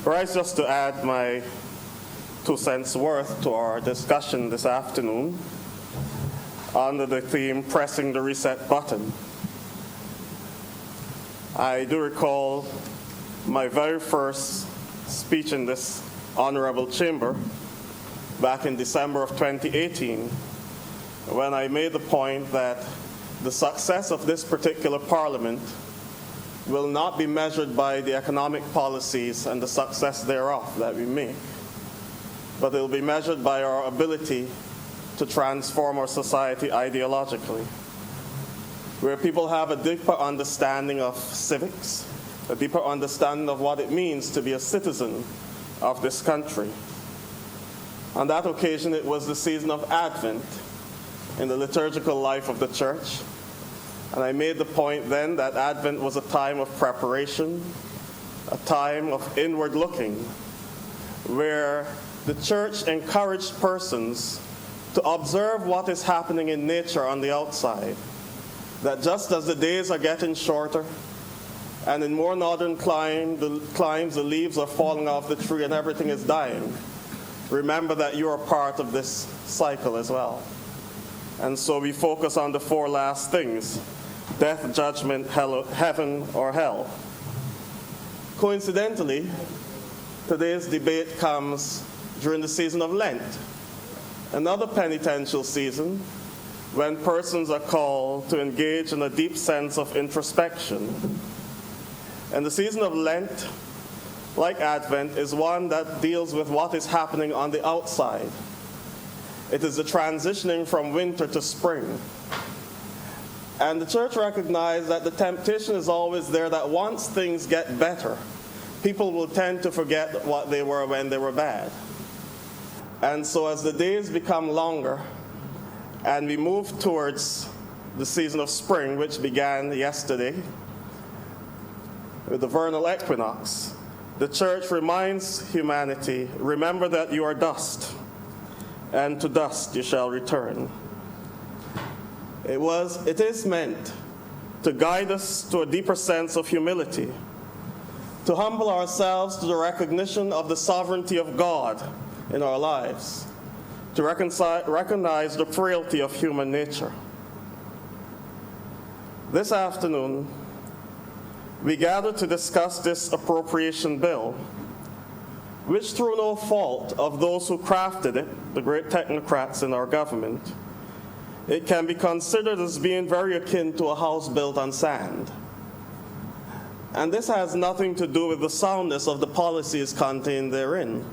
Rise just to add my 2 cents worth to our discussion this afternoon under the theme, Pressing the Reset Button. I do recall my very first speech in this honorable chamber back in December of 2018, when I made the point that the success of this particular parliament will not be measured by the economic policies and the success thereof that we make, but it will be measured by our ability to transform our society ideologically, where people have a deeper understanding of civics, a deeper understanding of what it means to be a citizen of this country. On that occasion, it was the season of Advent in the liturgical life of the church. And I made the point then that Advent was a time of preparation, a time of inward looking, where the church encouraged persons to observe what is happening in nature on the outside. That just as the days are getting shorter, and in more northern climes, the leaves are falling off the tree and everything is dying, remember that you are part of this cycle as well. And so we focus on the 4 last things: death, judgment, heaven, or hell. Coincidentally, today's debate comes during the season of Lent, another penitential season when persons are called to engage in a deep sense of introspection. And the season of Lent, like Advent, is one that deals with what is happening on the outside. It is the transitioning from winter to spring. And the church recognized that the temptation is always there that once things get better, people will tend to forget what they were when they were bad. And so as the days become longer and we move towards the season of spring, which began yesterday with the vernal equinox, the church reminds humanity, remember that you are dust, and to dust you shall return. It is meant to guide us to a deeper sense of humility, to humble ourselves to the recognition of the sovereignty of God in our lives, to recognize the frailty of human nature. This afternoon, we gather to discuss this appropriation bill, which through no fault of those who crafted it, the great technocrats in our government, it can be considered as being very akin to a house built on sand. And this has nothing to do with the soundness of the policies contained therein,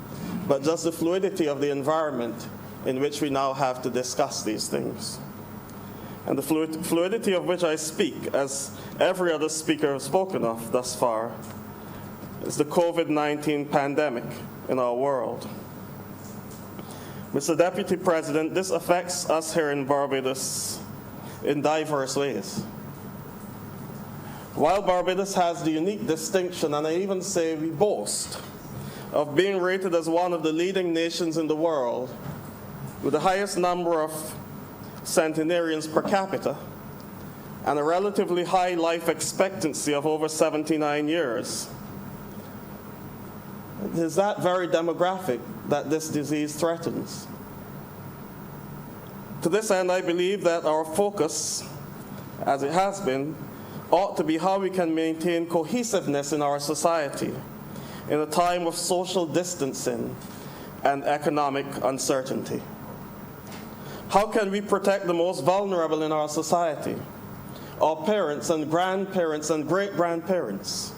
but just the fluidity of the environment in which we now have to discuss these things. And the fluidity of which I speak, as every other speaker has spoken of thus far, is the COVID-19 pandemic in our world. Mr. Deputy President, this affects us here in Barbados in diverse ways. While Barbados has the unique distinction, and I even say we boast, of being rated as one of the leading nations in the world with the highest number of centenarians per capita and a relatively high life expectancy of over 79 years, it is that very demographic that this disease threatens. To this end, I believe that our focus, as it has been, ought to be how we can maintain cohesiveness in our society in a time of social distancing and economic uncertainty. How can we protect the most vulnerable in our society? Our parents and grandparents and great-grandparents,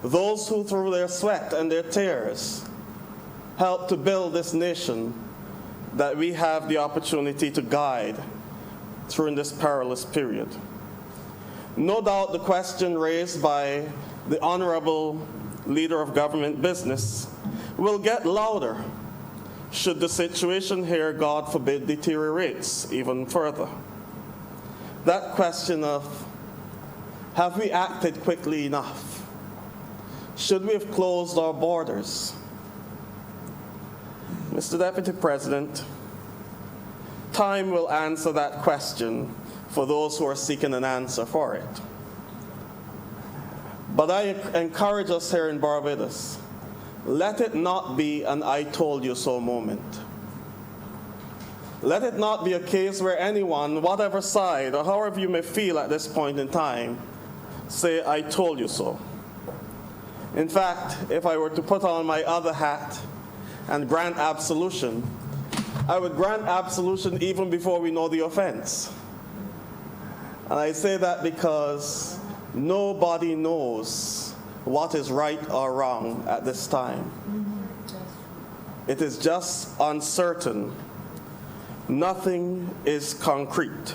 those who through their sweat and their tears helped to build this nation that we have the opportunity to guide through this perilous period. No doubt the question raised by the Honorable Leader of Government Business will get louder should the situation here, God forbid, deteriorates even further. That question of, have we acted quickly enough? Should we have closed our borders? Mr. Deputy President, time will answer that question for those who are seeking an answer for it. But I encourage us here in Barbados let it not be an I told you so moment. Let it not be a case where anyone, whatever side or however you may feel at this point in time, say, I told you so. In fact, if I were to put on my other hat and grant absolution, I would grant absolution even before we know the offense. And I say that because nobody knows what is right or wrong at this time. It is just uncertain. Nothing is concrete.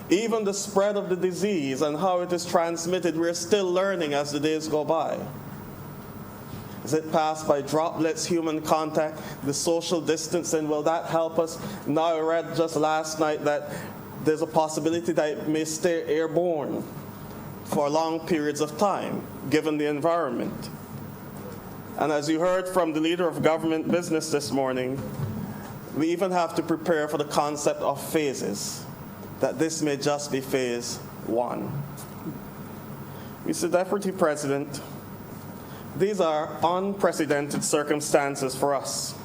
Even the spread of the disease and how it is transmitted, we're still learning as the days go by. Is it passed by droplets, human contact, the social distancing? Will that help us? Now I read just last night that there's a possibility that it may stay airborne for long periods of time, given the environment. And as you heard from the leader of government business this morning, we even have to prepare for the concept of phases, that this may just be phase one. Mr. Deputy President, these are unprecedented circumstances for us.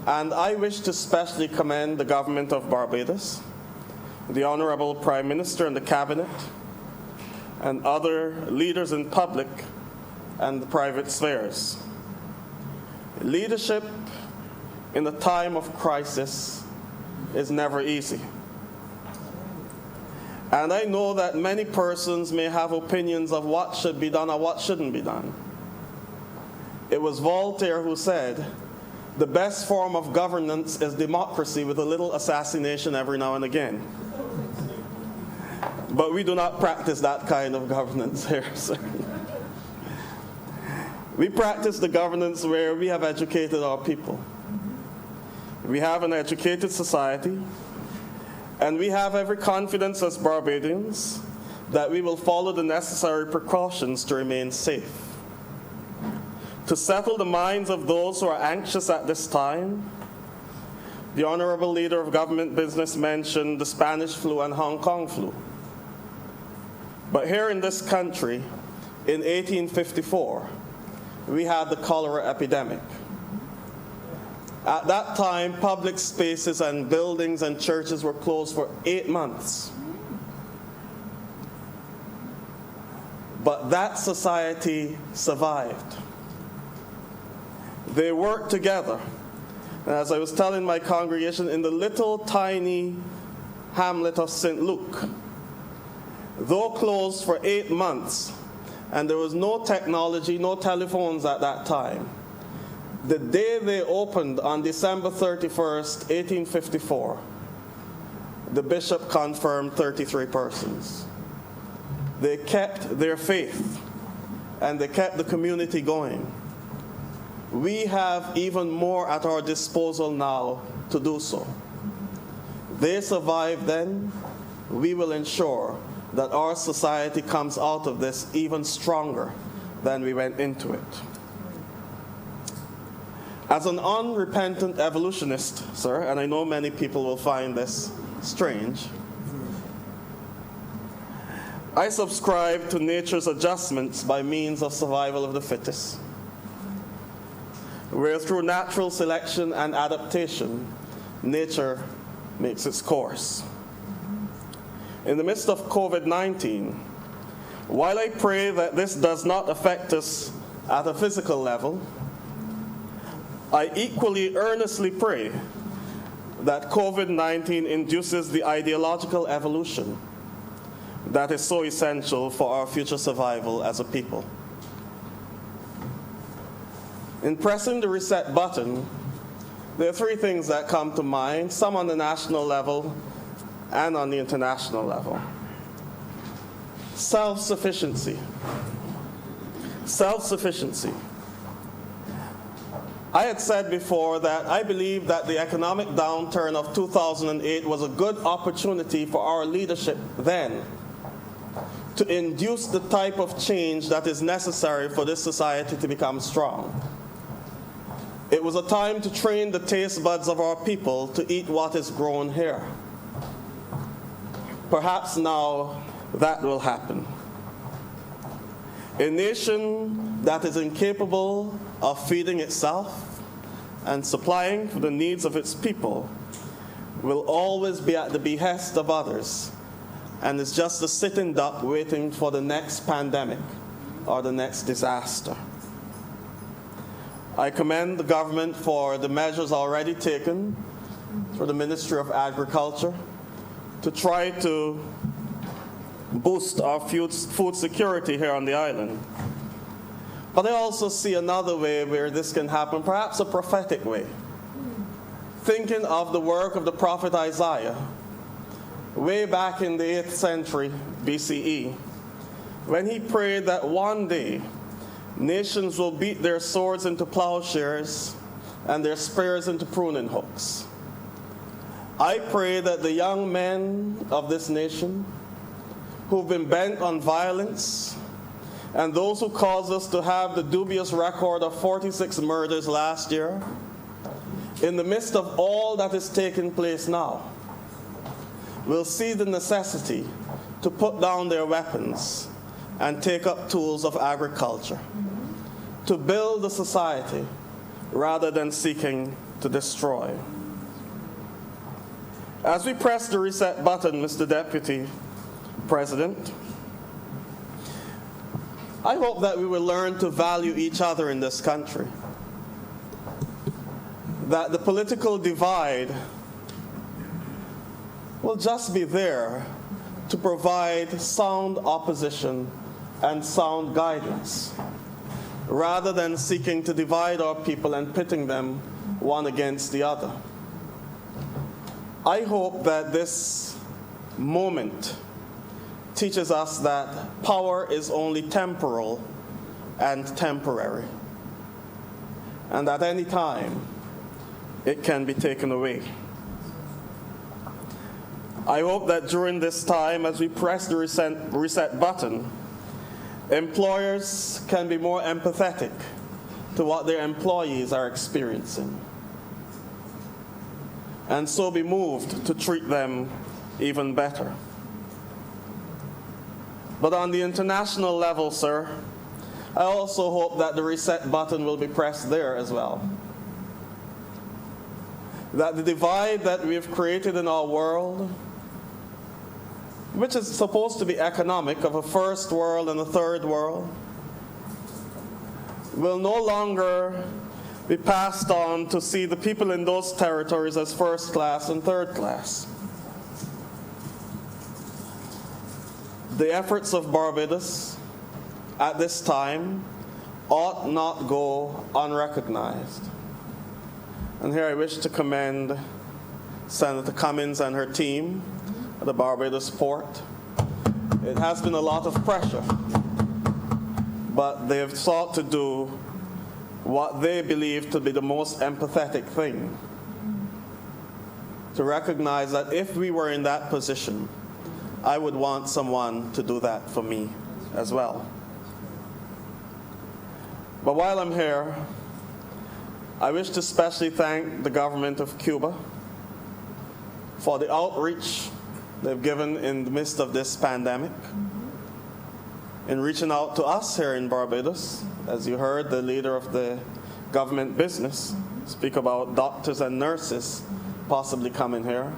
And I wish to specially commend the government of Barbados, the Honorable Prime Minister and the Cabinet, and other leaders in public and the private spheres. Leadership in a time of crisis is never easy. And I know that many persons may have opinions of what should be done or what shouldn't be done. It was Voltaire who said, the best form of governance is democracy with a little assassination every now and again. But we do not practice that kind of governance here, sir. We practice the governance where we have educated our people. We have an educated society, and we have every confidence as Barbadians that we will follow the necessary precautions to remain safe. To settle the minds of those who are anxious at this time, the Honorable Leader of Government Business mentioned the Spanish flu and Hong Kong flu. But here in this country, in 1854, we had the cholera epidemic. At that time, public spaces and buildings and churches were closed for 8 months. But that society survived. They worked together. And as I was telling my congregation, in the little tiny hamlet of St. Luke, though closed for 8 months, and there was no technology, no telephones at that time, the day they opened on December 31st, 1854, the bishop confirmed 33 persons. They kept their faith, and they kept the community going. We have even more at our disposal now to do so. They survived then. We will ensure that our society comes out of this even stronger than we went into it. As an unrepentant evolutionist, sir, and I know many people will find this strange, I subscribe to nature's adjustments by means of survival of the fittest, where through natural selection and adaptation, nature makes its course. In the midst of COVID-19, while I pray that this does not affect us at a physical level, I equally earnestly pray that COVID-19 induces the ideological evolution that is so essential for our future survival as a people. In pressing the reset button, there are 3 things that come to mind, some on the national level and on the international level. Self-sufficiency. Self-sufficiency. I had said before that I believe that the economic downturn of 2008 was a good opportunity for our leadership then to induce the type of change that is necessary for this society to become strong. It was a time to train the taste buds of our people to eat what is grown here. Perhaps now that will happen. A nation that is incapable of feeding itself and supplying for the needs of its people will always be at the behest of others and is just a sitting duck waiting for the next pandemic or the next disaster. I commend the government for the measures already taken for the Ministry of Agriculture to try to boost our food security here on the island. But I also see another way where this can happen, perhaps a prophetic way. Thinking of the work of the prophet Isaiah, way back in the 8th century BCE, when he prayed that one day nations will beat their swords into plowshares and their spears into pruning hooks. I pray that the young men of this nation who've been bent on violence and those who caused us to have the dubious record of 46 murders last year, in the midst of all that is taking place now, will see the necessity to put down their weapons and take up tools of agriculture, to build a society rather than seeking to destroy. As we press the reset button, Mr. Deputy President, I hope that we will learn to value each other in this country, that the political divide will just be there to provide sound opposition and sound guidance, rather than seeking to divide our people and pitting them one against the other. I hope that this moment teaches us that power is only temporal and temporary, and at any time it can be taken away. I hope that during this time, as we press the reset button, employers can be more empathetic to what their employees are experiencing, and so be moved to treat them even better. But on the international level, sir, I also hope that the reset button will be pressed there as well. That the divide that we have created in our world, which is supposed to be economic, of a first world and a third world, will no longer be passed on to see the people in those territories as first class and third class. The efforts of Barbados at this time ought not go unrecognized. And here I wish to commend Senator Cummins and her team at the Barbados port. It has been a lot of pressure, but they have sought to do what they believe to be the most empathetic thing, to recognize that if we were in that position, I would want someone to do that for me as well. But while I'm here, I wish to especially thank the government of Cuba for the outreach they've given in the midst of this pandemic, in reaching out to us here in Barbados. As you heard the leader of the government business speak about doctors and nurses possibly coming here,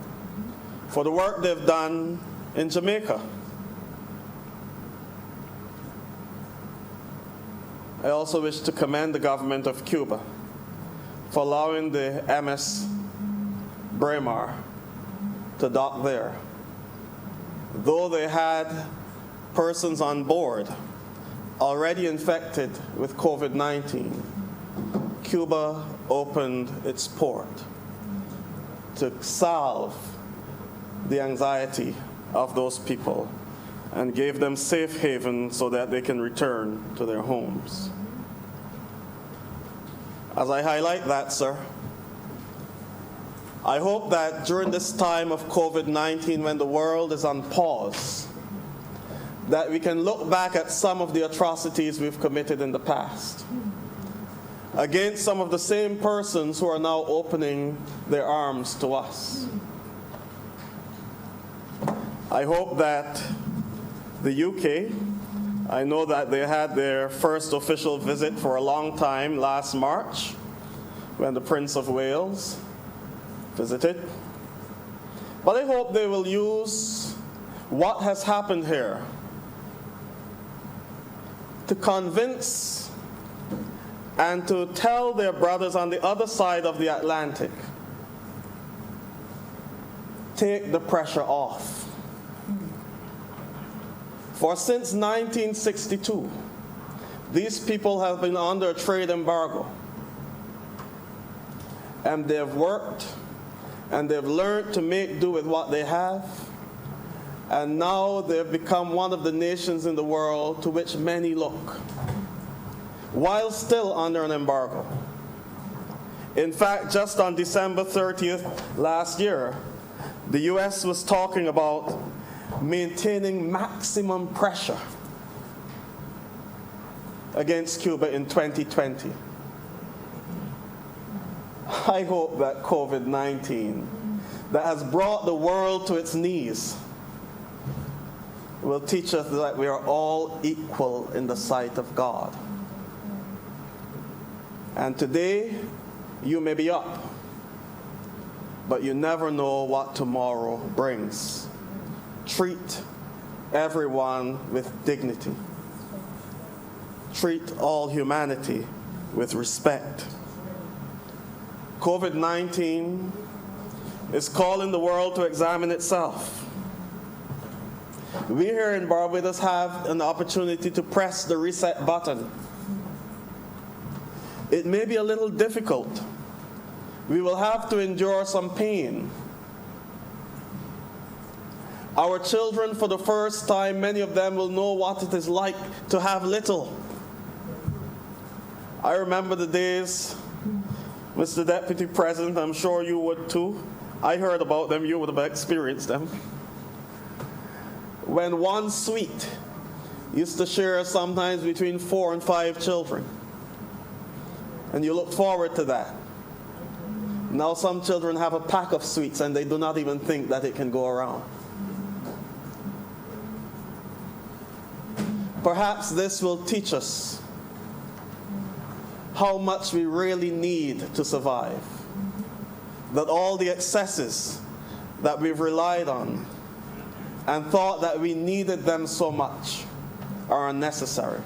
for the work they've done in Jamaica. I also wish to commend the government of Cuba for allowing the MS Braemar to dock there. Though they had persons on board already infected with COVID-19, Cuba opened its port to salve the anxiety of those people and gave them safe haven so that they can return to their homes. As I highlight that, sir, I hope that during this time of COVID-19, when the world is on pause, that we can look back at some of the atrocities we've committed in the past against some of the same persons who are now opening their arms to us. I hope that the UK I know that they had their first official visit for a long time last March when the Prince of Wales visited. But I hope they will use what has happened here to convince and to tell their brothers on the other side of the Atlantic, take the pressure off. For since 1962, these people have been under a trade embargo. And they've worked, and they've learned to make do with what they have. And now they've become one of the nations in the world to which many look, while still under an embargo. In fact, just on December 30th last year, the U.S. was talking about maintaining maximum pressure against Cuba in 2020. I hope that COVID-19, that has brought the world to its knees, will teach us that we are all equal in the sight of God. And today, you may be up, but you never know what tomorrow brings. Treat everyone with dignity. Treat all humanity with respect. COVID-19 is calling the world to examine itself. We here in Barbados have an opportunity to press the reset button. It may be a little difficult. We will have to endure some pain. Our children, for the first time, many of them will know what it is like to have little. I remember the days, Mr. Deputy President, I'm sure you would too. I heard about them, you would have experienced them. When one suite used to share sometimes between 4 and 5 children. And you look forward to that. Now some children have a pack of sweets and they do not even think that it can go around. Perhaps this will teach us how much we really need to survive. That all the excesses that we've relied on and thought that we needed them so much are unnecessary.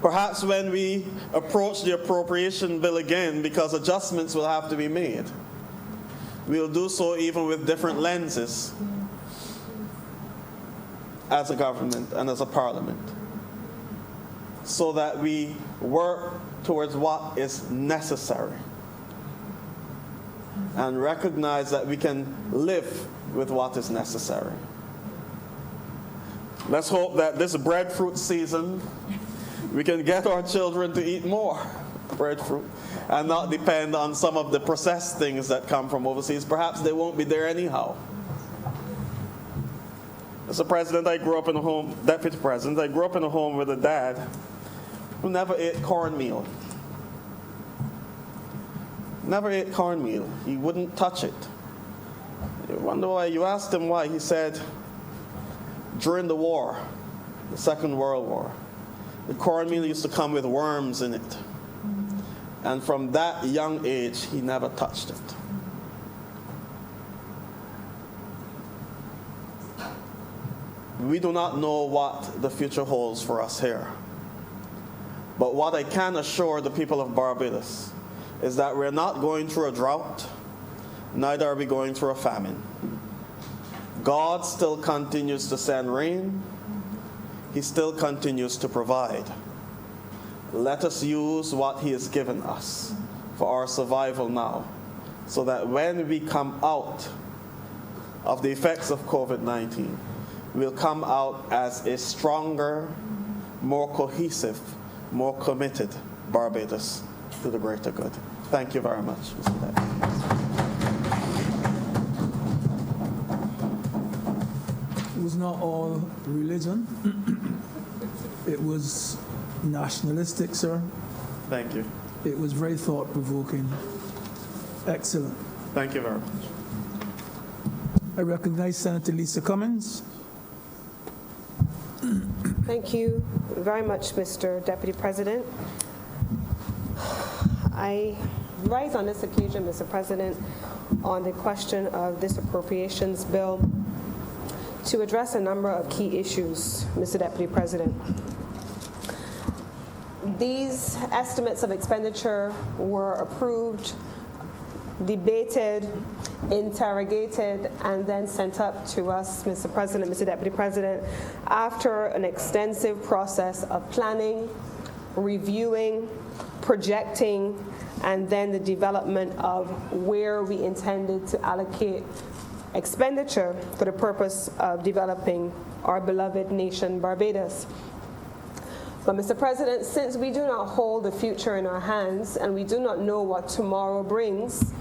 Perhaps when we approach the appropriation bill again, because adjustments will have to be made, we'll do so even with different lenses as a government and as a parliament, so that we work towards what is necessary and recognize that we can live with what is necessary. Let's hope that this breadfruit season we can get our children to eat more breadfruit and not depend on some of the processed things that come from overseas. Perhaps they won't be there anyhow. Mr. President, Deputy President, I grew up in a home with a dad who never ate cornmeal. Never ate cornmeal. He wouldn't touch it. You wonder why? You asked him why. He said, during the war, the Second World War, the cornmeal used to come with worms in it. And from that young age, he never touched it. We do not know what the future holds for us here. But what I can assure the people of Barbados is that we're not going through a drought, neither are we going through a famine. God still continues to send rain. He still continues to provide. Let us use what He has given us for our survival now, so that when we come out of the effects of COVID-19, we'll come out as a stronger, more cohesive, more committed Barbados to the greater good. Thank you very much, Mr. Deputy. It was not all religion. It was nationalistic, sir. Thank you. It was very thought-provoking. Excellent. Thank you very much. I recognize Senator Lisa Cummins. Thank you very much, Mr. Deputy President. I rise on this occasion, Mr. President, on the question of this appropriations bill to address a number of key issues, Mr. Deputy President. These estimates of expenditure were approved, debated, interrogated, and then sent up to us, Mr. President, Mr. Deputy President, after an extensive process of planning, reviewing, projecting, and then the development of where we intended to allocate expenditure for the purpose of developing our beloved nation, Barbados. But, Mr. President, since we do not hold the future in our hands and we do not know what tomorrow brings,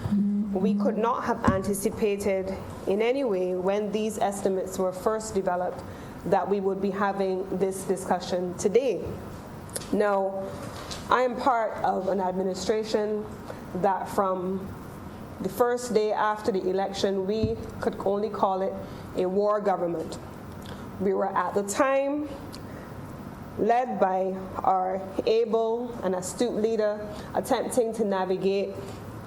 we could not have anticipated in any way when these estimates were first developed that we would be having this discussion today. Now, I am part of an administration that from the first day after the election, we could only call it a war government. We were at the time led by our able and astute leader, attempting to navigate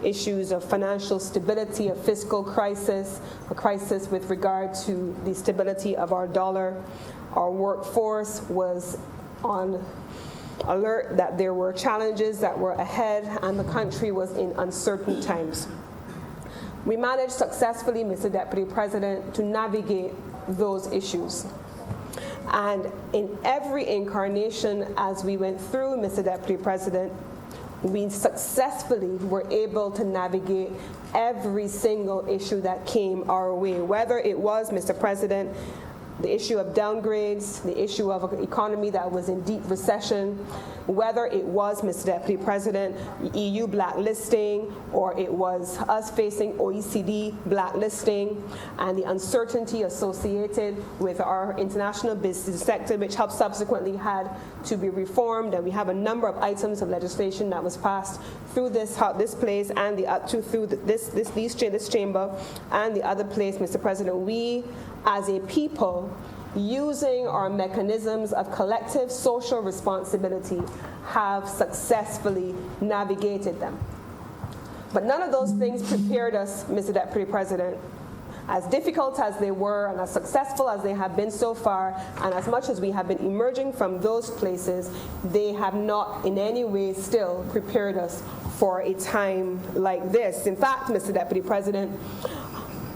issues of financial stability, a fiscal crisis, a crisis with regard to the stability of our dollar. Our workforce was on alert that there were challenges that were ahead and the country was in uncertain times. We managed successfully, Mr. Deputy President, to navigate those issues. And in every incarnation as we went through, Mr. Deputy President, we successfully were able to navigate every single issue that came our way, whether it was, Mr. President, the issue of downgrades, the issue of an economy that was in deep recession, whether it was, Mr. Deputy President, EU blacklisting, or it was us facing OECD blacklisting, and the uncertainty associated with our international business sector, which have subsequently had to be reformed. And we have a number of items of legislation that was passed through this place and this chamber and the other place, Mr. President. We, as a people, using our mechanisms of collective social responsibility, have successfully navigated them. But none of those things prepared us, Mr. Deputy President, as difficult as they were and as successful as they have been so far, and as much as we have been emerging from those places, they have not in any way still prepared us for a time like this. In fact, Mr. Deputy President,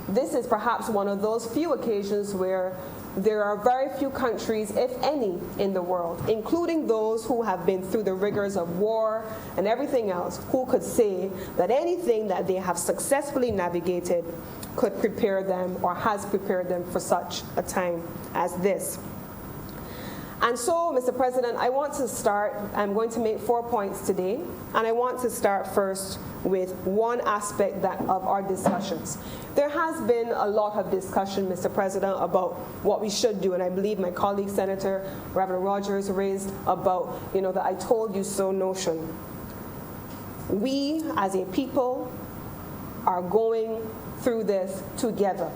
this is perhaps one of those few occasions where there are very few countries, if any, in the world, including those who have been through the rigors of war and everything else, who could say that anything that they have successfully navigated could prepare them or has prepared them for such a time as this. And so, Mr. President, I want to start, I'm going to make 4 points today, and I want to start first with one aspect of our discussions. There has been a lot of discussion, Mr. President, about what we should do, and I believe my colleague, Senator Reverend Rogers, raised about, the I told you so notion. We, as a people, are going through this together.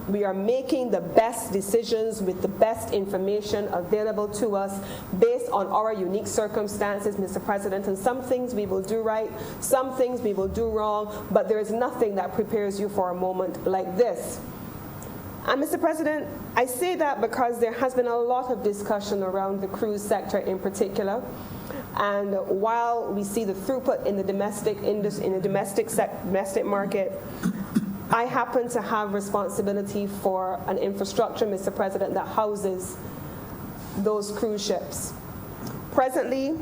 We are making the best decisions with the best information available to us based on our unique circumstances, Mr. President. And some things we will do right, some things we will do wrong, but there is nothing that prepares you for a moment like this. And Mr. President, I say that because there has been a lot of discussion around the cruise sector in particular. And while we see the throughput in the domestic market, I happen to have responsibility for an infrastructure, Mr. President, that houses those cruise ships. Presently,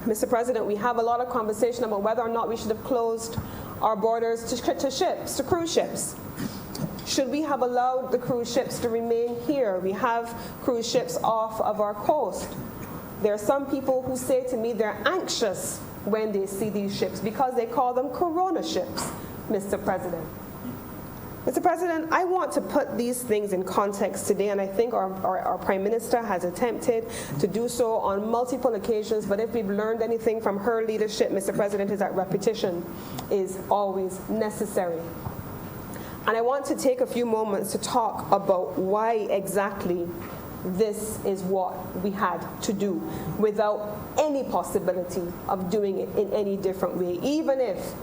Mr. President, we have a lot of conversation about whether or not we should have closed our borders to cruise ships. Should we have allowed the cruise ships to remain here? We have cruise ships off of our coast. There are some people who say to me they're anxious when they see these ships because they call them Corona ships, Mr. President. Mr. President, I want to put these things in context today, and I think our Prime Minister has attempted to do so on multiple occasions, but if we've learned anything from her leadership, Mr. President, is that repetition is always necessary. And I want to take a few moments to talk about why exactly this is what we had to do without any possibility of doing it in any different way, even if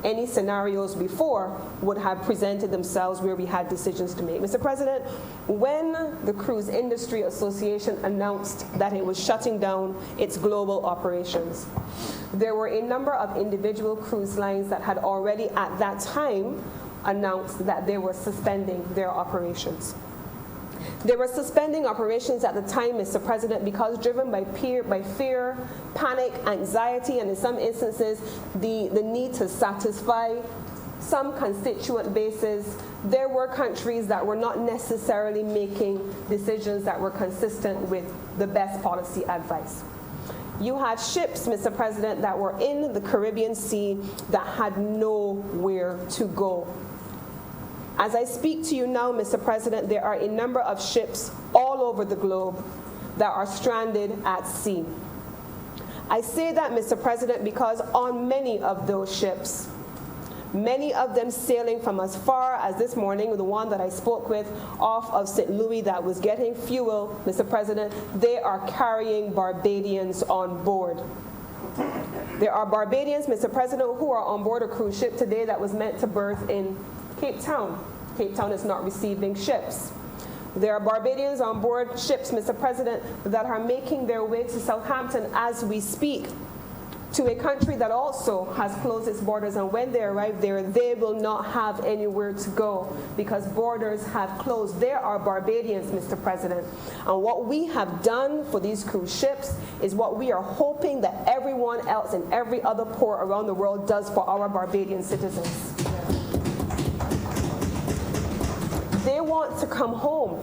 any scenarios before would have presented themselves where we had decisions to make. Mr. President, when the Cruise Industry Association announced that it was shutting down its global operations, there were a number of individual cruise lines that had already at that time announced that they were suspending their operations. They were suspending operations at the time, Mr. President, because driven by fear, panic, anxiety, and in some instances, the need to satisfy some constituent bases. There were countries that were not necessarily making decisions that were consistent with the best policy advice. You had ships, Mr. President, that were in the Caribbean Sea that had nowhere to go. As I speak to you now, Mr. President, there are a number of ships all over the globe that are stranded at sea. I say that, Mr. President, because on many of those ships, many of them sailing from as far as this morning, the one that I spoke with off of St. Louis that was getting fuel, Mr. President, they are carrying Barbadians on board. There are Barbadians, Mr. President, who are on board a cruise ship today that was meant to berth in Cape Town. Cape Town is not receiving ships. There are Barbadians on board ships, Mr. President, that are making their way to Southampton as we speak, to a country that also has closed its borders, and when they arrive there, they will not have anywhere to go because borders have closed. There are Barbadians, Mr. President, and what we have done for these cruise ships is what we are hoping that everyone else in every other port around the world does for our Barbadian citizens. They want to come home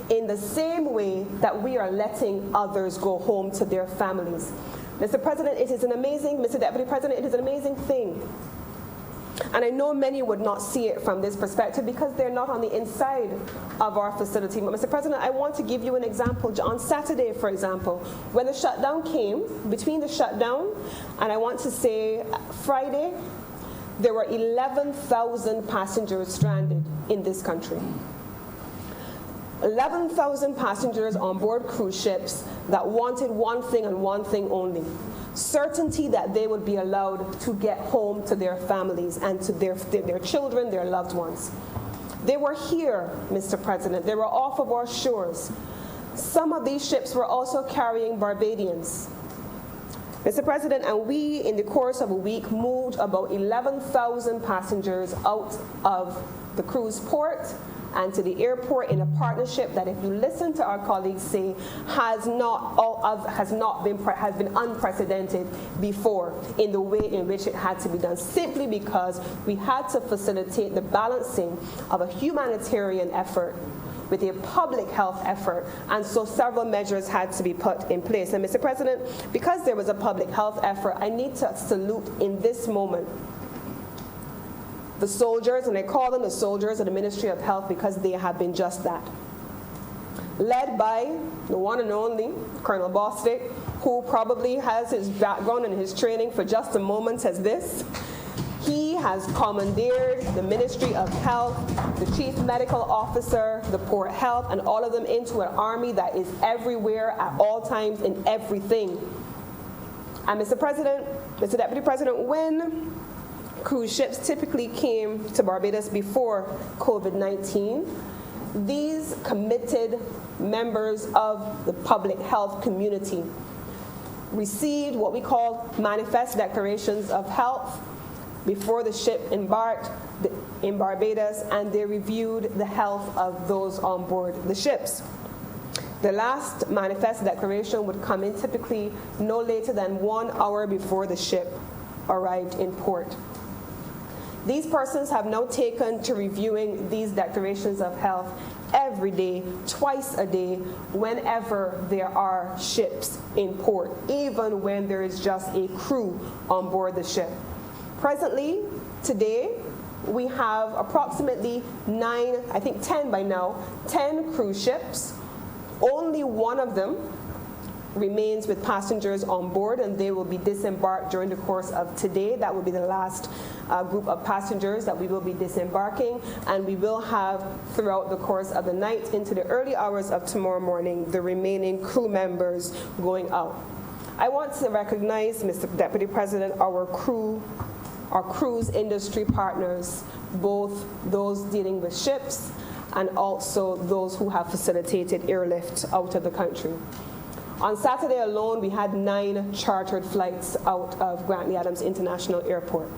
in the same way that we are letting others go home to their families. Mr. President, it is an amazing, Mr. Deputy President, it is an amazing thing. And I know many would not see it from this perspective because they're not on the inside of our facility. But Mr. President, I want to give you an example. On Saturday, for example, when the shutdown came, between the shutdown and I want to say Friday, there were 11,000 passengers stranded in this country. 11,000 passengers on board cruise ships that wanted one thing and one thing only: certainty that they would be allowed to get home to their families and to their children, their loved ones. They were here, Mr. President. They were off of our shores. Some of these ships were also carrying Barbadians. Mr. President, and we, in the course of a week, moved about 11,000 passengers out of the cruise port and to the airport in a partnership that, if you listen to our colleagues say, has been unprecedented before in the way in which it had to be done, simply because we had to facilitate the balancing of a humanitarian effort with a public health effort, and so several measures had to be put in place. And Mr. President, because there was a public health effort, I need to salute in this moment the soldiers, and I call them the soldiers of the Ministry of Health because they have been just that. Led by the one and only Colonel Bostic, who probably has his background and his training for just a moment as this. He has commandeered the Ministry of Health, the Chief Medical Officer, the Port Health, and all of them into an army that is everywhere at all times in everything. And Mr. President, Mr. Deputy President, when cruise ships typically came to Barbados before COVID-19, these committed members of the public health community received what we call manifest declarations of health before the ship embarked in Barbados, and they reviewed the health of those on board the ships. The last manifest declaration would come in typically no later than 1 hour before the ship arrived in port. These persons have now taken to reviewing these declarations of health every day, twice a day, whenever there are ships in port, even when there is just a crew on board the ship. Presently, today, we have approximately 10 by now, 10 cruise ships. Only one of them remains with passengers on board, and they will be disembarked during the course of today. That will be the last group of passengers that we will be disembarking, and we will have throughout the course of the night into the early hours of tomorrow morning the remaining crew members going out. I want to recognize, Mr. Deputy President, our cruise industry partners, both those dealing with ships and also those who have facilitated airlift out of the country. On Saturday alone, we had 9 chartered flights out of Grantley Adams International Airport.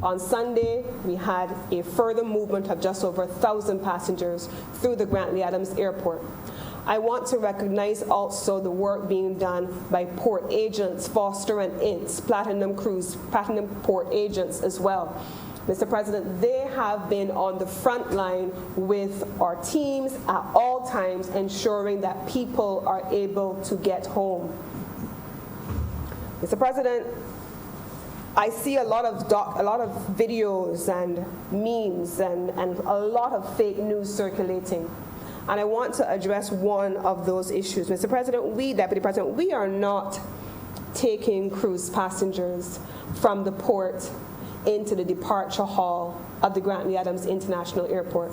On Sunday, we had a further movement of just over 1,000 passengers through the Grantley Adams Airport. I want to recognize also the work being done by port agents, Foster and Ince, Platinum Port agents as well. Mr. President, they have been on the front line with our teams at all times, ensuring that people are able to get home. Mr. President, I see a lot of videos and memes and a lot of fake news circulating. And I want to address one of those issues. Mr. President, Deputy President, we are not taking cruise passengers from the port into the departure hall of the Grantley Adams International Airport.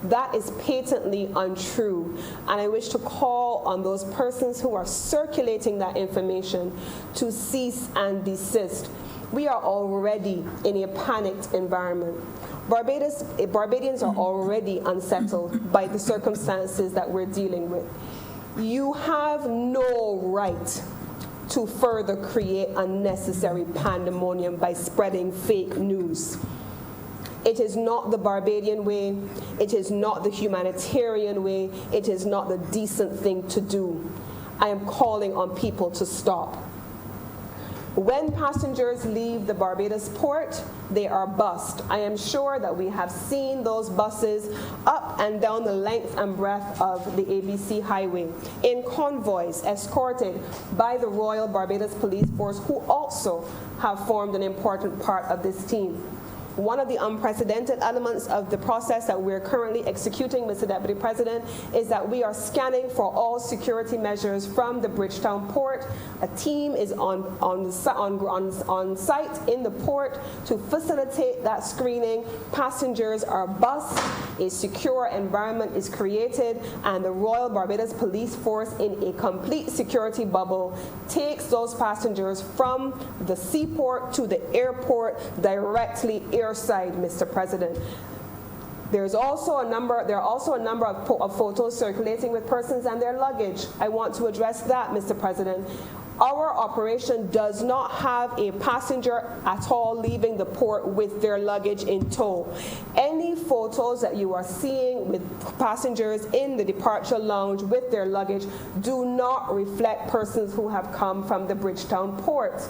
That is patently untrue, and I wish to call on those persons who are circulating that information to cease and desist. We are already in a panicked environment. Barbadians are already unsettled by the circumstances that we're dealing with. You have no right to further create unnecessary pandemonium by spreading fake news. It is not the Barbadian way, it is not the humanitarian way, it is not the decent thing to do. I am calling on people to stop. When passengers leave the Barbados port, they are bussed. I am sure that we have seen those buses up and down the length and breadth of the ABC highway in convoys escorted by the Royal Barbados Police Force, who also have formed an important part of this team. One of the unprecedented elements of the process that we're currently executing, Mr. Deputy President, is that we are scanning for all security measures from the Bridgetown port. A team is on site in the port to facilitate that screening. Passengers are bussed, a secure environment is created, and the Royal Barbados Police Force, in a complete security bubble, takes those passengers from the seaport to the airport directly airside, Mr. President. There are also a number of photos circulating with persons and their luggage. I want to address that, Mr. President. Our operation does not have a passenger at all leaving the port with their luggage in tow. Any photos that you are seeing with passengers in the departure lounge with their luggage do not reflect persons who have come from the Bridgetown port.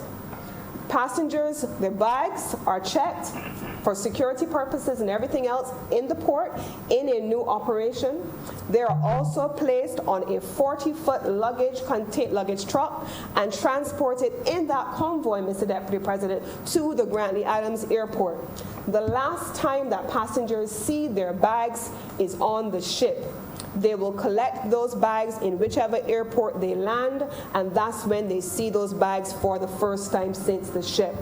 Passengers, their bags are checked for security purposes and everything else in the port in a new operation. They are also placed on a 40-foot luggage truck and transported in that convoy, Mr. Deputy President, to the Grantley Adams Airport. The last time that passengers see their bags is on the ship. They will collect those bags in whichever airport they land, and that's when they see those bags for the first time since the ship.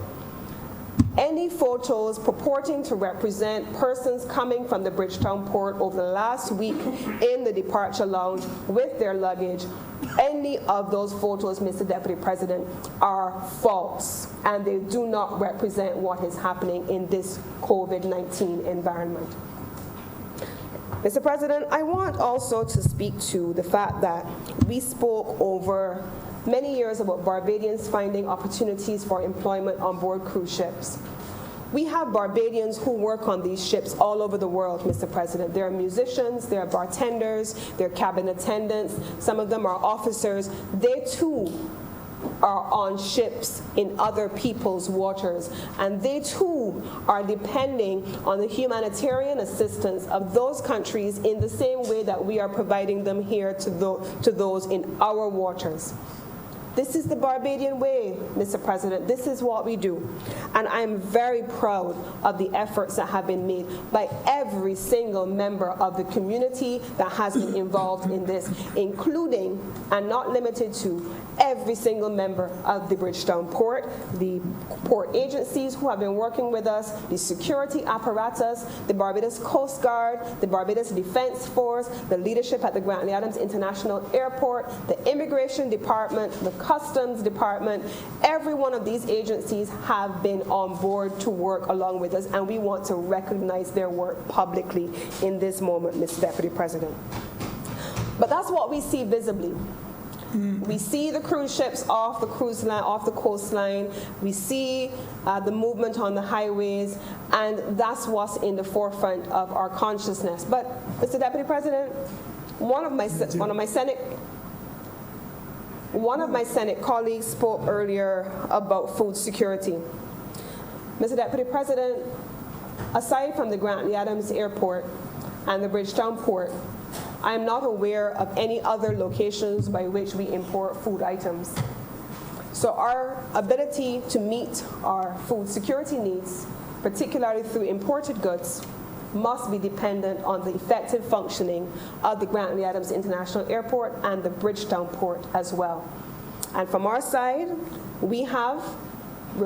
Any photos purporting to represent persons coming from the Bridgetown port over the last week in the departure lounge with their luggage, any of those photos, Mr. Deputy President, are false, and they do not represent what is happening in this COVID-19 environment. Mr. President, I want also to speak to the fact that we spoke over many years about Barbadians finding opportunities for employment on board cruise ships. We have Barbadians who work on these ships all over the world, Mr. President. There are musicians, there are bartenders, there are cabin attendants, some of them are officers. They too are on ships in other people's waters, and they too are depending on the humanitarian assistance of those countries in the same way that we are providing them here to those in our waters. This is the Barbadian way, Mr. President. This is what we do. And I'm very proud of the efforts that have been made by every single member of the community that has been involved in this, including and not limited to every single member of the Bridgetown Port, the port agencies who have been working with us, the security apparatus, the Barbados Coast Guard, the Barbados Defense Force, the leadership at the Grantley Adams International Airport, the Immigration Department, the Customs Department. Every one of these agencies have been on board to work along with us, and we want to recognize their work publicly in this moment, Mr. Deputy President. But that's what we see visibly. We see the cruise ships off the cruise line, off the coastline. We see the movement on the highways, and that's what's in the forefront of our consciousness. But, Mr. Deputy President, one of my Senate colleagues spoke earlier about food security. Mr. Deputy President, aside from the Grantley Adams Airport and the Bridgetown Port, I am not aware of any other locations by which we import food items. So our ability to meet our food security needs, particularly through imported goods, must be dependent on the effective functioning of the Grantley Adams International Airport and the Bridgetown Port as well. And from our side, we're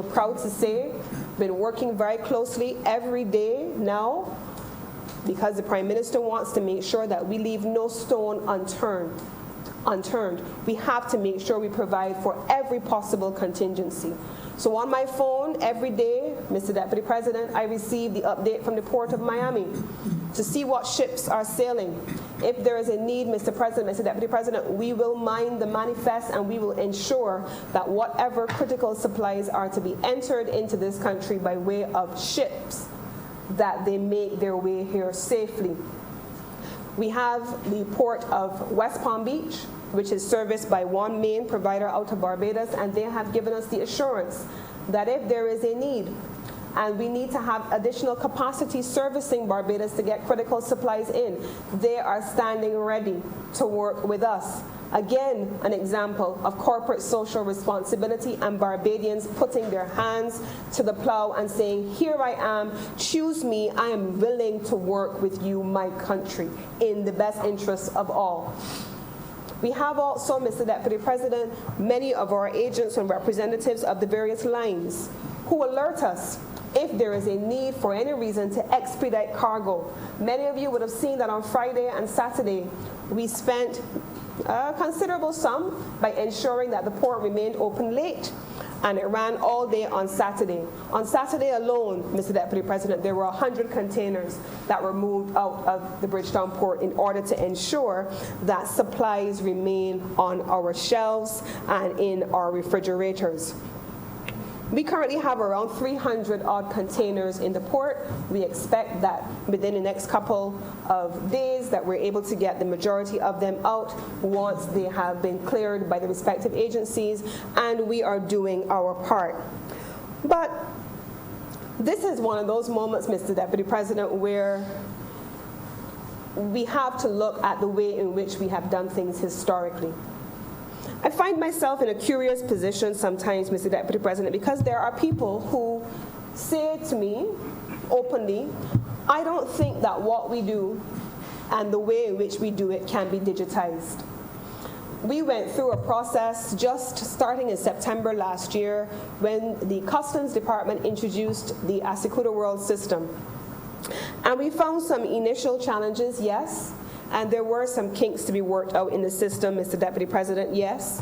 proud to say, been working very closely every day now, because the Prime Minister wants to make sure that we leave no stone unturned. We have to make sure we provide for every possible contingency. So on my phone every day, Mr. Deputy President, I receive the update from the Port of Miami to see what ships are sailing. If there is a need, Mr. Deputy President, we will mind the manifest and we will ensure that whatever critical supplies are to be entered into this country by way of ships, that they make their way here safely. We have the Port of West Palm Beach, which is serviced by one main provider out of Barbados, and they have given us the assurance that if there is a need, and we need to have additional capacity servicing Barbados to get critical supplies in, they are standing ready to work with us. Again, an example of corporate social responsibility and Barbadians putting their hands to the plow and saying, here I am, choose me, I am willing to work with you, my country, in the best interests of all. We have also, Mr. Deputy President, many of our agents and representatives of the various lines who alert us if there is a need for any reason to expedite cargo. Many of you would have seen that on Friday and Saturday, we spent a considerable sum by ensuring that the port remained open late, and it ran all day on Saturday. On Saturday alone, Mr. Deputy President, there were 100 containers that were moved out of the Bridgetown Port in order to ensure that supplies remain on our shelves and in our refrigerators. We currently have around 300 odd containers in the port. We expect that within the next couple of days that we're able to get the majority of them out once they have been cleared by the respective agencies, and we are doing our part. But this is one of those moments, Mr. Deputy President, where we have to look at the way in which we have done things historically. I find myself in a curious position sometimes, Mr. Deputy President, because there are people who say to me openly, I don't think that what we do and the way in which we do it can be digitized. We went through a process just starting in September last year when the Customs Department introduced the Asikuta World System. And we found some initial challenges, yes. And there were some kinks to be worked out in the system, Mr. Deputy President, yes.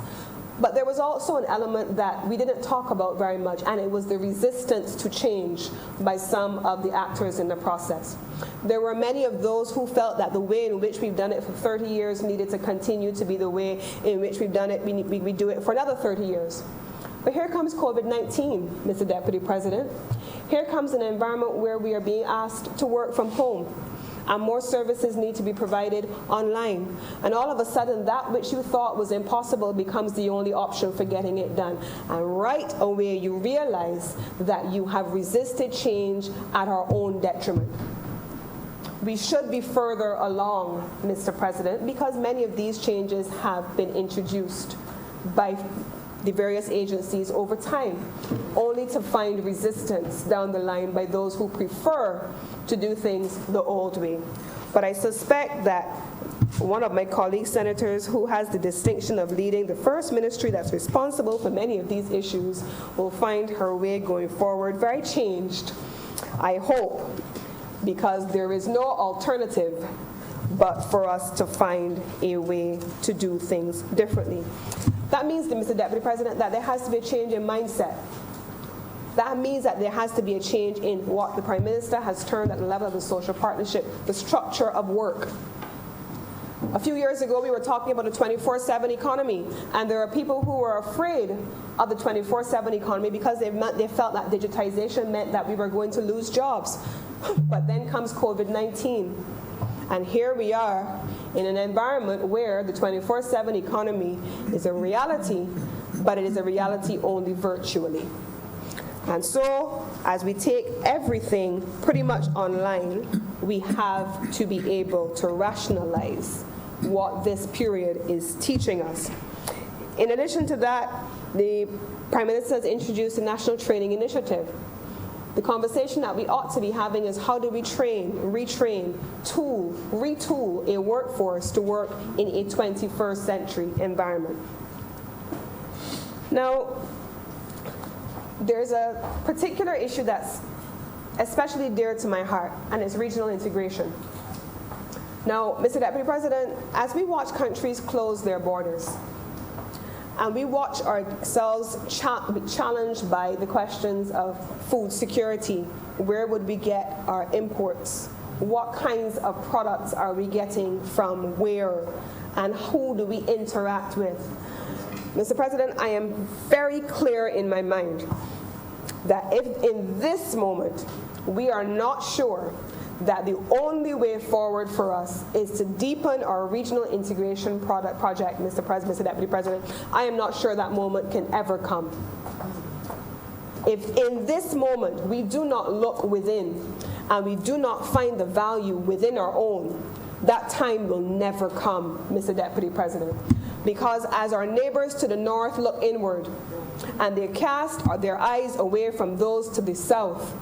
But there was also an element that we didn't talk about very much, and it was the resistance to change by some of the actors in the process. There were many of those who felt that the way in which we've done it for 30 years needed to continue to be the way in which we've done it, we do it for another 30 years. But here comes COVID-19, Mr. Deputy President. Here comes an environment where we are being asked to work from home, and more services need to be provided online. And all of a sudden, that which you thought was impossible becomes the only option for getting it done. And right away, you realize that you have resisted change at our own detriment. We should be further along, Mr. President, because many of these changes have been introduced by the various agencies over time, only to find resistance down the line by those who prefer to do things the old way. But I suspect that one of my colleague senators who has the distinction of leading the first ministry that's responsible for many of these issues, will find her way going forward very changed, I hope, because there is no alternative but for us to find a way to do things differently. That means, Mr. Deputy President, that there has to be a change in mindset. That means that there has to be a change in what the Prime Minister has termed at the level of the social partnership, the structure of work. A few years ago, we were talking about a 24/7 economy, and there are people who were afraid of the 24/7 economy because they felt that digitization meant that we were going to lose jobs. But then comes COVID-19, and here we are in an environment where the 24/7 economy is a reality, but it is a reality only virtually. And so, as we take everything pretty much online, we have to be able to rationalize what this period is teaching us. In addition to that, the Prime Minister has introduced a national training initiative. The conversation that we ought to be having is how do we train, retrain, retool a workforce to work in a 21st century environment. Now, there's a particular issue that's especially dear to my heart, and it's regional integration. Now, Mr. Deputy President, as we watch countries close their borders, and we watch ourselves be challenged by the questions of food security, where would we get our imports? What kinds of products are we getting from where? And who do we interact with? Mr. President, I am very clear in my mind that if in this moment we are not sure that the only way forward for us is to deepen our regional integration project, Mr. Deputy President, I am not sure that moment can ever come. If in this moment we do not look within and we do not find the value within our own, that time will never come, Mr. Deputy President. Because as our neighbors to the north look inward and they cast their eyes away from those to the south,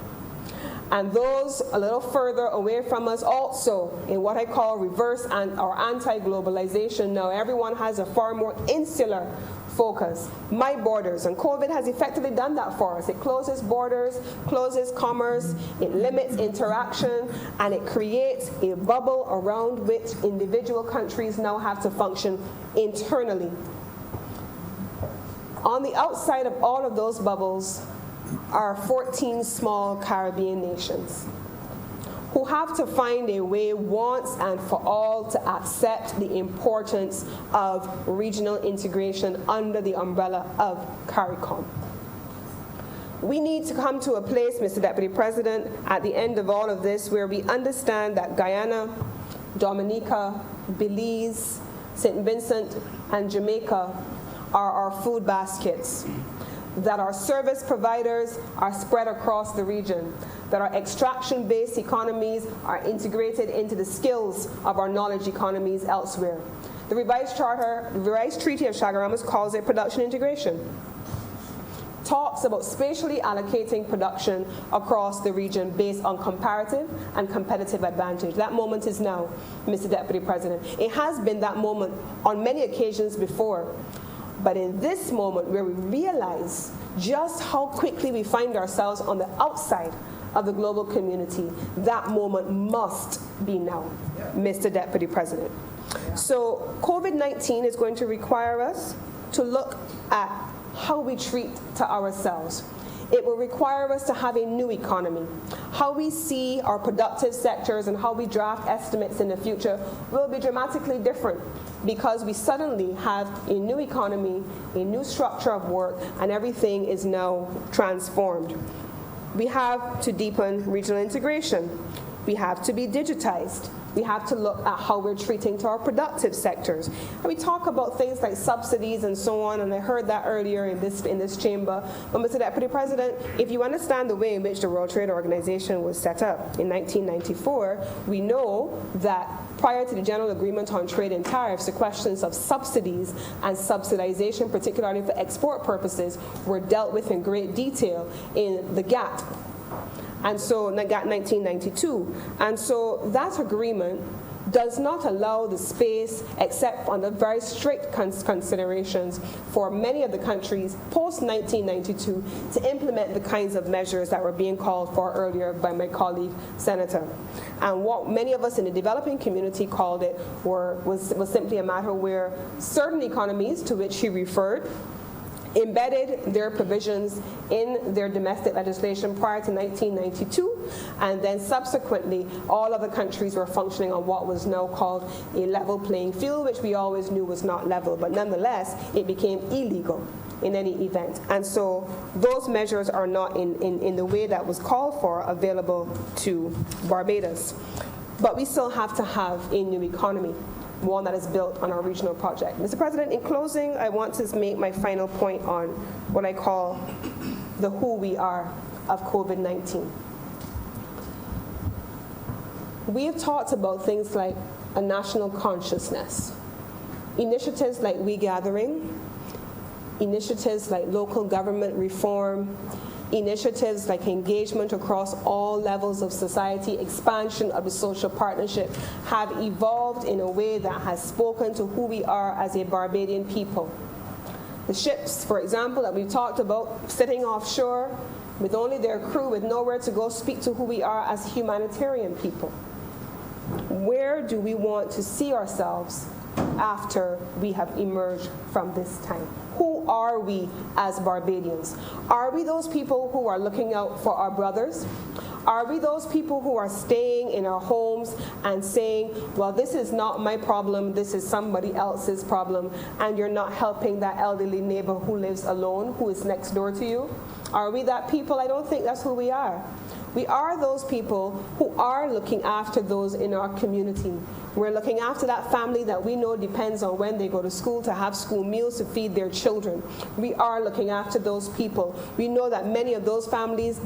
and those a little further away from us also in what I call reverse or anti-globalization. Now everyone has a far more insular focus. My borders, and COVID has effectively done that for us. It closes borders, closes commerce, it limits interaction, and it creates a bubble around which individual countries now have to function internally. On the outside of all of those bubbles are 14 small Caribbean nations who have to find a way once and for all to accept the importance of regional integration under the umbrella of CARICOM. We need to come to a place, Mr. Deputy President, at the end of all of this where we understand that Guyana, Dominica, Belize, St. Vincent, and Jamaica are our food baskets, that our service providers are spread across the region, that our extraction-based economies are integrated into the skills of our knowledge economies elsewhere. The revised Treaty of Chaguaramas calls it production integration. Talks about spatially allocating production across the region based on comparative and competitive advantage. That moment is now, Mr. Deputy President. It has been that moment on many occasions before. But in this moment where we realize just how quickly we find ourselves on the outside of the global community, that moment must be now, Mr. Deputy President. So COVID-19 is going to require us to look at how we treat to ourselves. It will require us to have a new economy. How we see our productive sectors and how we draft estimates in the future will be dramatically different because we suddenly have a new economy, a new structure of work, and everything is now transformed. We have to deepen regional integration. We have to be digitized. We have to look at how we're treating to our productive sectors. And we talk about things like subsidies and so on, and I heard that earlier in this chamber. But Mr. Deputy President, if you understand the way in which the World Trade Organization was set up in 1994, we know that prior to the General Agreement on Trade and Tariffs, the questions of subsidies and subsidization, particularly for export purposes, were dealt with in great detail in the GATT. And so, GATT 1992. And so that agreement does not allow the space, except under very strict considerations, for many of the countries post-1992 to implement the kinds of measures that were being called for earlier by my colleague, Senator. And what many of us in the developing community called it was simply a matter where certain economies to which he referred embedded their provisions in their domestic legislation prior to 1992, and then subsequently all other countries were functioning on what was now called a level playing field, which we always knew was not level, but nonetheless it became illegal in any event. And so those measures are not in the way that was called for available to Barbados. But we still have to have a new economy, one that is built on our regional project. Mr. President, in closing, I want to make my final point on what I call the who we are of COVID-19. We have talked about things like a national consciousness, initiatives like We Gathering, initiatives like local government reform, initiatives like engagement across all levels of society, expansion of the social partnership, have evolved in a way that has spoken to who we are as a Barbadian people. The ships, for example, that we've talked about, sitting offshore with only their crew, with nowhere to go, speak to who we are as humanitarian people. Where do we want to see ourselves after we have emerged from this time? Who are we as Barbadians? Are we those people who are looking out for our brothers? Are we those people who are staying in our homes and saying, well, this is not my problem, this is somebody else's problem, and you're not helping that elderly neighbor who lives alone, who is next door to you? Are we that people? I don't think that's who we are. We are those people who are looking after those in our community. We're looking after that family that we know depends on when they go to school to have school meals to feed their children. We are looking after those people. We know that many of those families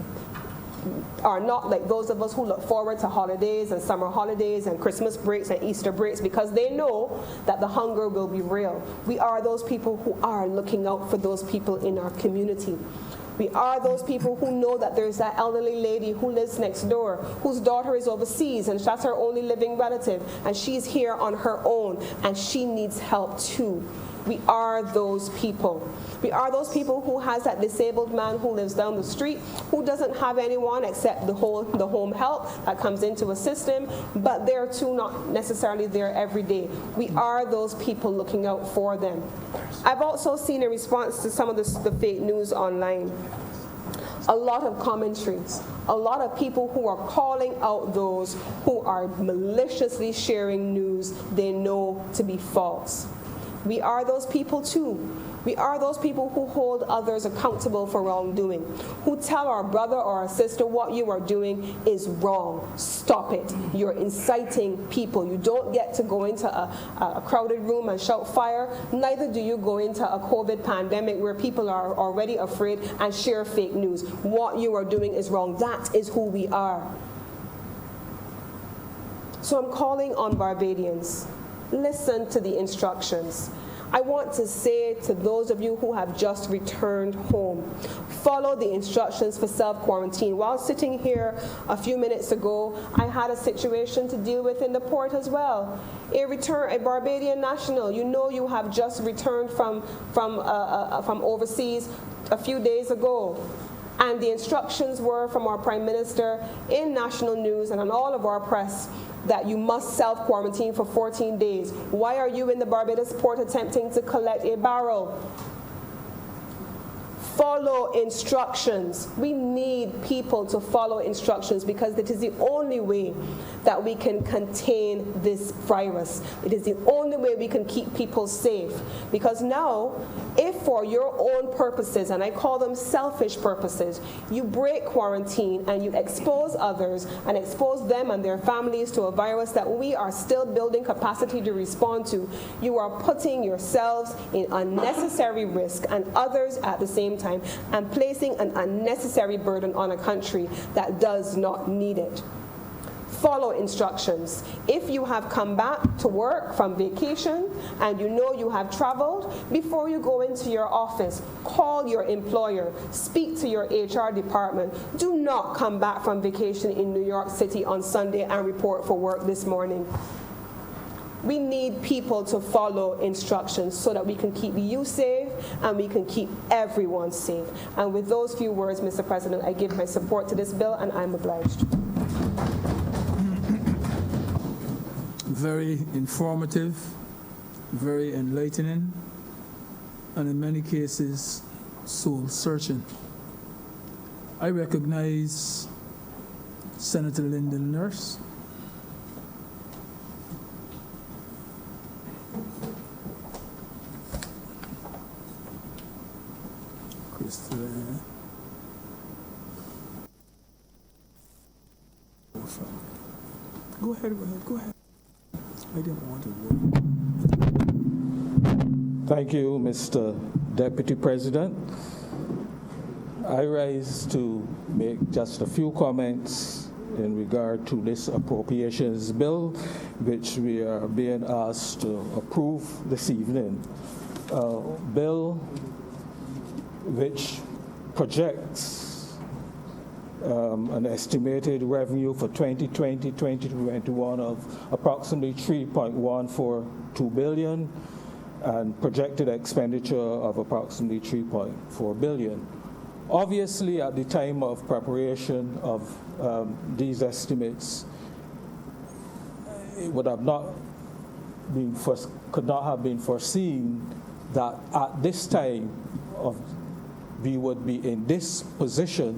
are not like those of us who look forward to holidays and summer holidays and Christmas breaks and Easter breaks because they know that the hunger will be real. We are those people who are looking out for those people in our community. We are those people who know that there's that elderly lady who lives next door, whose daughter is overseas, and that's her only living relative, and she's here on her own, and she needs help too. We are those people. We are those people who has that disabled man who lives down the street, who doesn't have anyone except the home help that comes into assist him, but they're too not necessarily there every day. We are those people looking out for them. I've also seen a response to some of the fake news online. A lot of commentaries, a lot of people who are calling out those who are maliciously sharing news they know to be false. We are those people too. We are those people who hold others accountable for wrongdoing, who tell our brother or our sister what you are doing is wrong. Stop it. You're inciting people. You don't get to go into a crowded room and shout fire. Neither do you go into a COVID pandemic where people are already afraid and share fake news. What you are doing is wrong. That is who we are. So I'm calling on Barbadians. Listen to the instructions. I want to say to those of you who have just returned home, follow the instructions for self-quarantine. While sitting here a few minutes ago, I had a situation to deal with in the port as well. A Barbadian national, you know you have just returned from overseas a few days ago. And the instructions were from our Prime Minister in national news and on all of our press that you must self-quarantine for 14 days. Why are you in the Barbados port attempting to collect a barrel? Follow instructions. We need people to follow instructions because it is the only way that we can contain this virus. It is the only way we can keep people safe. Because now, if for your own purposes, and I call them selfish purposes, you break quarantine and you expose others and expose them and their families to a virus that we are still building capacity to respond to, you are putting yourselves in unnecessary risk and others at the same time, and placing an unnecessary burden on a country that does not need it. Follow instructions. If you have come back to work from vacation and you know you have traveled, before you go into your office, call your employer, speak to your HR department. Do not come back from vacation in New York City on Sunday and report for work this morning. We need people to follow instructions so that we can keep you safe and we can keep everyone safe. And with those few words, Mr. President, I give my support to this bill, and I'm obliged. Very informative, very enlightening, and in many cases, soul-searching. I recognize Senator Lyndon Nurse. Christopher. Go ahead. I didn't want to vote. Thank you, Mr. Deputy President. I rise to make just a few comments in regard to this appropriations bill, which we are being asked to approve this evening. A bill which projects an estimated revenue for 2020-2021 of approximately $3.142 billion and projected expenditure of approximately $3.4 billion. Obviously, at the time of preparation of these estimates, it would have not been could not have been foreseen that at this time we would be in this position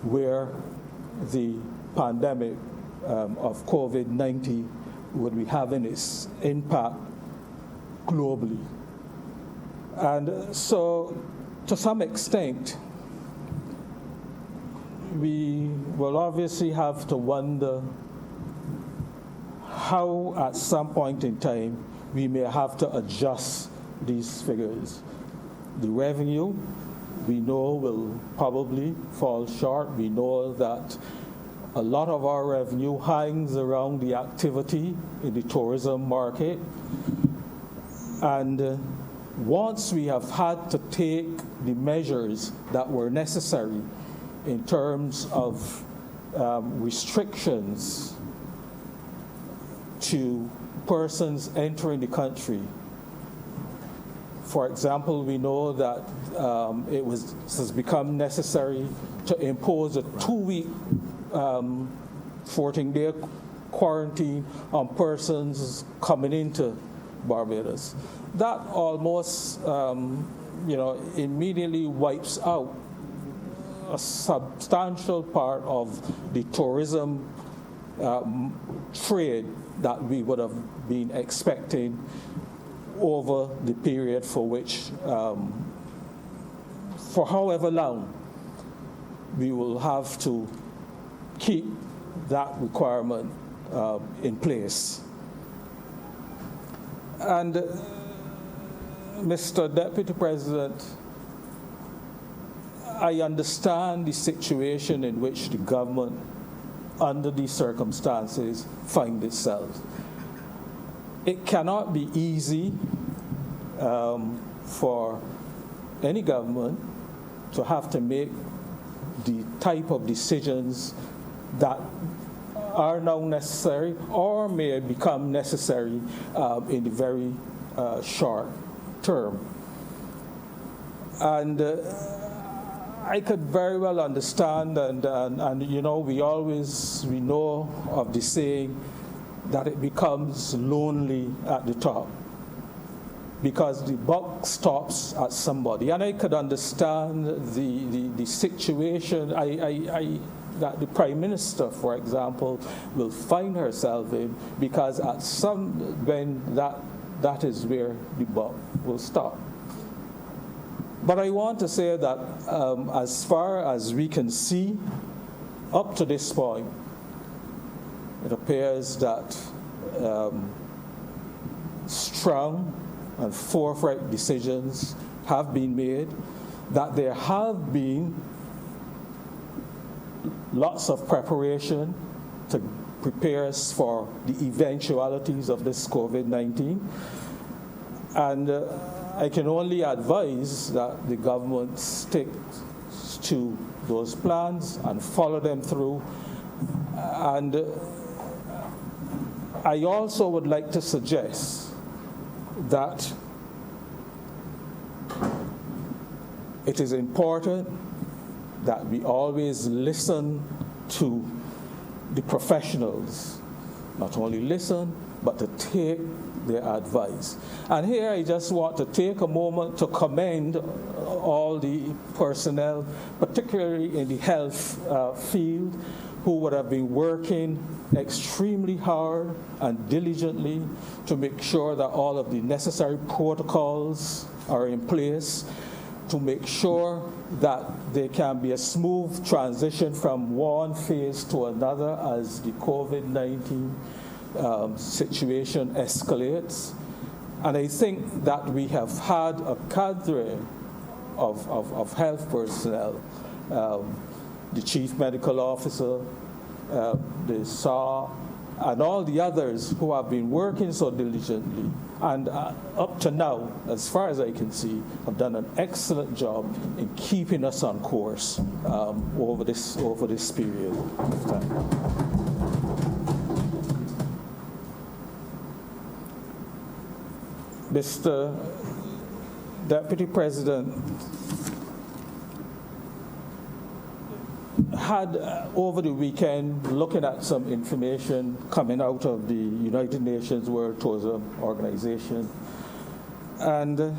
where the pandemic of COVID-19 would be having its impact globally. And so, to some extent, we will obviously have to wonder how, at some point in time, we may have to adjust these figures. The revenue, we know, will probably fall short. We know that a lot of our revenue hangs around the activity in the tourism market. And once we have had to take the measures that were necessary in terms of restrictions to persons entering the country. For example, we know that it has become necessary to impose a 2-week 14-day quarantine on persons coming into Barbados. That almost, immediately wipes out a substantial part of the tourism trade that we would have been expecting over the period for which, for however long, we will have to keep that requirement in place. And Mr. Deputy President, I understand the situation in which the government, under these circumstances, find itself. It cannot be easy for any government to have to make the type of decisions that are now necessary or may become necessary in the very short term. And I could very well understand, and we know of the saying that it becomes lonely at the top because the buck stops at somebody. And I could understand the situation that the Prime Minister, for example, will find herself in, because when that is where the buck will stop. But I want to say that as far as we can see, up to this point, it appears that strong and forthright decisions have been made, that there have been lots of preparation to prepare us for the eventualities of this COVID-19. And I can only advise that the government stick to those plans and follow them through. And I also would like to suggest that it is important that we always listen to the professionals, not only listen, but to take their advice. And here I just want to take a moment to commend all the personnel, particularly in the health field, who would have been working extremely hard and diligently to make sure that all of the necessary protocols are in place, to make sure that there can be a smooth transition from one phase to another as the COVID-19 situation escalates. And I think that we have had a cadre of health personnel, the chief medical officer, the SAR, and all the others who have been working so diligently, and up to now, as far as I can see, have done an excellent job in keeping us on course over this period of time. Mr. Deputy President, had over the weekend looking at some information coming out of the United Nations World Tourism Organization, and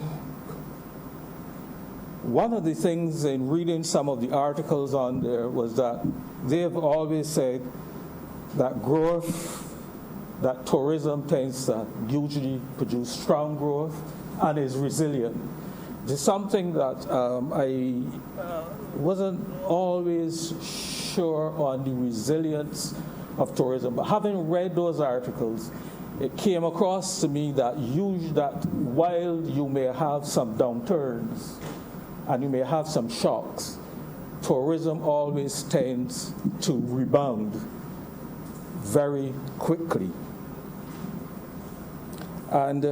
one of the things in reading some of the articles on there was that they've always said that growth, that tourism tends to usually produce strong growth and is resilient. It's something that I wasn't always sure on the resilience of tourism, but having read those articles, it came across to me that while you may have some downturns and you may have some shocks, tourism always tends to rebound very quickly. And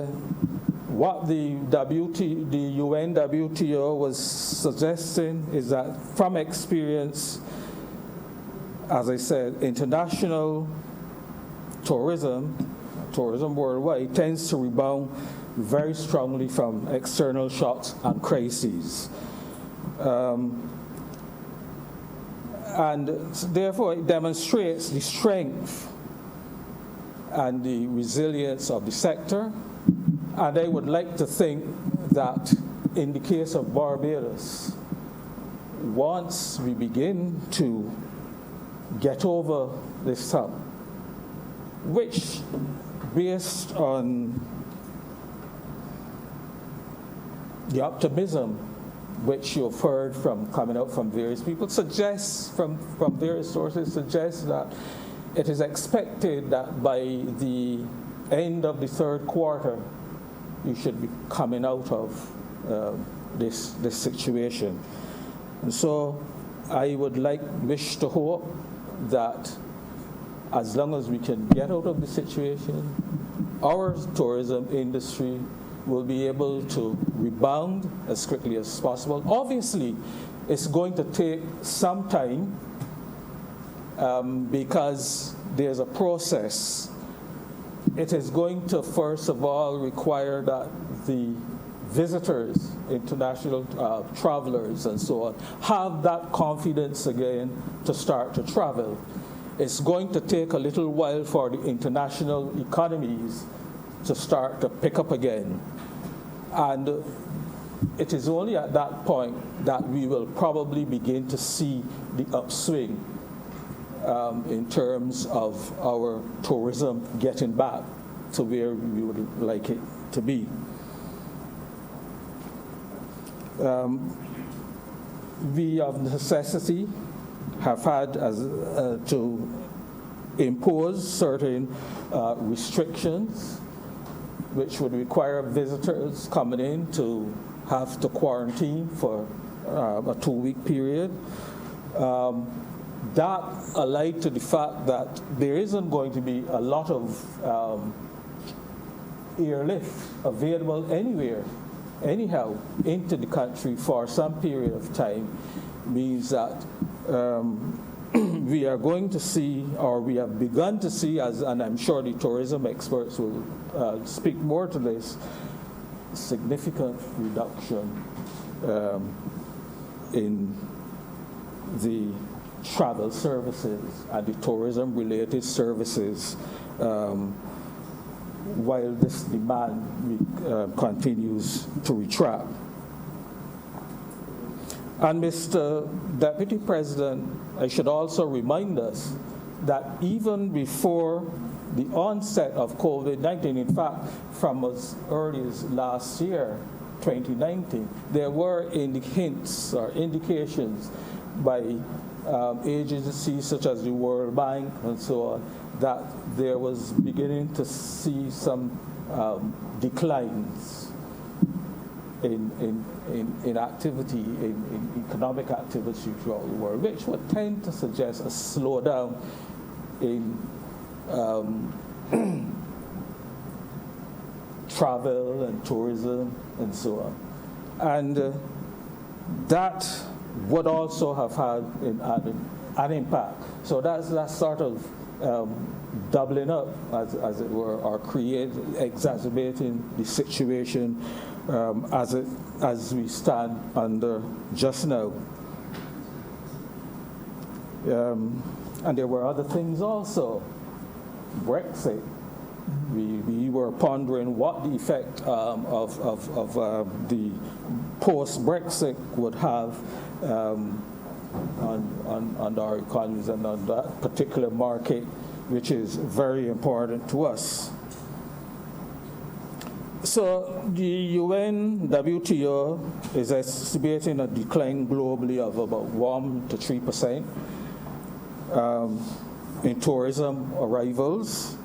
what the UN WTO was suggesting is that from experience, as I said, international tourism worldwide tends to rebound very strongly from external shocks and crises. And therefore it demonstrates the strength and the resilience of the sector. And I would like to think that in the case of Barbados, once we begin to get over this hump, which, based on the optimism which you've heard coming out from various people, suggests, from various sources, suggests that it is expected that by the end of the third quarter, you should be coming out of this situation. And so I would wish to hope that as long as we can get out of the situation, our tourism industry will be able to rebound as quickly as possible. Obviously, it's going to take some time because there's a process. It is going to, first of all, require that the visitors, international travelers and so on, have that confidence again to start to travel. It's going to take a little while for the international economies to start to pick up again. And it is only at that point that we will probably begin to see the upswing in terms of our tourism getting back to where we would like it to be. We of necessity have had to impose certain restrictions which would require visitors coming in to have to quarantine for a 2-week period. That allied to the fact that there isn't going to be a lot of airlift available anywhere, anyhow, into the country for some period of time, means that we we are going to see, or we have begun to see, and I'm sure the tourism experts will speak more to this, significant reduction in the travel services and the tourism-related services while this demand continues to retract. And Mr. Deputy President, I should also remind us that even before the onset of COVID-19, in fact, from as early as last year, 2019, there were hints or indications by agencies such as the World Bank and so on that there was beginning to see some declines in activity, in economic activity throughout the world, which would tend to suggest a slowdown in travel and tourism and so on. And that would also have had an impact. So that's sort of doubling up, as it were, or exacerbating the situation as we stand under just now. And there were other things also. Brexit. We were pondering what the effect of the post-Brexit would have on our economies and on that particular market, which is very important to us. So the UN WTO is estimating a decline globally of about 1 to 3% in tourism arrivals.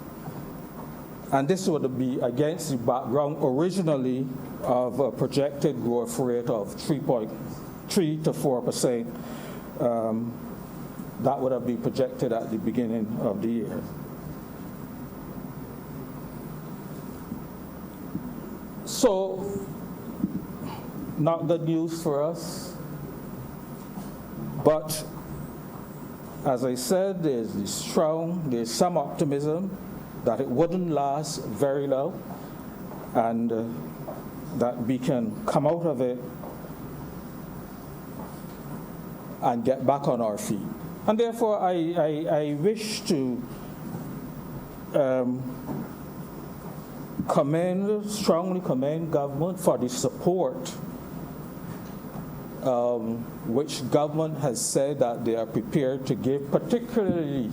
And this would be against the background originally of a projected growth rate of 3.3 to 4%. That would have been projected at the beginning of the year. So, not good news for us, but as I said, there's some optimism that it wouldn't last very long, and that we can come out of it and get back on our feet. And therefore, I wish to strongly commend government for the support which government has said that they are prepared to give, particularly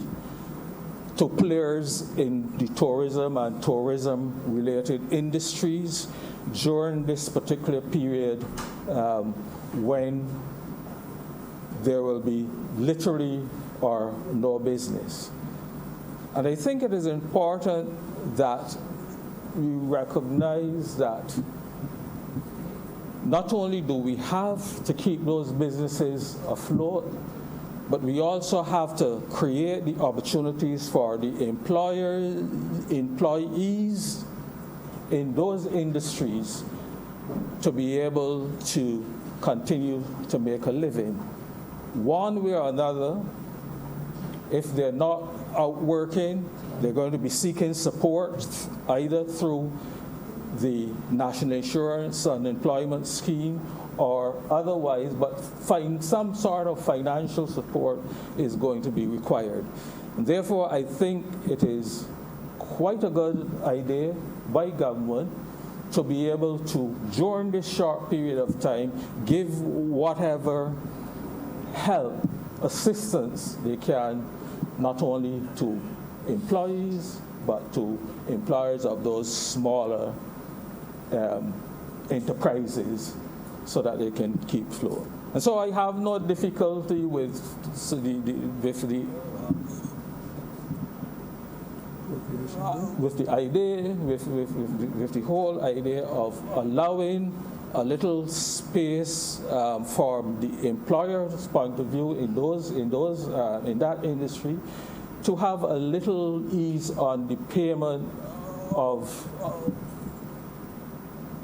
to players in the tourism and tourism-related industries during this particular period when there will be literally or no business. And I think it is important that we recognize that not only do we have to keep those businesses afloat, but we also have to create the opportunities for the employees in those industries to be able to continue to make a living. One way or another, if they're not out working, they're going to be seeking support either through the National Insurance and Employment Scheme or otherwise, but find some sort of financial support is going to be required. And therefore, I think it is quite a good idea by government to be able to, during this short period of time, give whatever help, assistance they can, not only to employees, but to employers of those smaller enterprises so that they can keep afloat. And so I have no difficulty with the whole idea of allowing a little space from the employer's point of view in that industry to have a little ease on the payment of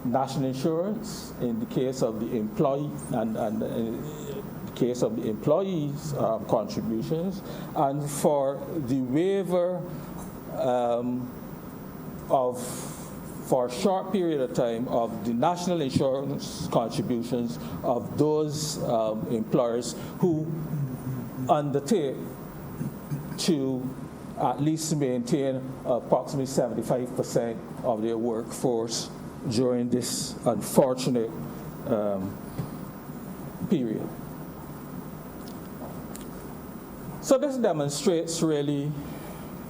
national insurance in the case of the employee and the case of the employees' contributions, and for the waiver for a short period of time of the national insurance contributions of those employers who undertake to at least maintain approximately 75% of their workforce during this unfortunate period. So this demonstrates really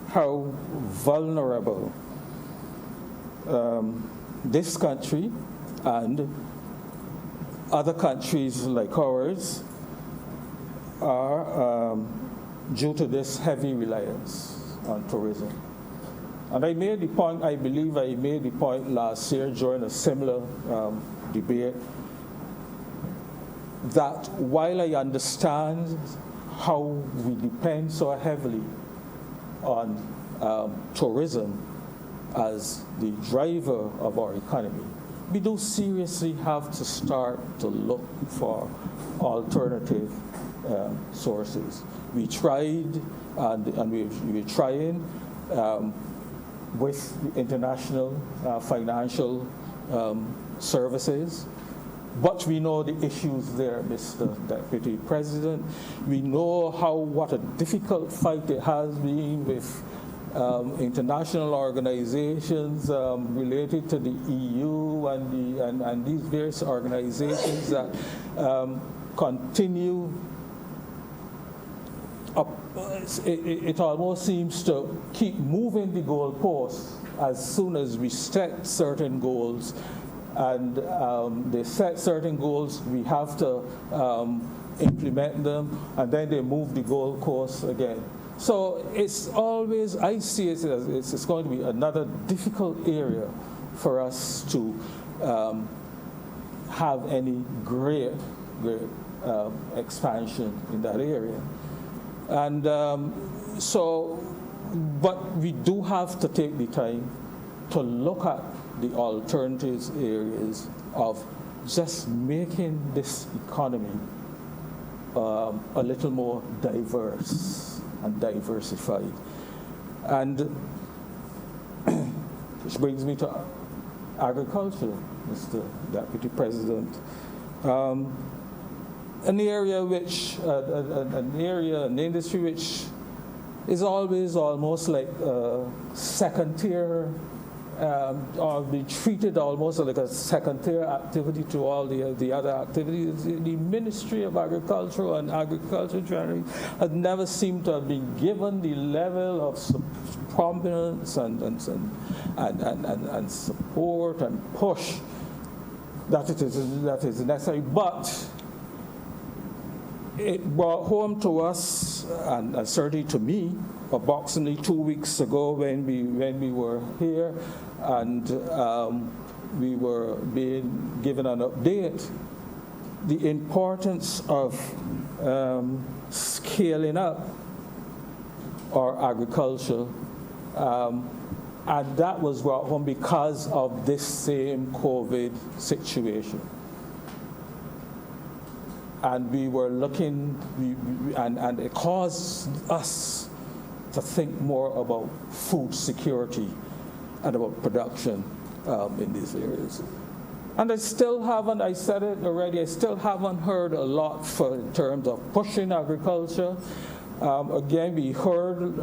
how vulnerable this country and other countries like ours are due to this heavy reliance on tourism. And I made the point, I believe I made the point last year during a similar debate, that while I understand how we depend so heavily on tourism as the driver of our economy, we do seriously have to start to look for alternative sources. We tried, and we're trying with the international financial services, but we know the issues there, Mr. Deputy President. We know what a difficult fight it has been with international organizations related to the EU and these various organizations that continue. It almost seems to keep moving the goalposts as soon as we set certain goals. And they set certain goals, we have to implement them, and then they move the goalposts again. So it's always, I see it as it's going to be another difficult area for us to have any great expansion in that area. And but we do have to take the time to look at the alternatives areas of just making this economy a little more diverse and diversified. And which brings me to agriculture, Mr. Deputy President. An industry which is always almost like second tier, or be treated almost like a second-tier activity to all the other activities. The Ministry of Agriculture and Agriculture generally has never seemed to have been given the level of prominence and support and push that is necessary. But it brought home to us, and certainly to me, approximately 2 weeks ago when we were here and we were being given an update, the importance of scaling up our agriculture, and that was brought home because of this same COVID situation. And we were looking, and it caused us to think more about food security and about production in these areas. And I still haven't, I said it already, I still haven't heard a lot in terms of pushing agriculture. Again, we heard,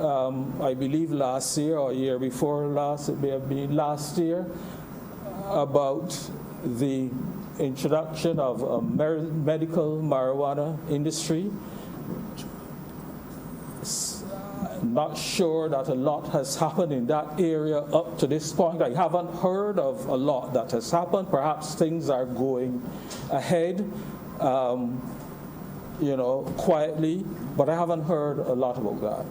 I believe last year or year before last, it may have been last year, about the introduction of a medical marijuana industry. Not sure that a lot has happened in that area up to this point. I haven't heard of a lot that has happened. Perhaps things are going ahead, quietly, but I haven't heard a lot about that.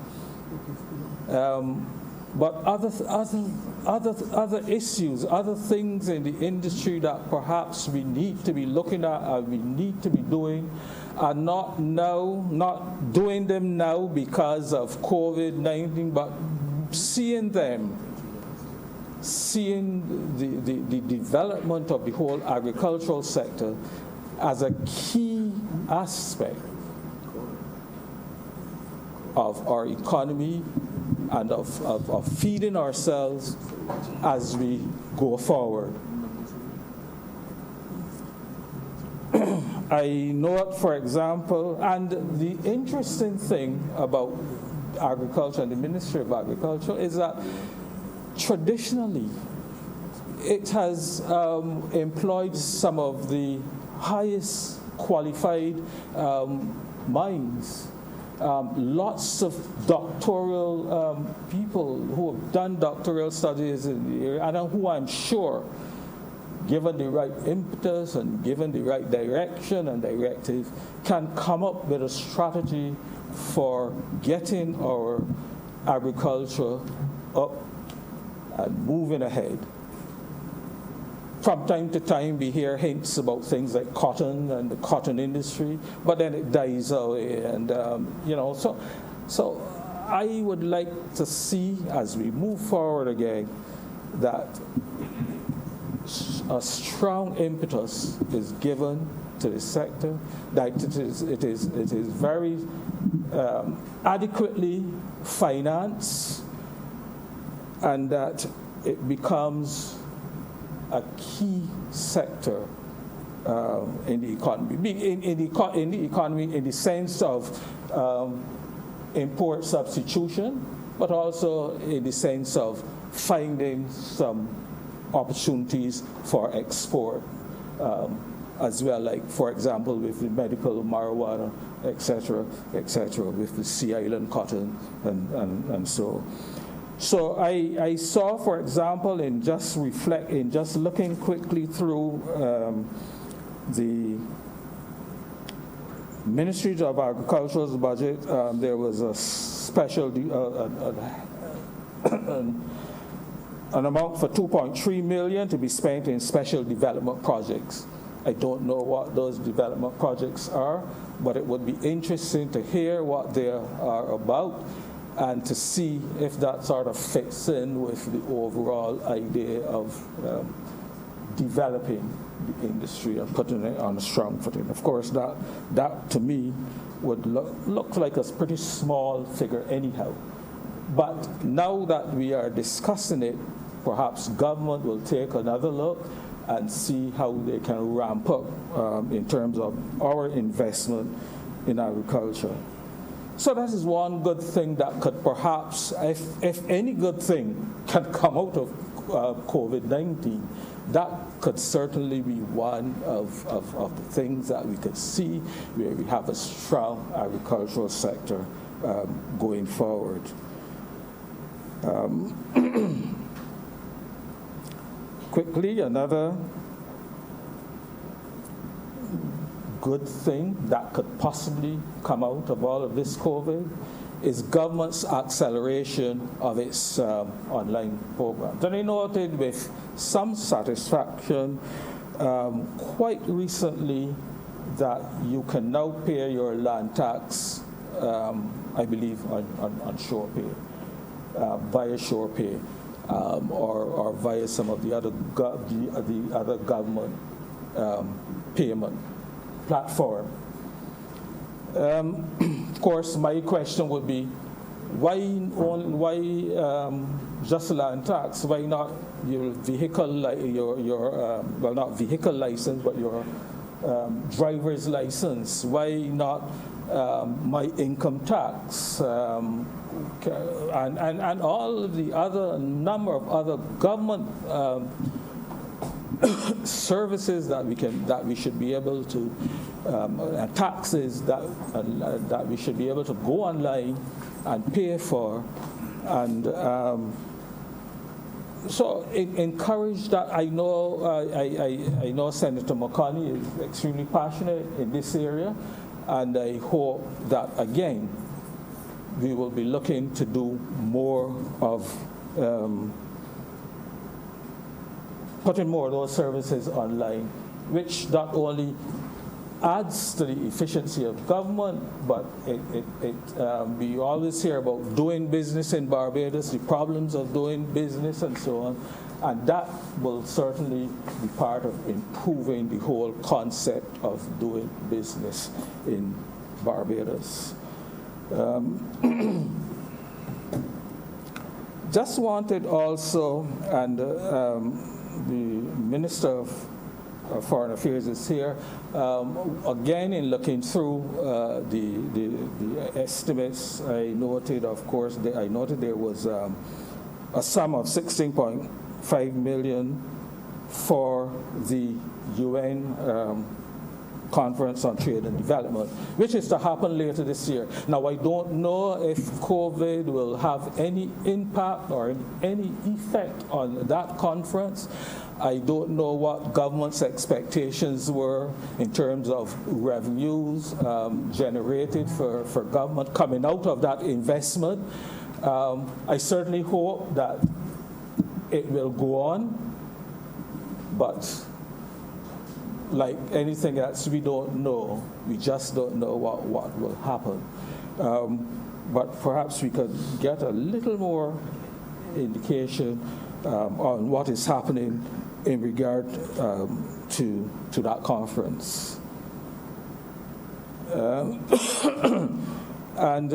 But other issues, other things in the industry that perhaps we need to be looking at, we need to be doing, are not doing them now because of COVID-19, but seeing the development of the whole agricultural sector as a key aspect of our economy and of feeding ourselves as we go forward. I note, for example, and the interesting thing about agriculture and the Ministry of Agriculture is that traditionally it has employed some of the highest qualified minds. Lots of doctoral people who have done doctoral studies in the area, and who I'm sure, given the right impetus and given the right direction and directive, can come up with a strategy for getting our agriculture up and moving ahead. From time to time, we hear hints about things like cotton and the cotton industry, but then it dies away. And, so I would like to see, as we move forward again, that a strong impetus is given to the sector, that it is very adequately financed, and that it becomes a key sector in the economy. In the economy, in the sense of import substitution, but also in the sense of finding some opportunities for export as well, like, for example, with the medical marijuana, et cetera, with the Sea Island cotton and so. So I saw, for example, in just looking quickly through the Ministry of Agriculture's budget, there was a special an amount for $2.3 million to be spent in special development projects. I don't know what those development projects are, but it would be interesting to hear what they are about and to see if that sort of fits in with the overall idea of developing the industry and putting it on a strong footing. Of course, that to me would look like a pretty small figure anyhow. But now that we are discussing it, perhaps government will take another look and see how they can ramp up in terms of our investment in agriculture. So that is one good thing that could perhaps, if any good thing can come out of COVID-19, that could certainly be one of the things that we could see where we have a strong agricultural sector going forward. Quickly, another good thing that could possibly come out of all of this COVID is government's acceleration of its online programs. And I noted with some satisfaction quite recently that you can now pay your land tax, I believe, on SurePay, via SurePay, or via some of the other government payment platform. Of course, my question would be, why just land tax? Why not your vehicle, not vehicle license, but your driver's license? Why not my income tax? And all of the other number of other government services that we should be able to taxes that we should be able to go online and pay for, and so encourage that. I know Senator McConney is extremely passionate in this area, and I hope that again we will be looking to do more of putting more of those services online, which not only adds to the efficiency of government, but we always hear about doing business in Barbados, the problems of doing business and so on, and that will certainly be part of improving the whole concept of doing business in Barbados. Just wanted also, and the Minister of Foreign Affairs is here, again in looking through the estimates, I noted, of course, I noted there was a sum of 16.5 million for the UN Conference on Trade and Development, which is to happen later this year. Now, I don't know if COVID will have any impact or any effect on that conference. I don't know what government's expectations were in terms of revenues generated for government coming out of that investment. I certainly hope that it will go on, but like anything else, we don't know. We just don't know what will happen. But perhaps we could get a little more indication on what is happening in regard to that conference. And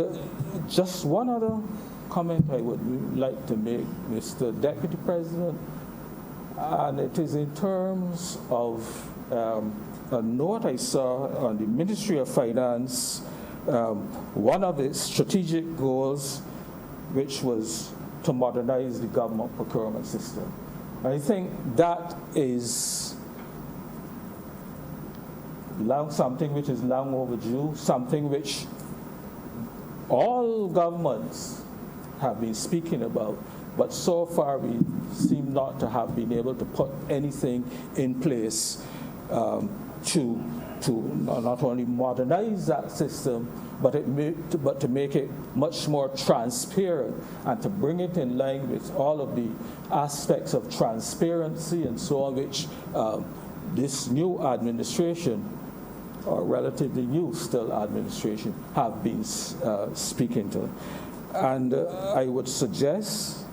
just one other comment I would like to make, Mr. Deputy President, and it is in terms of a note I saw on the Ministry of Finance, one of its strategic goals, which was to modernize the government procurement system. I think that is something which is long overdue, something which all governments have been speaking about, but so far we seem not to have been able to put anything in place to not only modernize that system, but to make it much more transparent and to bring it in line with all of the aspects of transparency and so on, which this new administration, or relatively new still administration, have been speaking to. And I would suggest,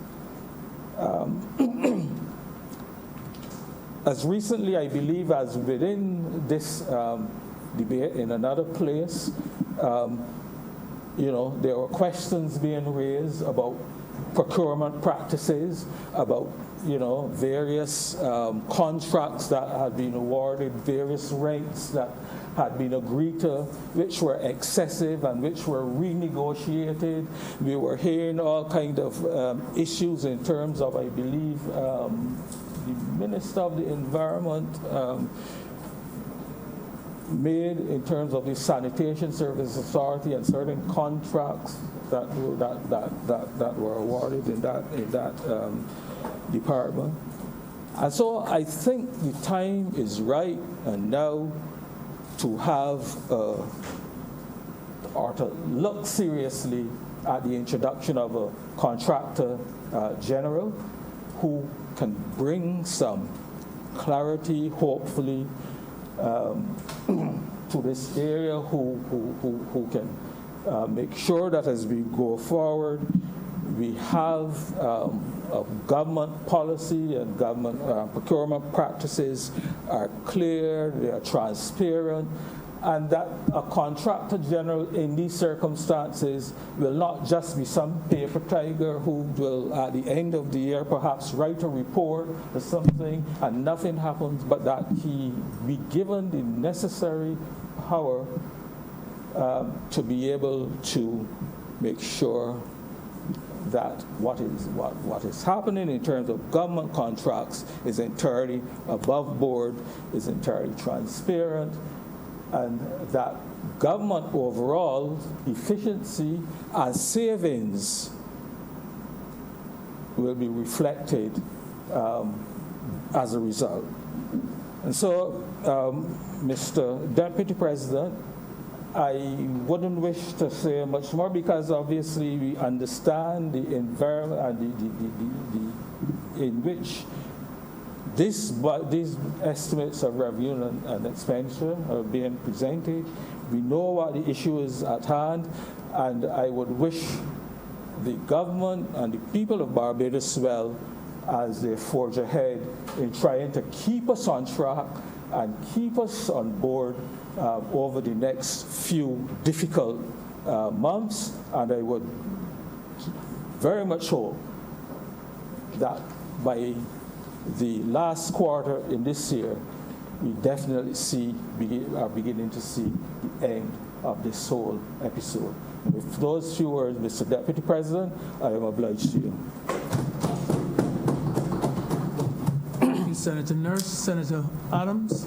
as recently, I believe, as within this debate in another place, there were questions being raised about procurement practices, about various contracts that had been awarded, various rates that had been agreed to, which were excessive and which were renegotiated. We were hearing all kind of issues in terms of, I believe, the Minister of the Environment made in terms of the Sanitation Service Authority and certain contracts that were awarded in that department. And so I think the time is right and now to have or to look seriously at the introduction of a contractor general who can bring some clarity, hopefully, to this area, who can make sure that as we go forward, we have a government policy and government procurement practices are clear, they are transparent, and that a contractor general in these circumstances will not just be some paper tiger who will, at the end of the year, perhaps write a report or something and nothing happens, but that he be given the necessary power to be able to make sure that what is happening in terms of government contracts is entirely above board, is entirely transparent, and that government overall efficiency and savings will be reflected as a result. And so, Mr. Deputy President, I wouldn't wish to say much more because obviously we understand the environment and in which these estimates of revenue and expenditure are being presented. We know what the issue is at hand, and I would wish the government and the people of Barbados well as they forge ahead in trying to keep us on track and keep us on board over the next few difficult months, and I would very much hope that by the last quarter in this year, we definitely are beginning to see the end of this whole episode. With those few words, Mr. Deputy President, I am obliged to you. Thank you, Senator Nurse. Senator Adams.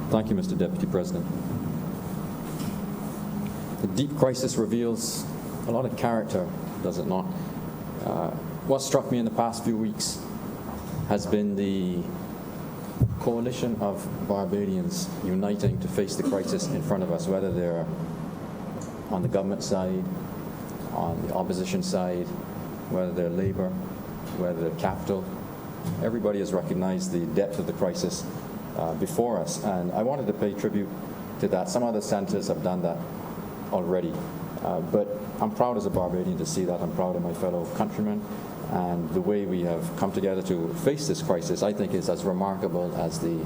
Thank you, Mr. Deputy President. The deep crisis reveals a lot of character, does it not? What struck me in the past few weeks has been the coalition of Barbadians uniting to face the crisis in front of us, whether they're on the government side, on the opposition side, whether they're Labour, whether they're Capital. Everybody has recognized the depth of the crisis before us, and I wanted to pay tribute to that. Some other senators have done that already, but I'm proud as a Barbadian to see that. I'm proud of my fellow countrymen, and the way we have come together to face this crisis, I think, is as remarkable as the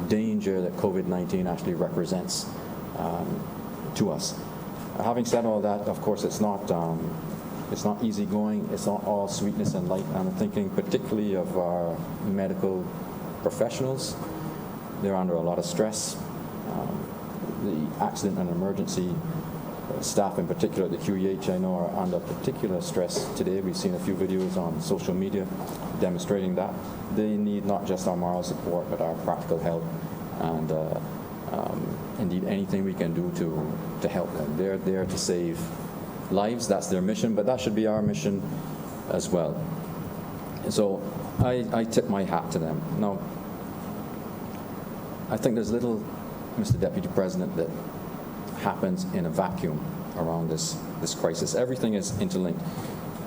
danger that COVID-19 actually represents to us. Having said all that, of course, it's not easy going. It's not all sweetness and light. I'm thinking particularly of our medical professionals. They're under a lot of stress. The accident and emergency staff, in particular at the QEH, I know, are under particular stress today. We've seen a few videos on social media demonstrating that. They need not just our moral support, but our practical help, and indeed anything we can do to help them. They're there to save lives. That's their mission, but that should be our mission as well. So I tip my hat to them. Now, I think there's little, Mr. Deputy President, that happens in a vacuum around this crisis. Everything is interlinked,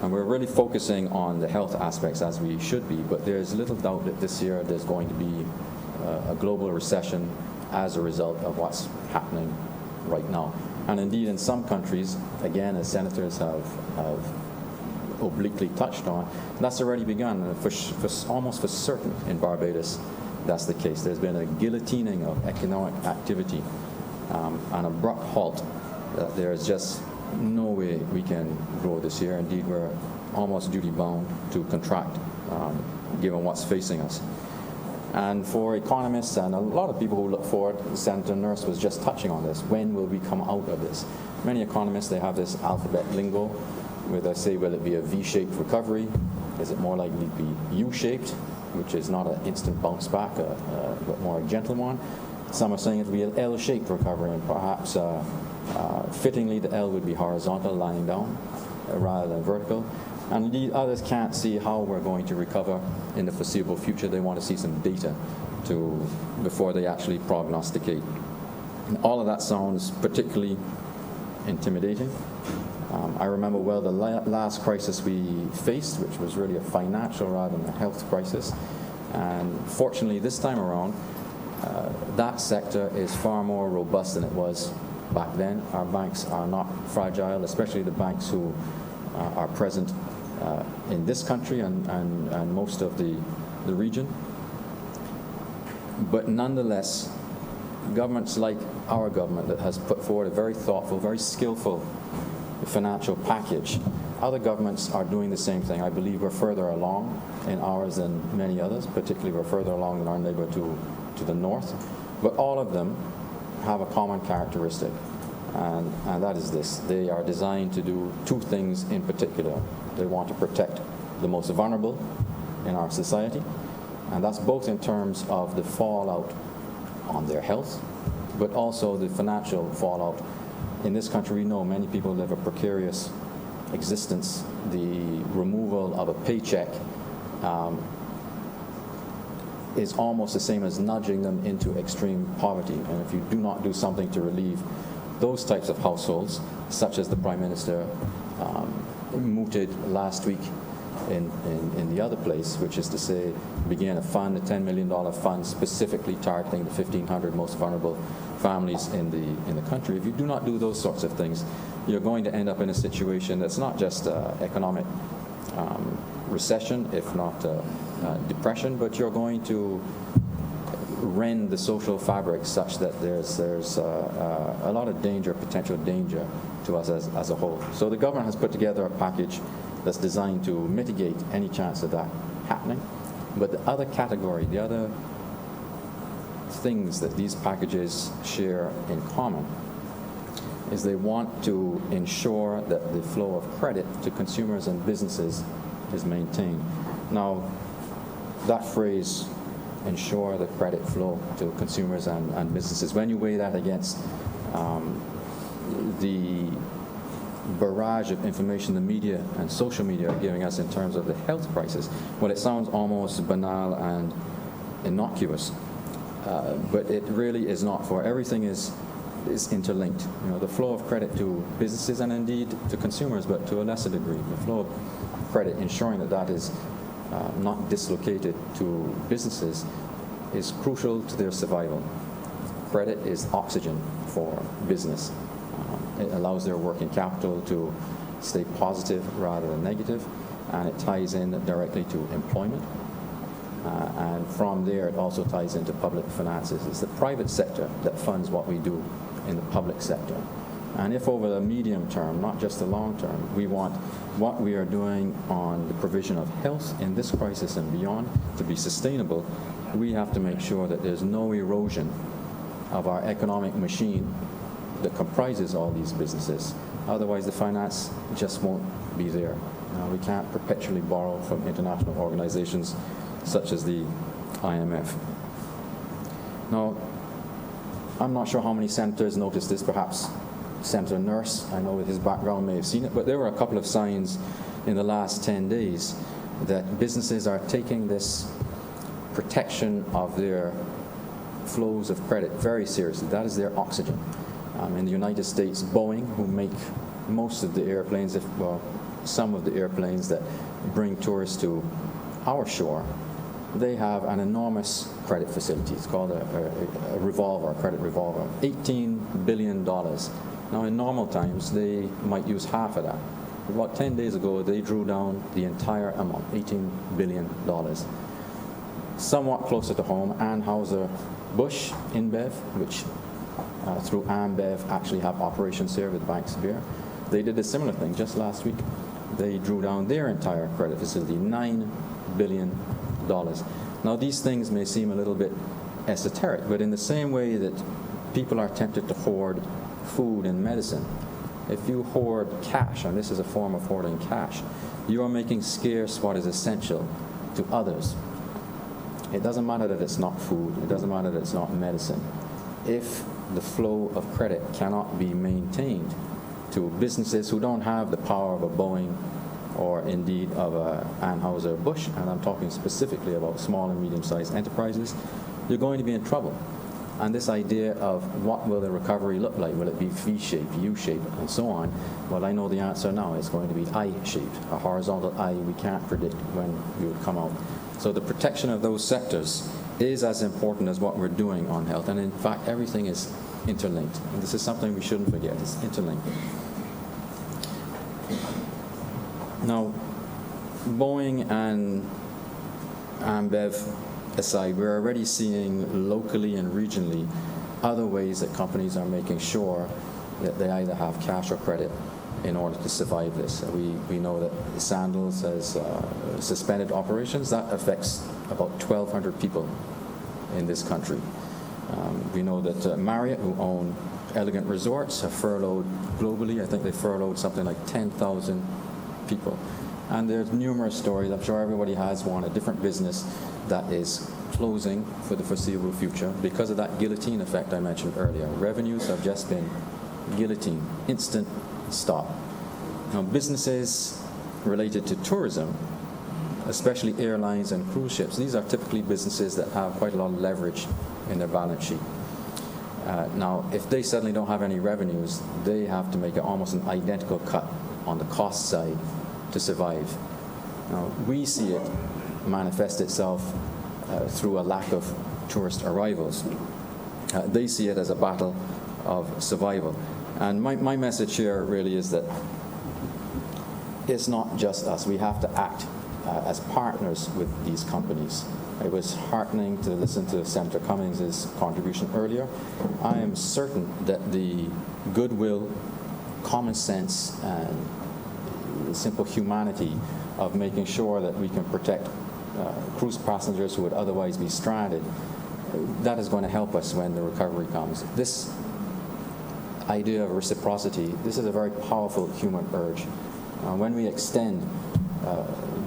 and we're really focusing on the health aspects as we should be, but there's little doubt that this year there's going to be a global recession as a result of what's happening right now. And indeed, in some countries, again, as senators have obliquely touched on, that's already begun. Almost for certain in Barbados, that's the case. There's been a guillotining of economic activity, an abrupt halt. There is just no way we can grow this year. Indeed, we're almost duty-bound to contract, given what's facing us. And for economists and a lot of people who look forward, Senator Nurse was just touching on this, when will we come out of this? Many economists, they have this alphabet lingo where they say, will it be a V-shaped recovery? Is it more likely to be U-shaped, which is not an instant bounce back, but more a gentle one? Some are saying it will be an L-shaped recovery, and perhaps fittingly the L would be horizontal, lying down, rather than vertical. And indeed, others can't see how we're going to recover in the foreseeable future. They want to see some data before they actually prognosticate. And all of that sounds particularly intimidating. I remember well the last crisis we faced, which was really a financial rather than a health crisis. And fortunately, this time around, that sector is far more robust than it was back then. Our banks are not fragile, especially the banks who are present in this country and most of the region. But nonetheless, governments like our government that has put forward a very thoughtful, very skillful financial package, other governments are doing the same thing. I believe we're further along in ours than many others, particularly we're further along than our neighbor to the north. But all of them have a common characteristic, and that is this. They are designed to do two things in particular. They want to protect the most vulnerable in our society, and that's both in terms of the fallout on their health, but also the financial fallout. In this country, we know many people live a precarious existence. The removal of a paycheck is almost the same as nudging them into extreme poverty. And if you do not do something to relieve those types of households, such as the Prime Minister mooted last week in the other place, which is to say, began a fund, a $10 million fund specifically targeting the 1,500 most vulnerable families in the country. If you do not do those sorts of things, you're going to end up in a situation that's not just economic recession, if not depression, but you're going to rend the social fabric such that there's a lot of danger, potential danger to us as a whole. So the government has put together a package that's designed to mitigate any chance of that happening. But the other category, the other things that these packages share in common is they want to ensure that the flow of credit to consumers and businesses is maintained. Now, that phrase, ensure the credit flow to consumers and businesses, when you weigh that against the barrage of information the media and social media are giving us in terms of the health crisis, well, it sounds almost banal and innocuous, but it really is not. For everything is interlinked. You know, the flow of credit to businesses and indeed to consumers, but to a lesser degree. The flow of credit, ensuring that is not dislocated to businesses, is crucial to their survival. Credit is oxygen for business. It allows their working capital to stay positive rather than negative, and it ties in directly to employment. And from there, it also ties into public finances. It's the private sector that funds what we do in the public sector. And if over the medium term, not just the long term, we want what we are doing on the provision of health in this crisis and beyond to be sustainable, we have to make sure that there's no erosion of our economic machine that comprises all these businesses. Otherwise, the finance just won't be there. We can't perpetually borrow from international organizations such as the IMF. Now, I'm not sure how many senators noticed this. Perhaps Senator Nurse, I know with his background, may have seen it, but there were a couple of signs in the last 10 days that businesses are taking this protection of their flows of credit very seriously. That is their oxygen. In the United States, Boeing, who make most of the airplanes, some of the airplanes that bring tourists to our shore, they have an enormous credit facility. It's called a revolver, a credit revolver, $18 billion. Now, in normal times, they might use half of that. About 10 days ago, they drew down the entire amount, $18 billion. Somewhat closer to home, Anheuser-Busch InBev, which through Ambev actually have operations here with Banks Beer. They did a similar thing just last week. They drew down their entire credit facility, $9 billion. Now, these things may seem a little bit esoteric, but in the same way that people are tempted to hoard food and medicine, if you hoard cash, and this is a form of hoarding cash, you are making scarce what is essential to others. It doesn't matter that it's not food. It doesn't matter that it's not medicine. If the flow of credit cannot be maintained to businesses who don't have the power of a Boeing or indeed of a Anheuser-Busch, and I'm talking specifically about small and medium-sized enterprises, you're going to be in trouble. And this idea of what will the recovery look like? Will it be V-shaped, U-shaped, and so on? Well, I know the answer now. It's going to be I-shaped, a horizontal I. We can't predict when we would come out. So the protection of those sectors is as important as what we're doing on health. And in fact, everything is interlinked. And this is something we shouldn't forget. It's interlinked. Now, Boeing and Ambev aside, we're already seeing locally and regionally other ways that companies are making sure that they either have cash or credit in order to survive this. We know that Sandals has suspended operations. That affects about 1,200 people in this country. We know that Marriott, who own Elegant Resorts, have furloughed globally. I think they furloughed something like 10,000 people. And there's numerous stories. I'm sure everybody has one, a different business that is closing for the foreseeable future because of that guillotine effect I mentioned earlier. Revenues have just been guillotine, instant stop. Now, businesses related to tourism, especially airlines and cruise ships, these are typically businesses that have quite a lot of leverage in their balance sheet. Now, if they suddenly don't have any revenues, they have to make almost an identical cut on the cost side to survive. Now, we see it manifest itself through a lack of tourist arrivals. They see it as a battle of survival. And my message here really is that it's not just us. We have to act as partners with these companies. It was heartening to listen to Senator Cummings' contribution earlier. I am certain that the goodwill, common sense, and simple humanity of making sure that we can protect cruise passengers who would otherwise be stranded, that is going to help us when the recovery comes. This idea of reciprocity, this is a very powerful human urge. When we extend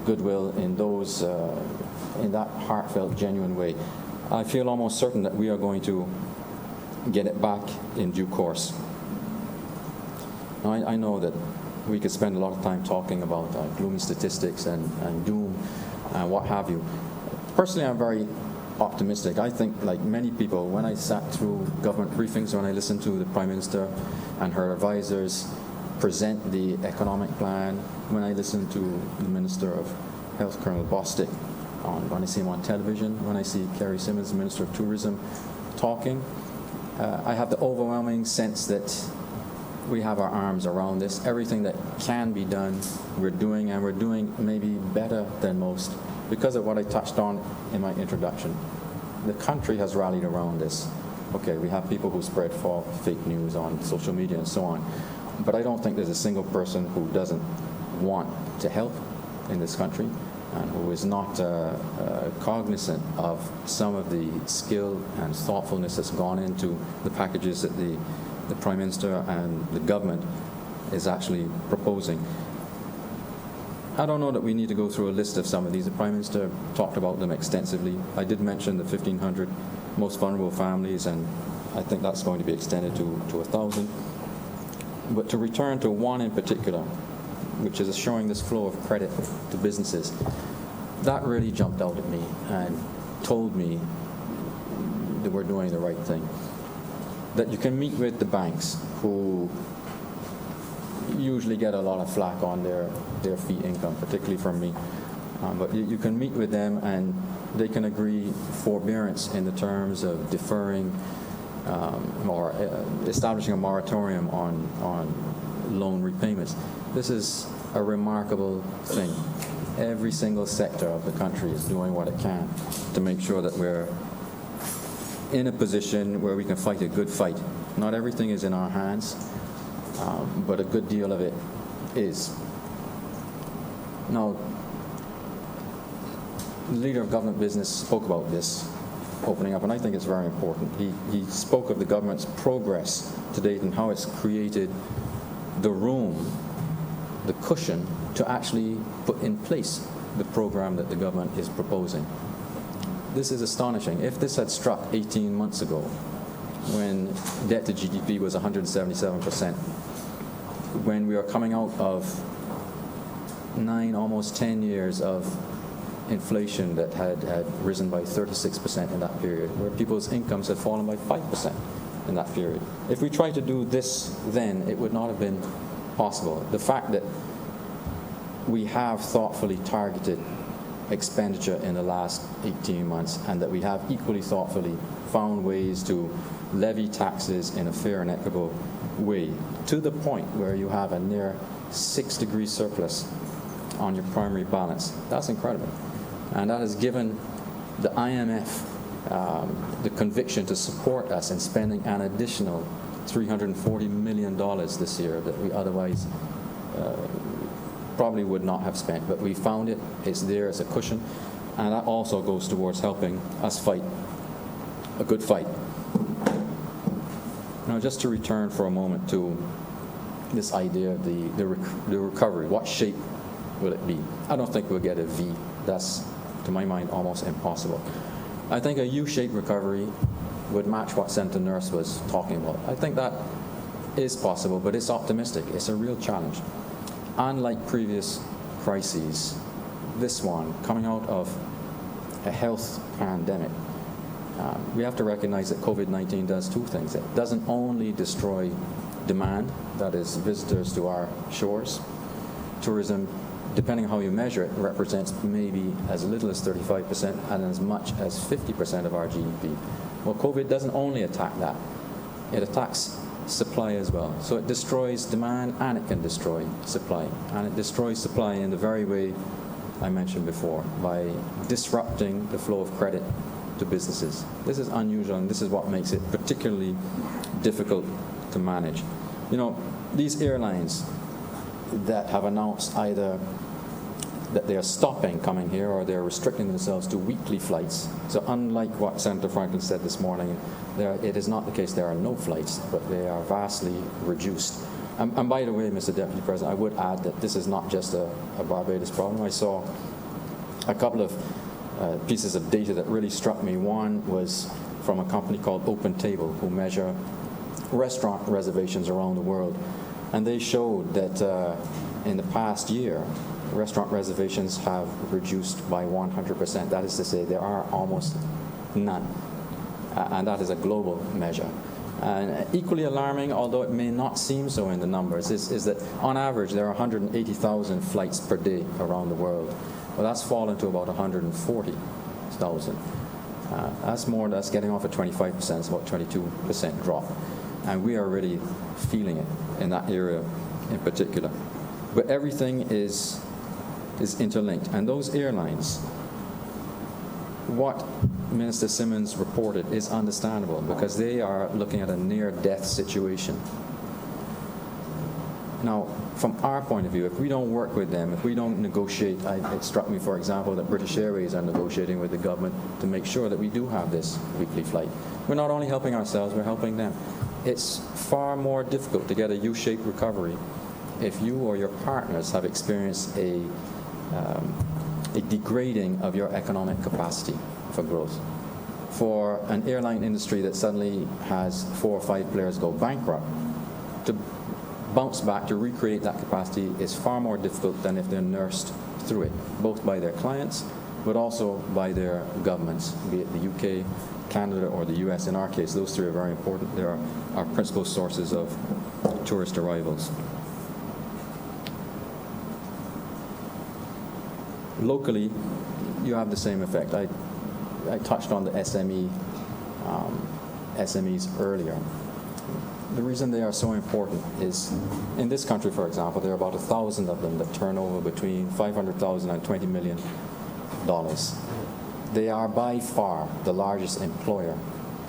goodwill in those in that heartfelt, genuine way, I feel almost certain that we are going to get it back in due course. Now, I know that we could spend a lot of time talking about gloomy statistics and doom and what have you. Personally, I'm very optimistic. I think, like many people, when I sat through government briefings, when I listened to the Prime Minister and her advisors present the economic plan, when I listened to the Minister of Health, Colonel Bostic, when I see him on television, when I see Kerry Simmons, Minister of Tourism, talking, I have the overwhelming sense that we have our arms around this. Everything that can be done, we're doing, and we're doing maybe better than most because of what I touched on in my introduction. The country has rallied around this. Okay, we have people who spread fake news on social media and so on, but I don't think there's a single person who doesn't want to help in this country and who is not cognizant of some of the skill and thoughtfulness that's gone into the packages that the Prime Minister and the government is actually proposing. I don't know that we need to go through a list of some of these. The Prime Minister talked about them extensively. I did mention the 1,500 most vulnerable families, and I think that's going to be extended to 1,000. But to return to one in particular, which is showing this flow of credit to businesses, that really jumped out at me and told me that we're doing the right thing. That you can meet with the banks who usually get a lot of flack on their fee income, particularly from me. But you can meet with them and they can agree forbearance in the terms of deferring or establishing a moratorium on loan repayments. This is a remarkable thing. Every single sector of the country is doing what it can to make sure that we're in a position where we can fight a good fight. Not everything is in our hands, but a good deal of it is. Now, the leader of government business spoke about this opening up, and I think it's very important. He spoke of the government's progress to date and how it's created the room, the cushion, to actually put in place the program that the government is proposing. This is astonishing. If this had struck 18 months ago, when debt to GDP was 177%, when we are coming out of 9, almost 10 years of inflation that had risen by 36% in that period, where people's incomes had fallen by 5% in that period. If we tried to do this then, it would not have been possible. The fact that we have thoughtfully targeted expenditure in the last 18 months and that we have equally thoughtfully found ways to levy taxes in a fair and equitable way to the point where you have a near 6-degree surplus on your primary balance. That's incredible. And that has given the IMF the conviction to support us in spending an additional $340 million this year that we otherwise probably would not have spent. But we found it, it's there as a cushion, and that also goes towards helping us fight a good fight. Now, just to return for a moment to this idea of the recovery, what shape will it be? I don't think we'll get a V. That's, to my mind, almost impossible. I think a U-shaped recovery would match what Senator Nurse was talking about. I think that is possible, but it's optimistic. It's a real challenge. Unlike previous crises, this one, coming out of a health pandemic, we have to recognize that COVID-19 does two things. It doesn't only destroy demand, that is, visitors to our shores. Tourism, depending on how you measure it, represents maybe as little as 35% and as much as 50% of our GDP. Well, COVID doesn't only attack that. It attacks supply as well. So it destroys demand and it can destroy supply. And it destroys supply in the very way I mentioned before, by disrupting the flow of credit to businesses. This is unusual, and this is what makes it particularly difficult to manage. You know, these airlines that have announced either that they are stopping coming here or they're restricting themselves to weekly flights. So unlike what Senator Franklin said this morning, it is not the case there are no flights, but they are vastly reduced. And by the way, Mr. Deputy President, I would add that this is not just a Barbados problem. I saw a couple of pieces of data that really struck me. One was from a company called OpenTable, who measure restaurant reservations around the world. And they showed that in the past year, restaurant reservations have reduced by 100%. That is to say, there are almost none. And that is a global measure. And equally alarming, although it may not seem so in the numbers, is that on average there are 180,000 flights per day around the world. Well, that's fallen to about 140,000. That's getting off at 25%, it's about 22% drop. And we are really feeling it in that area in particular. But everything is interlinked. And those airlines, what Minister Simmons reported is understandable because they are looking at a near-death situation. Now, from our point of view, if we don't work with them, if we don't negotiate, it struck me, for example, that British Airways are negotiating with the government to make sure that we do have this weekly flight. We're not only helping ourselves, we're helping them. It's far more difficult to get a U-shaped recovery if you or your partners have experienced a degrading of your economic capacity for growth. For an airline industry that suddenly has 4 or 5 players go bankrupt, to bounce back, to recreate that capacity is far more difficult than if they're nursed through it, both by their clients, but also by their governments, be it the UK, Canada, or the US. In our case, those three are very important. They are our principal sources of tourist arrivals. Locally, you have the same effect. I touched on the SMEs earlier. The reason they are so important is, in this country, for example, there are about 1,000 of them that turn over between $500,000 and $20 million. They are by far the largest employer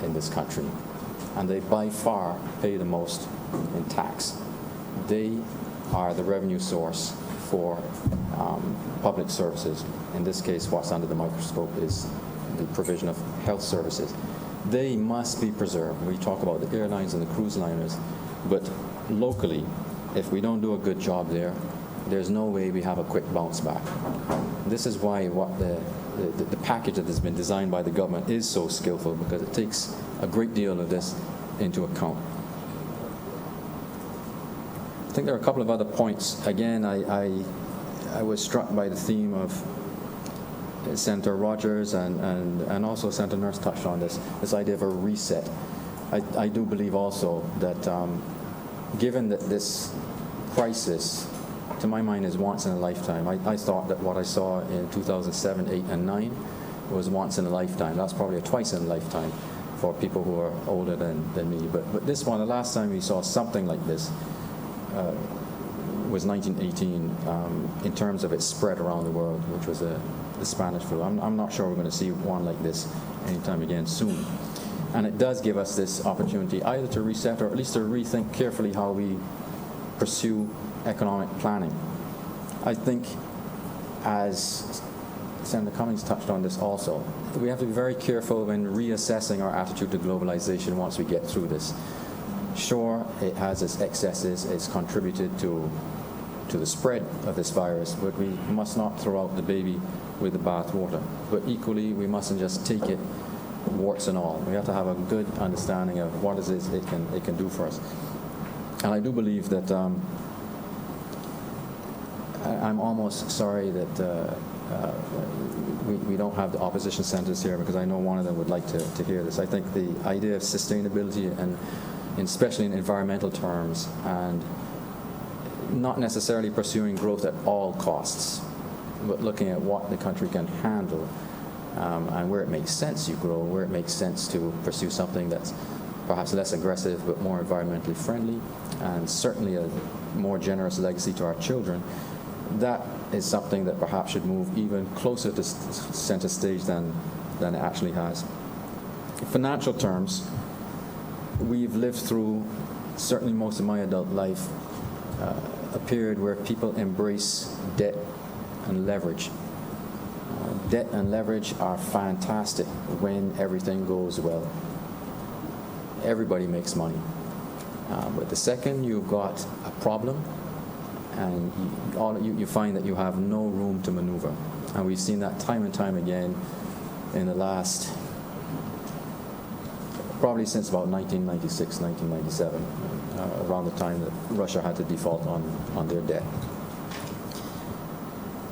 in this country, and they by far pay the most in tax. They are the revenue source for public services. In this case, what's under the microscope is the provision of health services. They must be preserved. We talk about the airlines and the cruise liners, but locally, if we don't do a good job there, there's no way we have a quick bounce back. This is why what the package that has been designed by the government is so skillful, because it takes a great deal of this into account. I think there are a couple of other points. Again, I was struck by the theme of Senator Rogers and also Senator Nurse touched on this idea of a reset. I do believe also that given that this crisis, to my mind, is once in a lifetime. I thought that what I saw in 2007, 8, and 9 was once in a lifetime. That's probably a twice in a lifetime for people who are older than me. But this one, the last time we saw something like this was 1918 in terms of its spread around the world, which was the Spanish flu. I'm not sure we're going to see one like this anytime again soon. And it does give us this opportunity either to reset or at least to rethink carefully how we pursue economic planning. I think, as Senator Cummings touched on this also, we have to be very careful when reassessing our attitude to globalization once we get through this. Sure, it has its excesses, it's contributed to the spread of this virus, but we must not throw out the baby with the bathwater. But equally, we mustn't just take it warts and all. We have to have a good understanding of what it is it can do for us. And I do believe that I'm almost sorry that we don't have the opposition senators here, because I know one of them would like to hear this. I think the idea of sustainability, and especially in environmental terms, and not necessarily pursuing growth at all costs, but looking at what the country can handle, and where it makes sense you grow, where it makes sense to pursue something that's perhaps less aggressive but more environmentally friendly, and certainly a more generous legacy to our children, that is something that perhaps should move even closer to center stage than it actually has. In financial terms, we've lived through, certainly most of my adult life, a period where people embrace debt and leverage. Debt and leverage are fantastic when everything goes well. Everybody makes money. But the second you've got a problem, and you find that you have no room to maneuver. And we've seen that time and time again in the last, probably since about 1996, 1997, around the time that Russia had to default on their debt.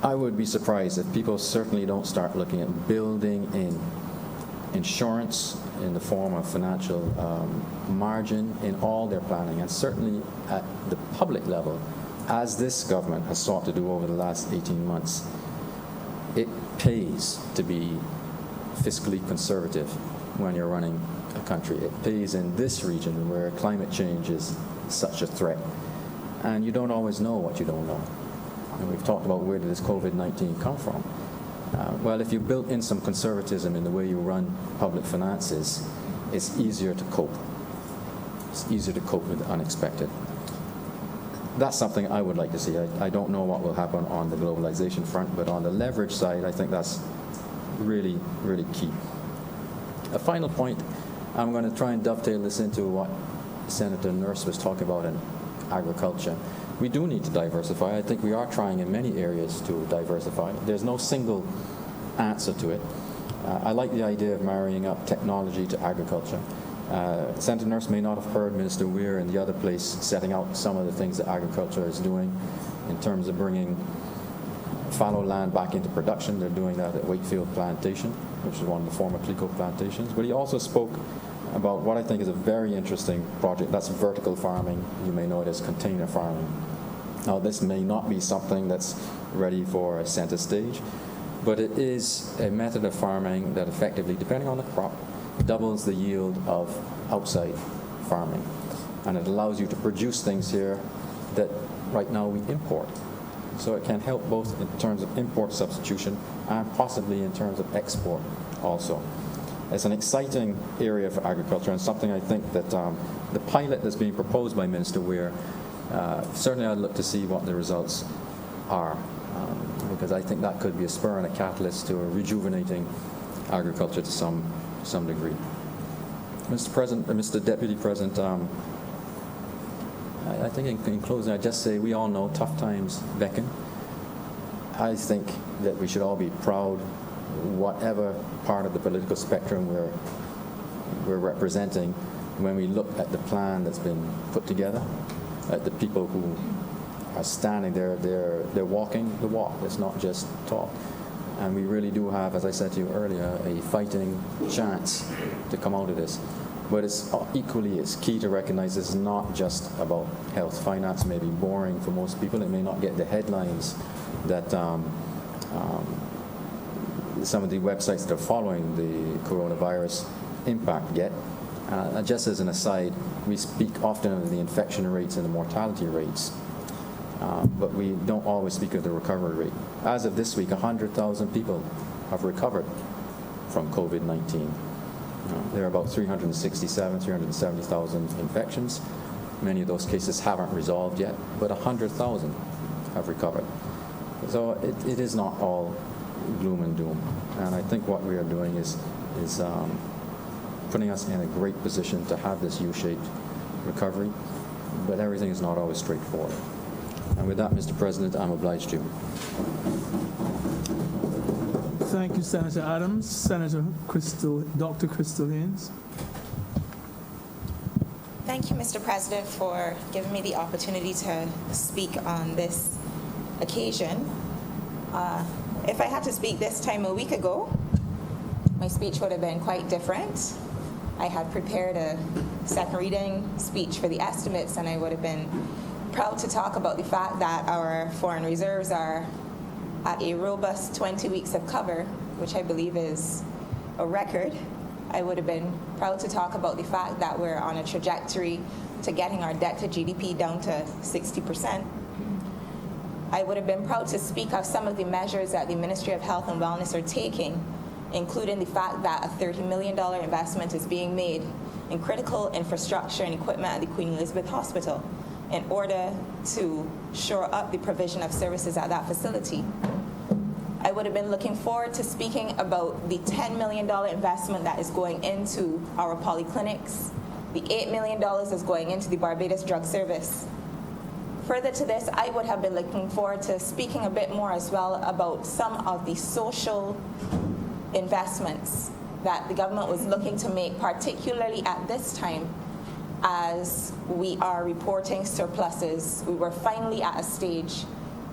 I would be surprised if people certainly don't start looking at building in insurance in the form of financial margin in all their planning, and certainly at the public level, as this government has sought to do over the last 18 months. It pays to be fiscally conservative when you're running a country. It pays in this region where climate change is such a threat, and you don't always know what you don't know. And we've talked about where did this COVID-19 come from. Well, if you built in some conservatism in the way you run public finances, it's easier to cope. It's easier to cope with the unexpected. That's something I would like to see. I don't know what will happen on the globalization front, but on the leverage side, I think that's really, really key. A final point, I'm going to try and dovetail this into what Senator Nurse was talking about in agriculture. We do need to diversify. I think we are trying in many areas to diversify. There's no single answer to it. I like the idea of marrying up technology to agriculture. Senator Nurse may not have heard Minister Weir in the other place setting out some of the things that agriculture is doing in terms of bringing fallow land back into production. They're doing that at Wakefield Plantation, which is one of the former Clico plantations. But he also spoke about what I think is a very interesting project. That's vertical farming. You may know it as container farming. Now, this may not be something that's ready for a center stage, but it is a method of farming that effectively, depending on the crop, doubles the yield of outside farming. And it allows you to produce things here that right now we import. So it can help both in terms of import substitution and possibly in terms of export also. It's an exciting area for agriculture, and something I think that the pilot that's being proposed by Minister Weir, certainly I'd look to see what the results are, because I think that could be a spur and a catalyst to a rejuvenating agriculture to some degree. Mr. President, Mr. Deputy President, I think in closing, I'd just say we all know tough times beckon. I think that we should all be proud, whatever part of the political spectrum we're representing, when we look at the plan that's been put together, at the people who are standing there, they're walking the walk. It's not just talk. And we really do have, as I said to you earlier, a fighting chance to come out of this. But it's key to recognize it's not just about health. Finance may be boring for most people. It may not get the headlines that some of the websites that are following the coronavirus impact get. Just as an aside, we speak often of the infection rates and the mortality rates, but we don't always speak of the recovery rate. As of this week, 100,000 people have recovered from COVID-19. There are about 370,000 infections. Many of those cases haven't resolved yet, but 100,000 have recovered. So it is not all gloom and doom. And I think what we are doing is putting us in a great position to have this U-shaped recovery, but everything is not always straightforward. And with that, Mr. President, I'm obliged to. Thank you, Senator Adams. Senator Dr. Crystal Haynes. Thank you, Mr. President, for giving me the opportunity to speak on this occasion. If I had to speak this time a week ago, my speech would have been quite different. I had prepared a second reading speech for the estimates, and I would have been proud to talk about the fact that our foreign reserves are at a robust 20 weeks of cover, which I believe is a record. I would have been proud to talk about the fact that we're on a trajectory to getting our debt to GDP down to 60%. I would have been proud to speak of some of the measures that the Ministry of Health and Wellness are taking, including the fact that a $30 million investment is being made in critical infrastructure and equipment at the Queen Elizabeth Hospital in order to shore up the provision of services at that facility. I would have been looking forward to speaking about the $10 million investment that is going into our polyclinics. The $8 million is going into the Barbados Drug Service. Further to this, I would have been looking forward to speaking a bit more as well about some of the social investments that the government was looking to make, particularly at this time as we are reporting surpluses. We were finally at a stage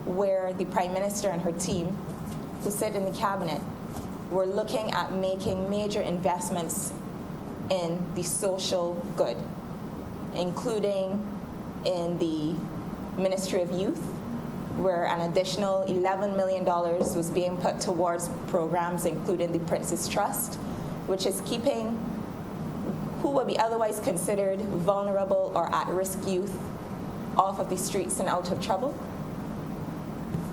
where the Prime Minister and her team, who sit in the cabinet, were looking at making major investments in the social good, including in the Ministry of Youth, where an additional $11 million was being put towards programs including the Prince's Trust, which is keeping who would be otherwise considered vulnerable or at-risk youth off of the streets and out of trouble.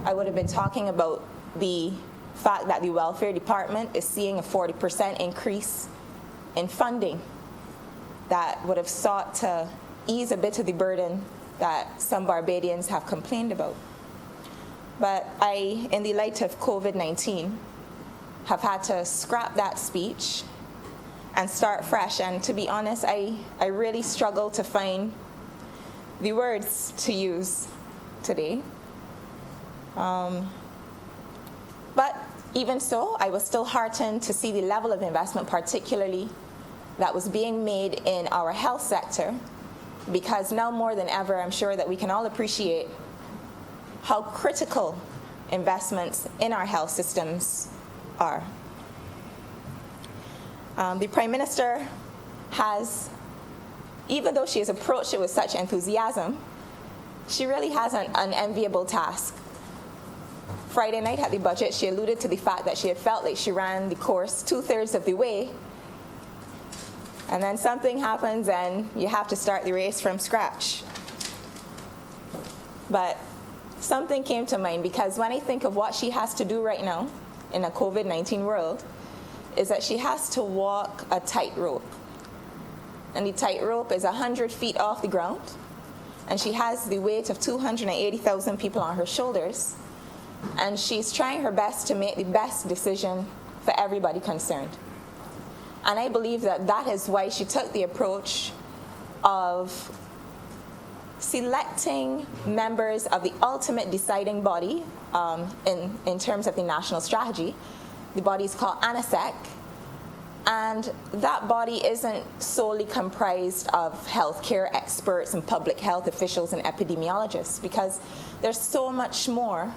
I would have been talking about the fact that the Welfare Department is seeing a 40% increase in funding that would have sought to ease a bit of the burden that some Barbadians have complained about. But I, in the light of COVID-19, have had to scrap that speech and start fresh. And to be honest, I really struggle to find the words to use today. But even so, I was still heartened to see the level of investment, particularly that was being made in our health sector, because now more than ever, I'm sure that we can all appreciate how critical investments in our health systems are. The Prime Minister has, even though she has approached it with such enthusiasm, she really has an unenviable task. Friday night at the budget, she alluded to the fact that she had felt like she ran the course 2/3 of the way, and then something happens and you have to start the race from scratch. But something came to mind, because when I think of what she has to do right now in a COVID-19 world, is that she has to walk a tightrope. And the tightrope is 100 feet off the ground, and she has the weight of 280,000 people on her shoulders, and she's trying her best to make the best decision for everybody concerned. And I believe that that is why she took the approach of selecting members of the ultimate deciding body in terms of the national strategy. The body is called ANASEC, and that body isn't solely comprised of healthcare experts and public health officials and epidemiologists, because there's so much more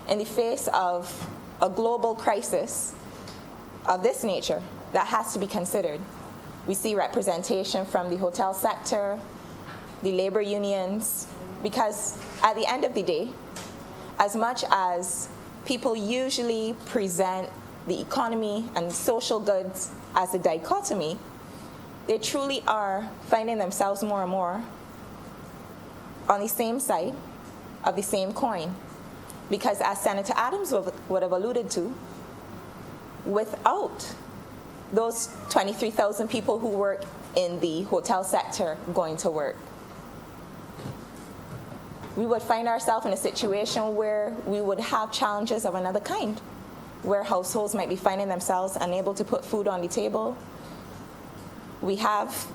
in the face of a global crisis of this nature that has to be considered. We see representation from the hotel sector, the labor unions, because at the end of the day, as much as people usually present the economy and social goods as a dichotomy, they truly are finding themselves more and more on the same side of the same coin. Because as Senator Adams would have alluded to, without those 23,000 people who work in the hotel sector going to work, we would find ourselves in a situation where we would have challenges of another kind, where households might be finding themselves unable to put food on the table. We have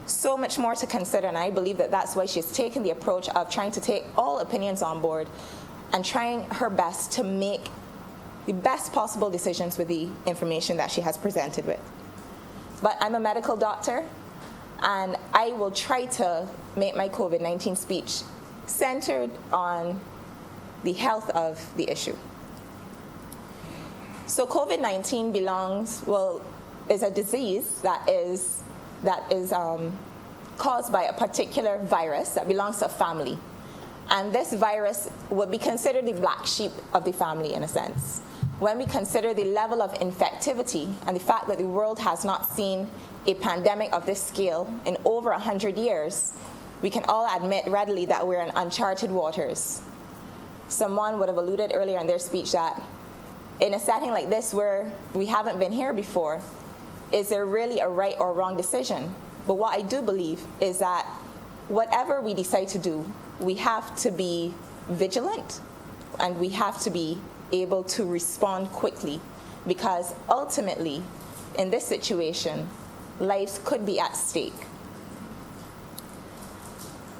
so much more to consider, and I believe that that's why she's taken the approach of trying to take all opinions on board and trying her best to make the best possible decisions with the information that she has presented with. But I'm a medical doctor, and I will try to make my COVID-19 speech centered on the health of the issue. So COVID-19 is a disease that is caused by a particular virus that belongs to a family. And this virus would be considered the black sheep of the family in a sense. When we consider the level of infectivity and the fact that the world has not seen a pandemic of this scale in over 100 years, we can all admit readily that we're in uncharted waters. Someone would have alluded earlier in their speech that in a setting like this where we haven't been here before, is there really a right or wrong decision? But what I do believe is that whatever we decide to do, we have to be vigilant and we have to be able to respond quickly, because ultimately, in this situation, lives could be at stake.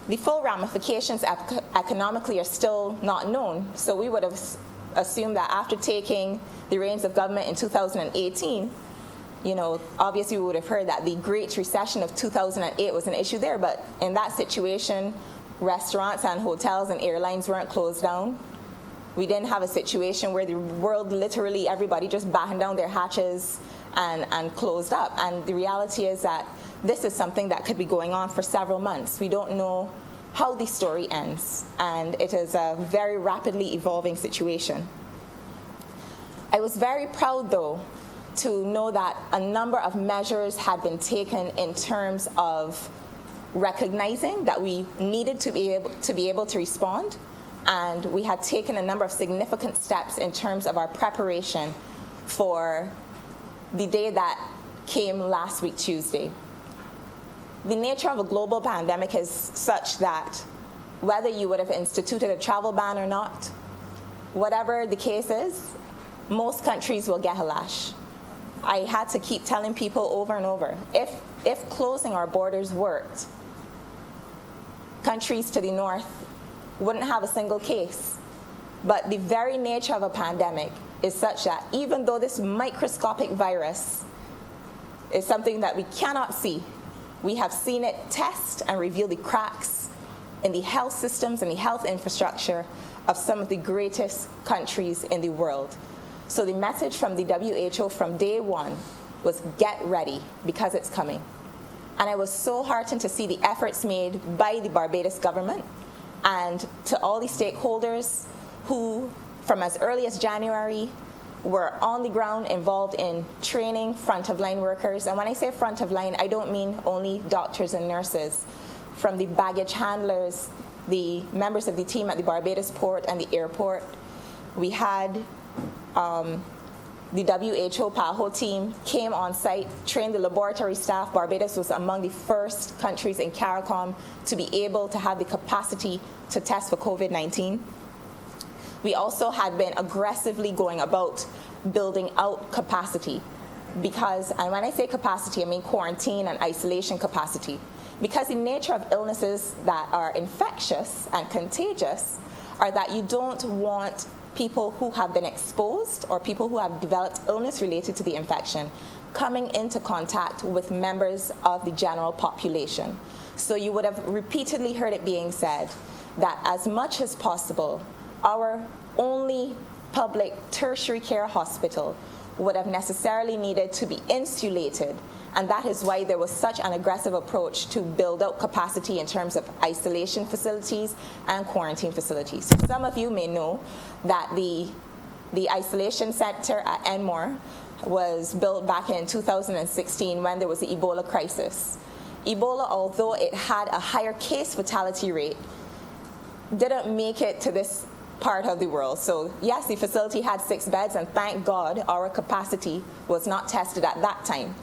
The full ramifications economically are still not known, so we would have assumed that after taking the reins of government in 2018, obviously we would have heard that the Great Recession of 2008 was an issue there, but in that situation, restaurants and hotels and airlines weren't closed down. We didn't have a situation where the world, literally everybody just battened down their hatches and closed up. And the reality is that this is something that could be going on for several months. We don't know how the story ends, and it is a very rapidly evolving situation. I was very proud, though, to know that a number of measures had been taken in terms of recognizing that we needed to be able to respond, and we had taken a number of significant steps in terms of our preparation for the day that came last week, Tuesday. The nature of a global pandemic is such that whether you would have instituted a travel ban or not, whatever the case is, most countries will get a lash. I had to keep telling people over and over, if closing our borders worked, countries to the north wouldn't have a single case. But the very nature of a pandemic is such that even though this microscopic virus is something that we cannot see, we have seen it test and reveal the cracks in the health systems and the health infrastructure of some of the greatest countries in the world. So the message from the WHO from day one was get ready, because it's coming. And I was so heartened to see the efforts made by the Barbados government and to all the stakeholders who, from as early as January, were on the ground involved in training front of line workers. And when I say front of line, I don't mean only doctors and nurses. From the baggage handlers, the members of the team at the Barbados port and the airport, we had the WHO PAHO team came on site, trained the laboratory staff. Barbados was among the first countries in CARICOM to be able to have the capacity to test for COVID-19. We also had been aggressively going about building out capacity because, and when I say capacity, I mean quarantine and isolation capacity, because the nature of illnesses that are infectious and contagious are that you don't want people who have been exposed or people who have developed illness related to the infection coming into contact with members of the general population. So you would have repeatedly heard it being said that as much as possible, our only public tertiary care hospital would have necessarily needed to be insulated, and that is why there was such an aggressive approach to build out capacity in terms of isolation facilities and quarantine facilities. So some of you may know that the isolation center at Enmore was built back in 2016 when there was the Ebola crisis. Ebola, although it had a higher case fatality rate, didn't make it to this part of the world. So yes, the facility had 6 beds, and thank God our capacity was not tested at that time.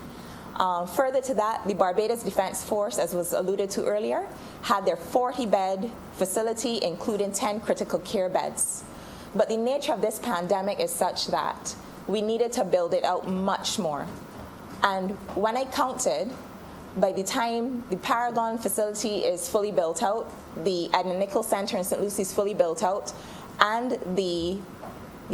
Further to that, the Barbados Defense Force, as was alluded to earlier, had their 40-bed facility, including 10 critical care beds. But the nature of this pandemic is such that we needed to build it out much more. And when I counted, by the time the Paragon facility is fully built out, the Edna Nichols Center in St. Lucie is fully built out, and the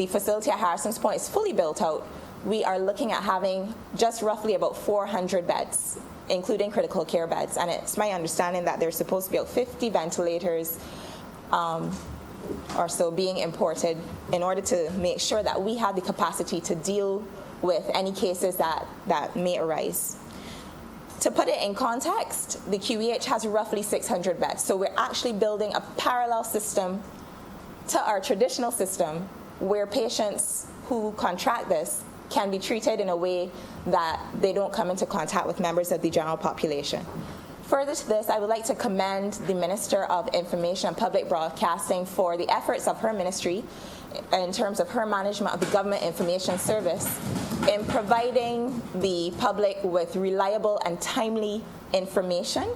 facility at Harrison's Point is fully built out, we are looking at having just roughly about 400 beds, including critical care beds. And it's my understanding that there's supposed to be about 50 ventilators or so being imported in order to make sure that we have the capacity to deal with any cases that may arise. To put it in context, the QEH has roughly 600 beds. So we're actually building a parallel system to our traditional system where patients who contract this can be treated in a way that they don't come into contact with members of the general population. Further to this, I would like to commend the Minister of Information and Public Broadcasting for the efforts of her ministry in terms of her management of the Government Information Service in providing the public with reliable and timely information.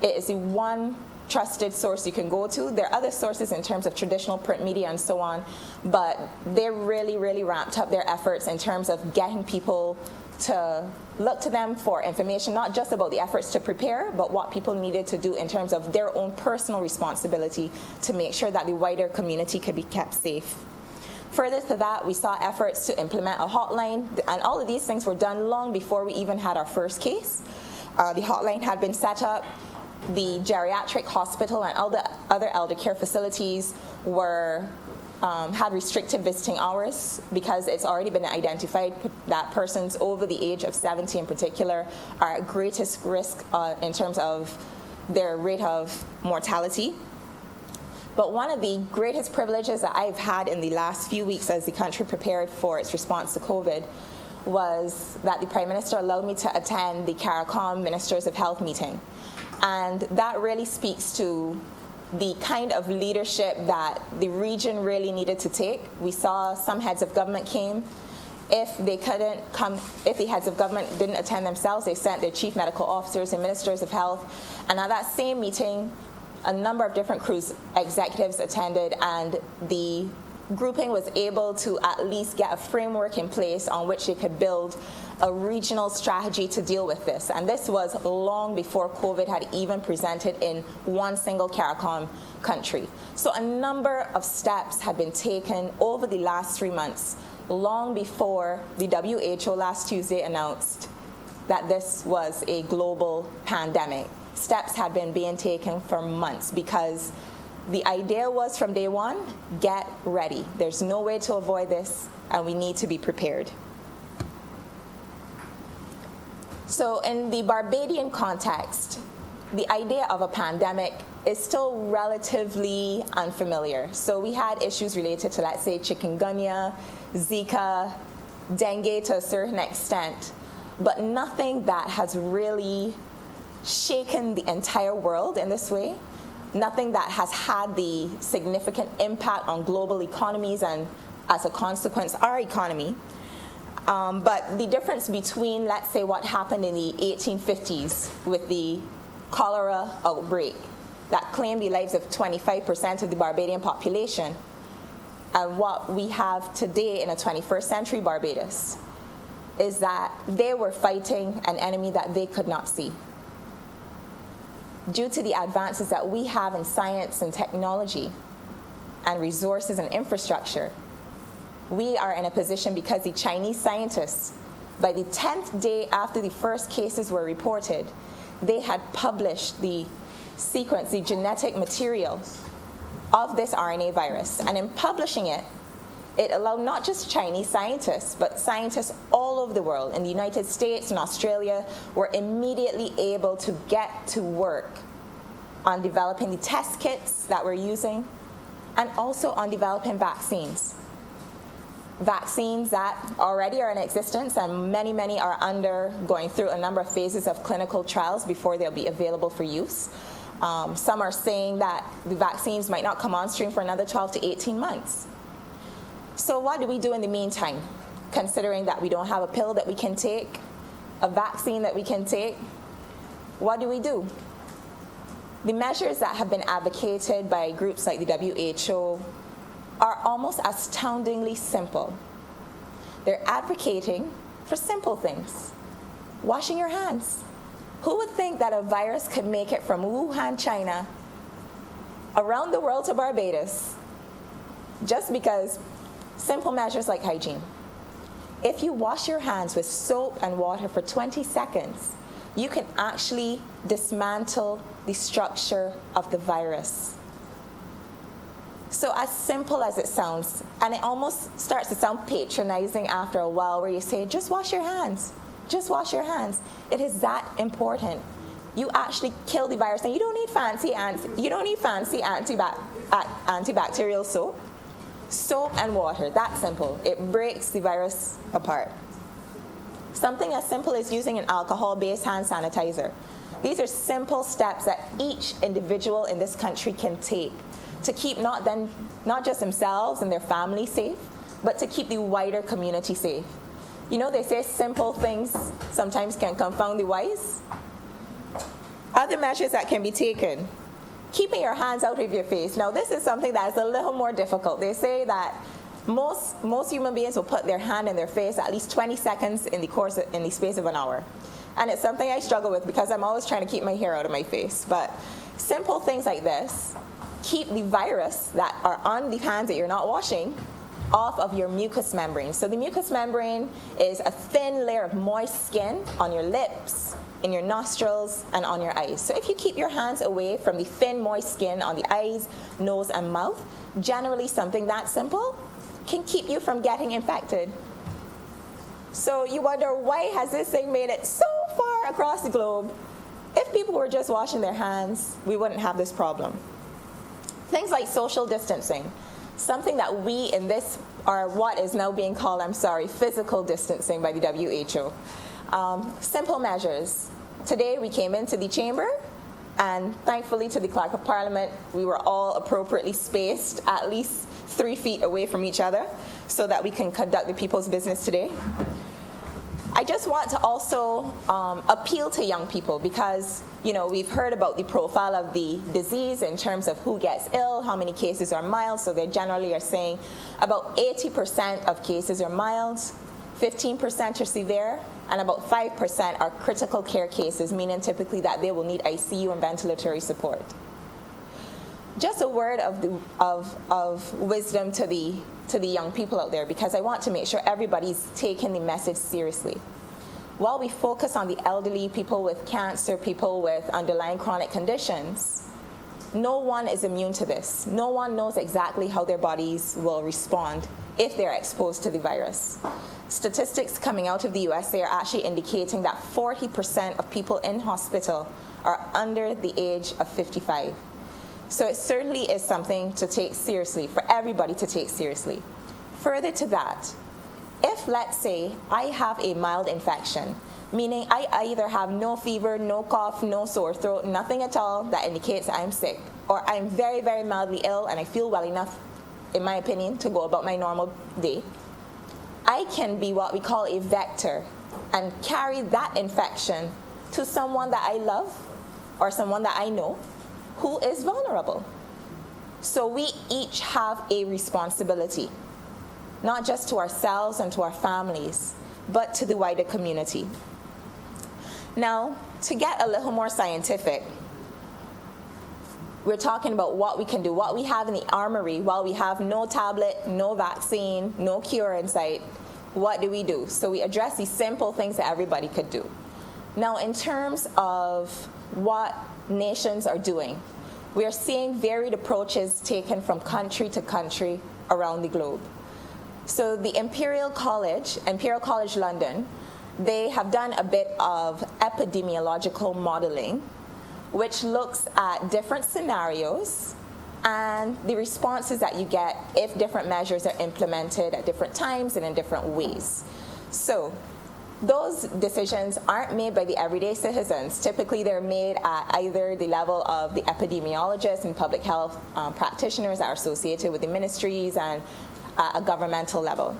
It is the one trusted source you can go to. There are other sources in terms of traditional print media and so on, but they really, really ramped up their efforts in terms of getting people to look to them for information, not just about the efforts to prepare, but what people needed to do in terms of their own personal responsibility to make sure that the wider community could be kept safe. Further to that, we saw efforts to implement a hotline, and all of these things were done long before we even had our first case. The hotline had been set up. The geriatric hospital and all the other elder care facilities were had restricted visiting hours because it's already been identified that persons over the age of 70 in particular are at greatest risk in terms of their rate of mortality. But one of the greatest privileges that I've had in the last few weeks as the country prepared for its response to COVID was that the Prime Minister allowed me to attend the CARICOM Ministers of Health meeting. And that really speaks to the kind of leadership that the region really needed to take. We saw some heads of government came. If they couldn't come, if the heads of government didn't attend themselves, they sent their chief medical officers and ministers of health. And at that same meeting, a number of different cruise executives attended, and the grouping was able to at least get a framework in place on which they could build a regional strategy to deal with this. And this was long before COVID had even presented in one single CARICOM country. So a number of steps had been taken over the last 3 months, long before the WHO last Tuesday announced that this was a global pandemic. Steps had been being taken for months because the idea was from day one, get ready. There's no way to avoid this, and we need to be prepared. So in the Barbadian context, the idea of a pandemic is still relatively unfamiliar. So we had issues related to, let's say, chikungunya, Zika, dengue to a certain extent, but nothing that has really shaken the entire world in this way. Nothing that has had the significant impact on global economies and, as a consequence, our economy. But the difference between, let's say, what happened in the 1850s with the cholera outbreak that claimed the lives of 25% of the Barbadian population and what we have today in a 21st century Barbados is that they were fighting an enemy that they could not see. Due to the advances that we have in science and technology and resources and infrastructure, we are in a position because the Chinese scientists, by the 10th day after the first cases were reported, they had published the sequence, the genetic material of this RNA virus. And in publishing it, it allowed not just Chinese scientists, but scientists all over the world, in the United States and Australia, were immediately able to get to work on developing the test kits that we're using and also on developing vaccines. Vaccines that already are in existence, and many are going through a number of phases of clinical trials before they'll be available for use. Some are saying that the vaccines might not come on stream for another 12 to 18 months. So what do we do in the meantime, considering that we don't have a pill that we can take, a vaccine that we can take? What do we do? The measures that have been advocated by groups like the WHO are almost astoundingly simple. They're advocating for simple things. Washing your hands. Who would think that a virus could make it from Wuhan, China, around the world to Barbados, just because simple measures like hygiene. If you wash your hands with soap and water for 20 seconds, you can actually dismantle the structure of the virus. So as simple as it sounds, and it almost starts to sound patronizing after a while, where you say, just wash your hands. Just wash your hands. It is that important. You actually kill the virus, and you don't need fancy antibacterial soap. Soap and water, that simple. It breaks the virus apart. Something as simple as using an alcohol-based hand sanitizer. These are simple steps that each individual in this country can take to keep not just themselves and their family safe, but to keep the wider community safe. You know, they say simple things sometimes can confound the wise. Other measures that can be taken: keeping your hands out of your face. Now, this is something that is a little more difficult. They say that most human beings will put their hand in their face at least 20 seconds in the space of an hour. And it's something I struggle with because I'm always trying to keep my hair out of my face. But simple things like this keep the virus that are on the hands that you're not washing off of your mucous membrane. So the mucous membrane is a thin layer of moist skin on your lips, in your nostrils, and on your eyes. So if you keep your hands away from the thin moist skin on the eyes, nose, and mouth, generally something that simple can keep you from getting infected. So you wonder, why has this thing made it so far across the globe? If people were just washing their hands, we wouldn't have this problem. Things like social distancing, something that we in this are what is now being called, physical distancing by the WHO. Simple measures. Today we came into the chamber, and thankfully to the Clerk of Parliament, we were all appropriately spaced at least 3 feet away from each other so that we can conduct the people's business today. I just want to also appeal to young people because, you know, we've heard about the profile of the disease in terms of who gets ill, how many cases are mild. So they generally are saying about 80% of cases are mild, 15% are severe, and about 5% are critical care cases, meaning typically that they will need ICU and ventilatory support. Just a word of wisdom to the young people out there, because I want to make sure everybody's taking the message seriously. While we focus on the elderly, people with cancer, people with underlying chronic conditions, no one is immune to this. No one knows exactly how their bodies will respond if they're exposed to the virus. Statistics coming out of the USA are actually indicating that 40% of people in hospital are under the age of 55. So it certainly is something to take seriously, for everybody to take seriously. Further to that, if, let's say, I have a mild infection, meaning I either have no fever, no cough, no sore throat, nothing at all that indicates I'm sick, or I'm very, very mildly ill and I feel well enough, in my opinion, to go about my normal day, I can be what we call a vector and carry that infection to someone that I love or someone that I know who is vulnerable. So we each have a responsibility, not just to ourselves and to our families, but to the wider community. Now, to get a little more scientific, we're talking about what we can do, what we have in the armory while we have no tablet, no vaccine, no cure in sight. What do we do? So we address these simple things that everybody could do. Now, in terms of what nations are doing, we are seeing varied approaches taken from country to country around the globe. So the Imperial College London, they have done a bit of epidemiological modeling, which looks at different scenarios and the responses that you get if different measures are implemented at different times and in different ways. So those decisions aren't made by the everyday citizens. Typically, they're made at either the level of the epidemiologists and public health practitioners that are associated with the ministries and a governmental level.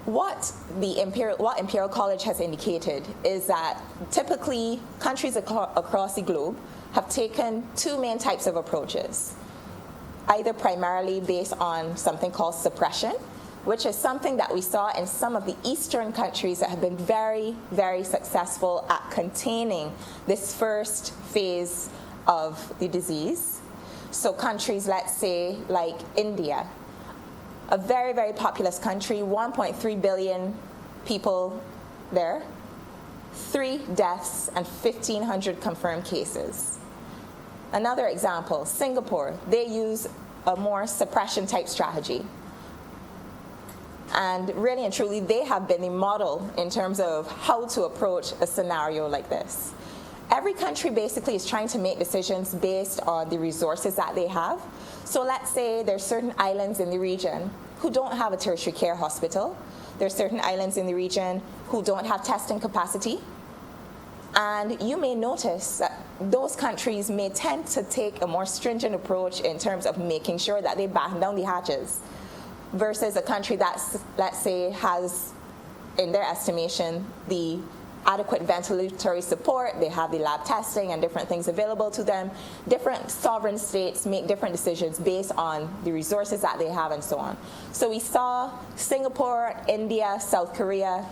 What Imperial College has indicated is that typically countries across the globe have taken two main types of approaches, either primarily based on something called suppression, which is something that we saw in some of the Eastern countries that have been very, very successful at containing this first phase of the disease. So countries, let's say, like India, a very, very populous country, 1.3 billion people there, 3 deaths and 1,500 confirmed cases. Another example, Singapore, they use a more suppression type strategy. And really and truly, they have been the model in terms of how to approach a scenario like this. Every country basically is trying to make decisions based on the resources that they have. So let's say there's certain islands in the region who don't have a tertiary care hospital. There's certain islands in the region who don't have testing capacity. And you may notice that those countries may tend to take a more stringent approach in terms of making sure that they batten down the hatches versus a country that, let's say, has, in their estimation, the adequate ventilatory support, they have the lab testing and different things available to them. Different sovereign states make different decisions based on the resources that they have and so on. So we saw Singapore, India, South Korea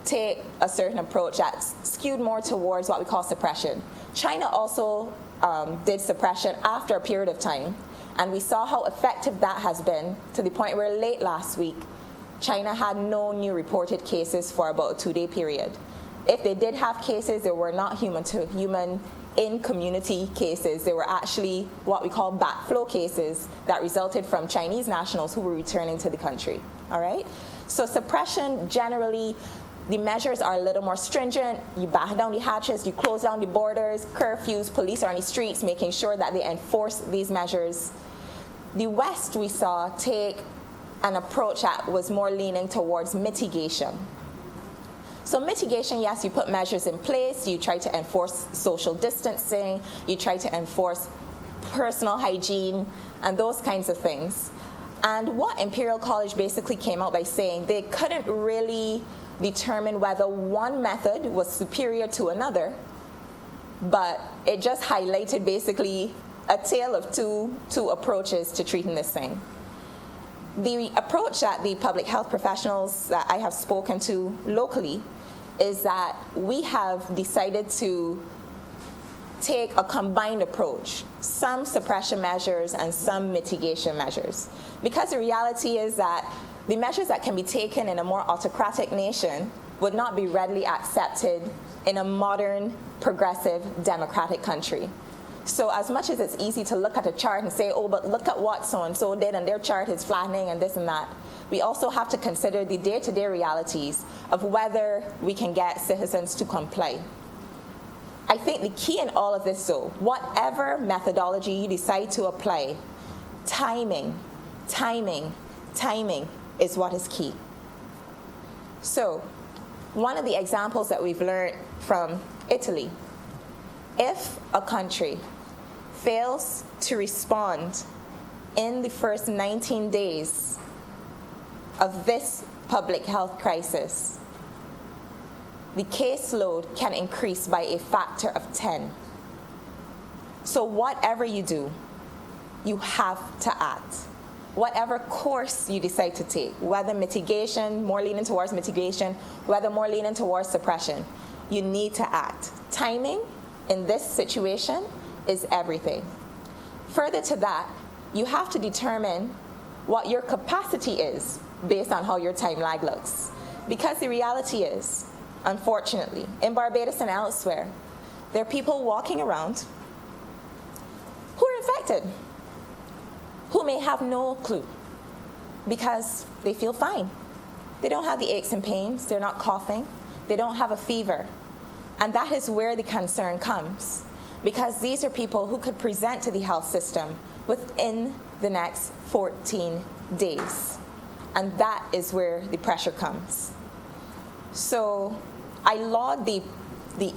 take a certain approach that's skewed more towards what we call suppression. China also did suppression after a period of time, and we saw how effective that has been to the point where late last week, China had no new reported cases for about a 2-day period. If they did have cases, they were not human-to-human in-community cases. They were actually what we call backflow cases that resulted from Chinese nationals who were returning to the country, all right? So suppression, generally, the measures are a little more stringent. You batten down the hatches, you close down the borders, curfews, police are on the streets making sure that they enforce these measures. The West, we saw, take an approach that was more leaning towards mitigation. So mitigation, yes, you put measures in place, you try to enforce social distancing, you try to enforce personal hygiene, and those kinds of things. And what Imperial College basically came out by saying, they couldn't really determine whether one method was superior to another, but it just highlighted basically a tale of two approaches to treating this thing. The approach that the public health professionals that I have spoken to locally is that we have decided to take a combined approach, some suppression measures and some mitigation measures. Because the reality is that the measures that can be taken in a more autocratic nation would not be readily accepted in a modern, progressive, democratic country. So as much as it's easy to look at a chart and say, oh, but look at what so-and-so did and their chart is flattening and this and that, we also have to consider the day-to-day realities of whether we can get citizens to comply. I think the key in all of this, though, whatever methodology you decide to apply, timing is what is key. So one of the examples that we've learned from Italy, if a country fails to respond in the first 19 days of this public health crisis, the caseload can increase by a factor of 10. So whatever you do, you have to act. Whatever course you decide to take, whether mitigation, more leaning towards mitigation, whether more leaning towards suppression, you need to act. Timing in this situation is everything. Further to that, you have to determine what your capacity is based on how your time lag looks. Because the reality is, unfortunately, in Barbados and elsewhere, there are people walking around who are infected, who may have no clue because they feel fine. They don't have the aches and pains, they're not coughing, they don't have a fever. And that is where the concern comes, because these are people who could present to the health system within the next 14 days. And that is where the pressure comes. So I laud the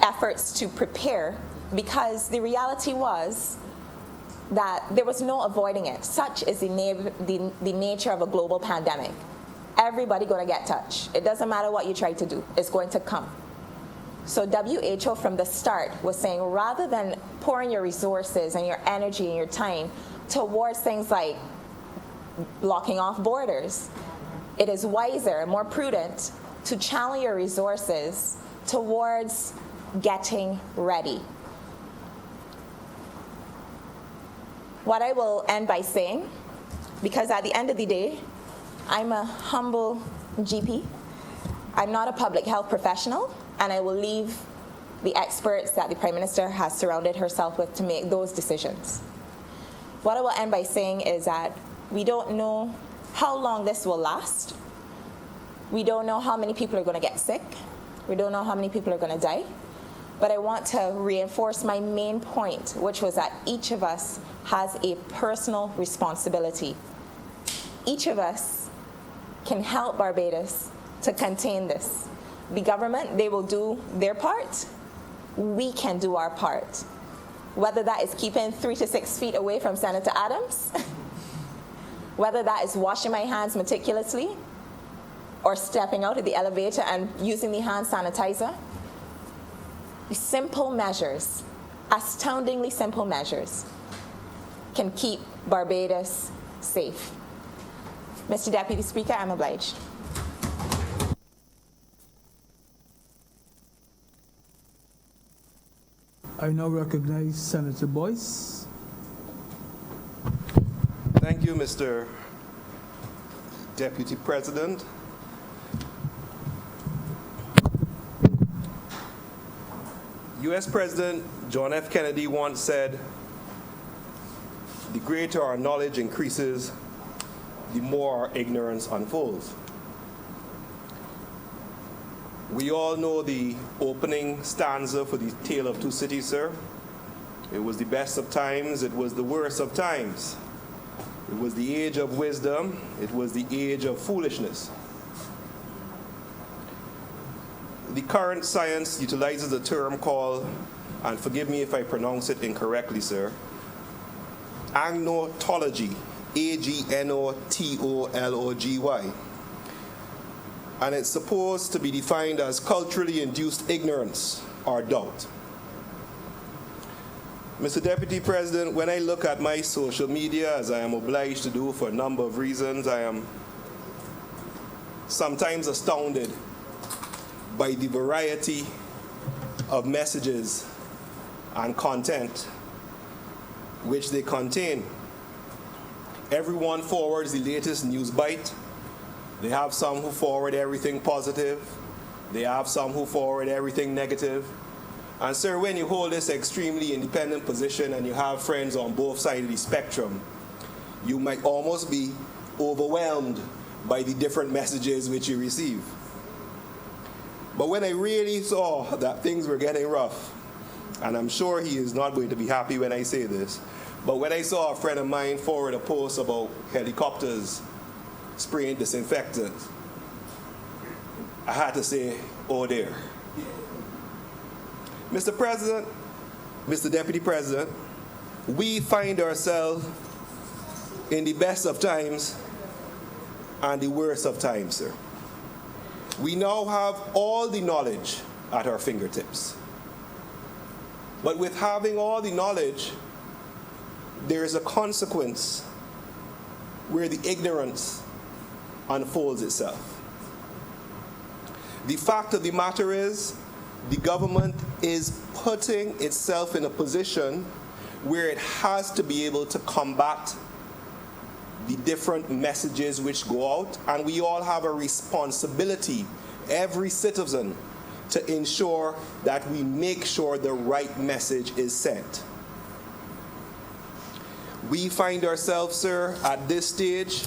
efforts to prepare, because the reality was that there was no avoiding it. Such is the nature of a global pandemic. Everybody going to get touched. It doesn't matter what you try to do, it's going to come. So WHO from the start was saying, rather than pouring your resources and your energy and your time towards things like blocking off borders, it is wiser and more prudent to channel your resources towards getting ready. What I will end by saying, because at the end of the day, I'm a humble GP. I'm not a public health professional, and I will leave the experts that the Prime Minister has surrounded herself with to make those decisions. What I will end by saying is that we don't know how long this will last. We don't know how many people are going to get sick. We don't know how many people are going to die. But I want to reinforce my main point, which was that each of us has a personal responsibility. Each of us can help Barbados to contain this. The government, they will do their part. We can do our part. Whether that is keeping 3 to 6 feet away from Senator Adams, whether that is washing my hands meticulously, or stepping out of the elevator and using the hand sanitizer. Simple measures, astoundingly simple measures, can keep Barbados safe. Mr. Deputy Speaker, I'm obliged. I now recognize Senator Boyce. Thank you, Mr. Deputy President. U.S. President John F. Kennedy once said, "The greater our knowledge increases, the more our ignorance unfolds." We all know the opening stanza for the Tale of Two Cities, sir. It was the best of times, it was the worst of times. It was the age of wisdom, it was the age of foolishness. The current science utilizes a term called, and forgive me if I pronounce it incorrectly, sir, agnotology, A-G-N-O-T-O-L-O-G-Y. And it's supposed to be defined as culturally induced ignorance or doubt. Mr. Deputy President, when I look at my social media, as I am obliged to do for a number of reasons, I am sometimes astounded by the variety of messages and content which they contain. Everyone forwards the latest news bite. They have some who forward everything positive. They have some who forward everything negative. And sir, when you hold this extremely independent position and you have friends on both sides of the spectrum, you might almost be overwhelmed by the different messages which you receive. But when I really saw that things were getting rough, and I'm sure he is not going to be happy when I say this, but when I saw a friend of mine forward a post about helicopters spraying disinfectant, I had to say, oh dear. Mr. President, Mr. Deputy President, we find ourselves in the best of times and the worst of times, sir. We now have all the knowledge at our fingertips. But with having all the knowledge, there is a consequence where the ignorance unfolds itself. The fact of the matter is, the government is putting itself in a position where it has to be able to combat the different messages which go out, and we all have a responsibility, every citizen, to ensure that we make sure the right message is sent. We find ourselves, sir, at this stage,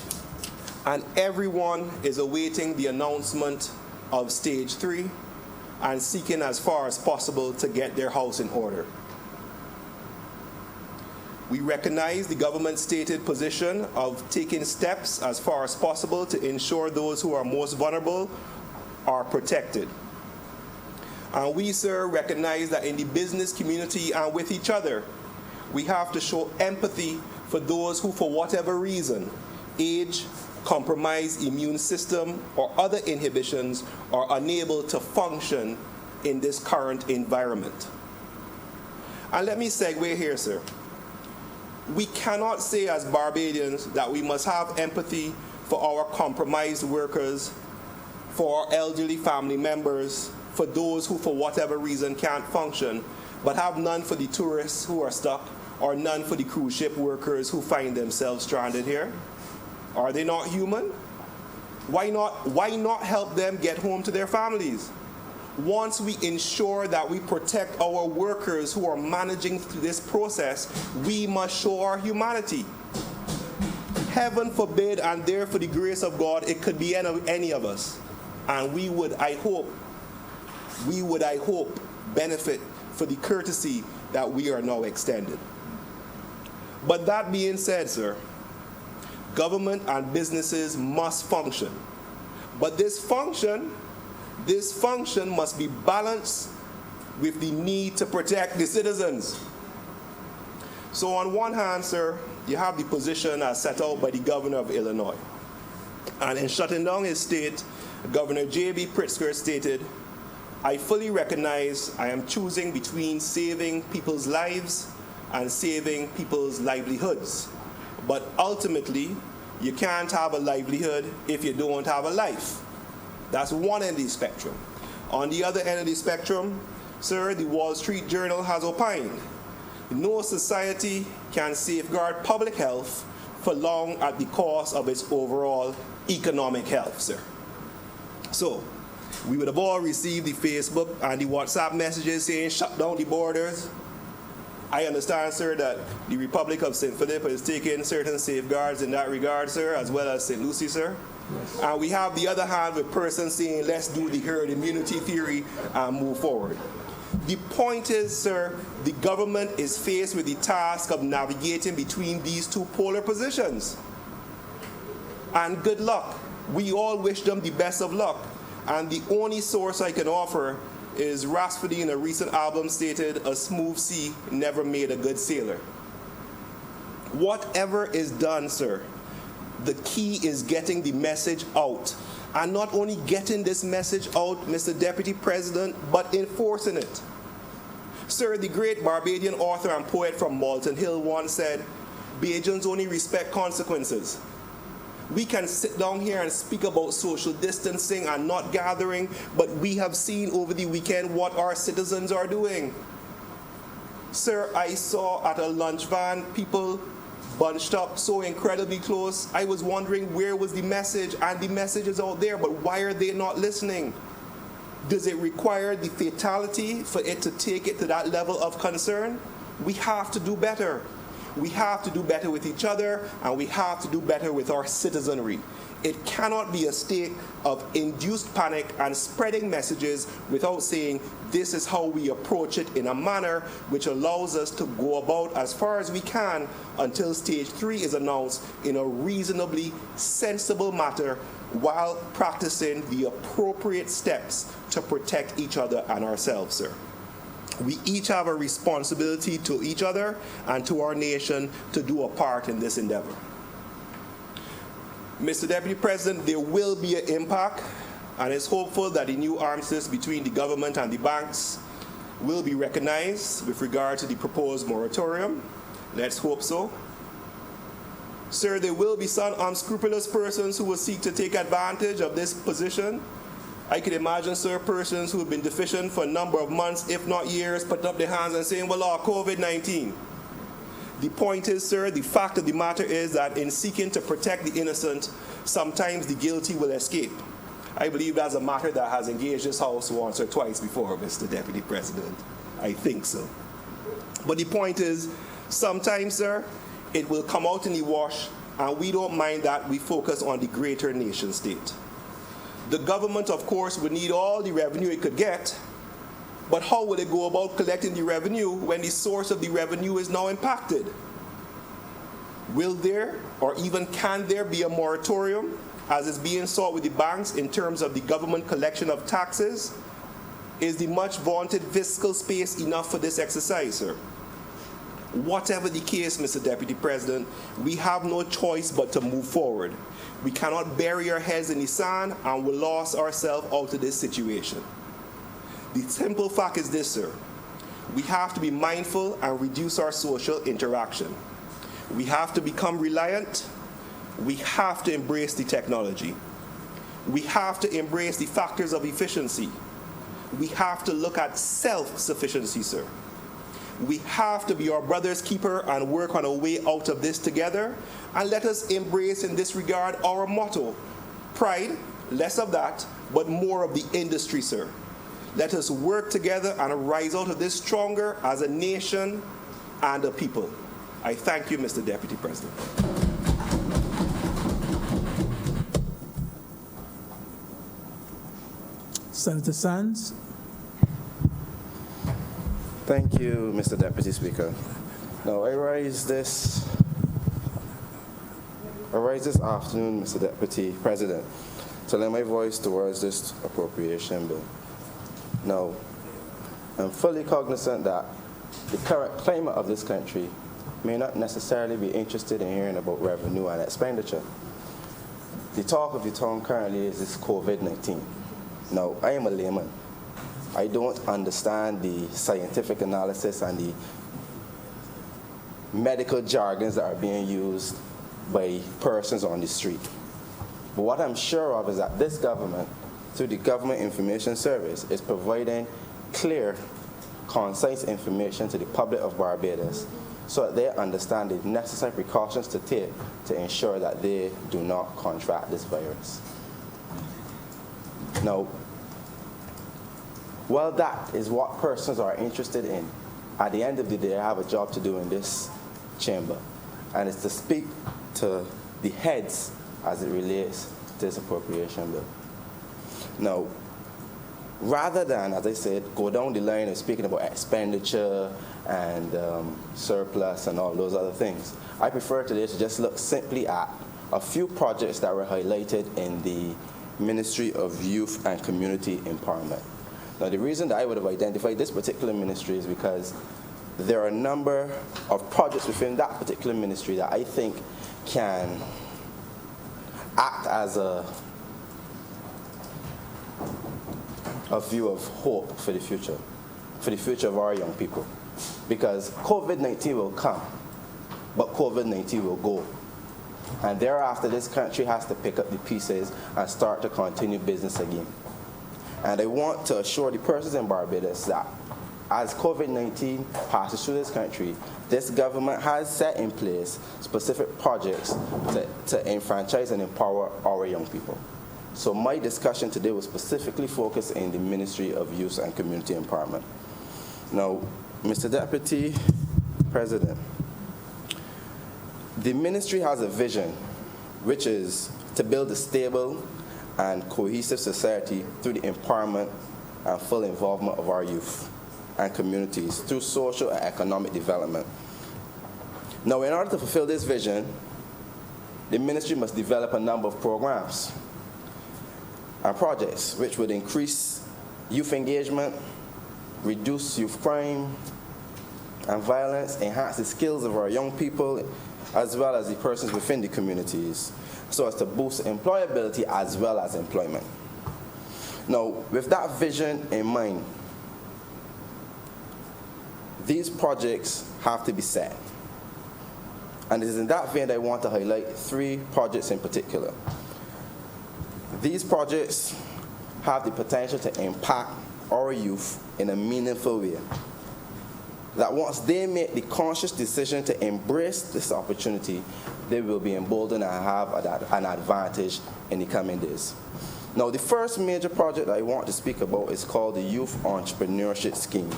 and everyone is awaiting the announcement of stage 3 and seeking as far as possible to get their house in order. We recognize the government's stated position of taking steps as far as possible to ensure those who are most vulnerable are protected. And we, sir, recognize that in the business community and with each other, we have to show empathy for those who, for whatever reason, age, compromised immune system, or other inhibitions, are unable to function in this current environment. And let me segue here, sir. We cannot say as Barbadians that we must have empathy for our compromised workers, for our elderly family members, for those who for whatever reason can't function, but have none for the tourists who are stuck, or none for the cruise ship workers who find themselves stranded here. Are they not human? Why not help them get home to their families? Once we ensure that we protect our workers who are managing through this process, we must show our humanity. Heaven forbid, and there for the grace of God, it could be any of us. and we would, I hope, benefit for the courtesy that we are now extended. But that being said, sir, government and businesses must function. But this function must be balanced with the need to protect the citizens. So on one hand, sir, you have the position as set out by the governor of Illinois. And in shutting down his state, Governor J.B. Pritzker stated, "I fully recognize I am choosing between saving people's lives and saving people's livelihoods. But ultimately, you can't have a livelihood if you don't have a life." That's one end of the spectrum. On the other end of the spectrum, sir, the Wall Street Journal has opined, no society can safeguard public health for long at the cost of its overall economic health, sir. So, we would have all received the Facebook and the WhatsApp messages saying shut down the borders. I understand, sir, that the Republic of St. Philip is taking certain safeguards in that regard, sir, as well as St. Lucie, sir. Yes. And we have the other hand with persons saying let's do the herd immunity theory and move forward. The point is, sir, the government is faced with the task of navigating between these two polar positions. And good luck. We all wish them the best of luck. And the only source I can offer is Rhapsody in a recent album stated, "A smooth sea never made a good sailor." Whatever is done, sir, the key is getting the message out. And not only getting this message out, Mr. Deputy President, but enforcing it. Sir, the great Barbadian author and poet from Malton Hill once said, "Bajans only respect consequences." We can sit down here and speak about social distancing and not gathering, but we have seen over the weekend what our citizens are doing. Sir, I saw at a lunch van people bunched up so incredibly close. I was wondering where was the message, and the message is out there, but why are they not listening? Does it require the fatality for it to take it to that level of concern? We have to do better. We have to do better with each other, and we have to do better with our citizenry. It cannot be a state of induced panic and spreading messages without saying this is how we approach it in a manner which allows us to go about as far as we can until stage 3 is announced in a reasonably sensible manner while practicing the appropriate steps to protect each other and ourselves, sir. We each have a responsibility to each other and to our nation to do a part in this endeavor. Mr. Deputy President, there will be an impact, and it's hopeful that the new armistice between the government and the banks will be recognized with regard to the proposed moratorium. Let's hope so. Sir, there will be some unscrupulous persons who will seek to take advantage of this position. I can imagine, sir, persons who have been deficient for a number of months, if not years, putting up their hands and saying, well, COVID-19. The point is, sir, the fact of the matter is that in seeking to protect the innocent, sometimes the guilty will escape. I believe that's a matter that has engaged this House once or twice before, Mr. Deputy President. I think so. But the point is, sometimes, sir, it will come out in the wash, and we don't mind that. We focus on the greater nation state. The government, of course, would need all the revenue it could get, but how will it go about collecting the revenue when the source of the revenue is now impacted? Will there, or even can there be a moratorium, as is being sought with the banks in terms of the government collection of taxes? Is the much vaunted fiscal space enough for this exercise, sir? Whatever the case, Mr. Deputy President, we have no choice but to move forward. We cannot bury our heads in the sand and we'll lose ourselves out of this situation. The simple fact is this, sir. We have to be mindful and reduce our social interaction. We have to become reliant. We have to embrace the technology. We have to embrace the factors of efficiency. We have to look at self-sufficiency, sir. We have to be our brother's keeper and work on a way out of this together. And let us embrace in this regard our motto: pride, less of that, but more of the industry, sir. Let us work together and rise out of this stronger as a nation and a people. I thank you, Mr. Deputy President. Senator Sands. Thank you, Mr. Deputy Speaker. Now, I rise this afternoon, Mr. Deputy President, to lend my voice towards this appropriation bill. Now, I'm fully cognizant that the current climate of this country may not necessarily be interested in hearing about revenue and expenditure. The talk of the town currently is this COVID-19. Now, I am a layman. I don't understand the scientific analysis and the medical jargons that are being used by persons on the street. But what I'm sure of is that this government, through the Government Information Service, is providing clear, concise information to the public of Barbados so that they understand the necessary precautions to take to ensure that they do not contract this virus. Now, well, that is what persons are interested in. At the end of the day, I have a job to do in this chamber, and it's to speak to the heads as it relates to this appropriation bill. Now, rather than, as I said, go down the line of speaking about expenditure and surplus and all those other things, I prefer today to just look simply at a few projects that were highlighted in the Ministry of Youth and Community Empowerment. Now, the reason that I would have identified this particular ministry is because there are a number of projects within that particular ministry that I think can act as a view of hope for the future of our young people. Because COVID-19 will come, but COVID-19 will go. And thereafter, this country has to pick up the pieces and start to continue business again. And I want to assure the persons in Barbados that as COVID-19 passes through this country, this government has set in place specific projects to enfranchise and empower our young people. So my discussion today was specifically focused in the Ministry of Youth and Community Empowerment. Now, Mr. Deputy President, the ministry has a vision, which is to build a stable and cohesive society through the empowerment and full involvement of our youth and communities through social and economic development. Now, in order to fulfill this vision, the ministry must develop a number of programs and projects which would increase youth engagement, reduce youth crime and violence, enhance the skills of our young people, as well as the persons within the communities, so as to boost employability as well as employment. Now, with that vision in mind, these projects have to be set. And it is in that vein that I want to highlight 3 projects in particular. These projects have the potential to impact our youth in a meaningful way. That once they make the conscious decision to embrace this opportunity, they will be emboldened and have an advantage in the coming days. Now, the first major project that I want to speak about is called the Youth Entrepreneurship Scheme.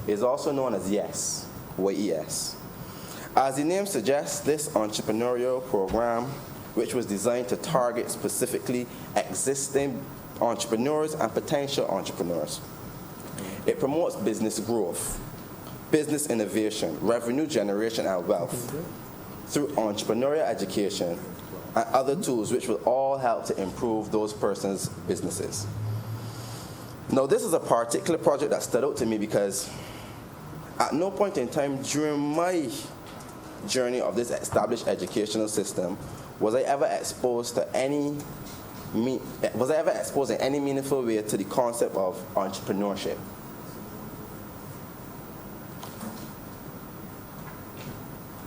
It is also known as YES, YES. As the name suggests, this entrepreneurial program, which was designed to target specifically existing entrepreneurs and potential entrepreneurs. It promotes business growth, business innovation, revenue generation, and wealth through entrepreneurial education and other tools which will all help to improve those persons' businesses. Now, this is a particular project that stood out to me because at no point in time during my journey of this established educational system was I ever exposed in any meaningful way to the concept of entrepreneurship.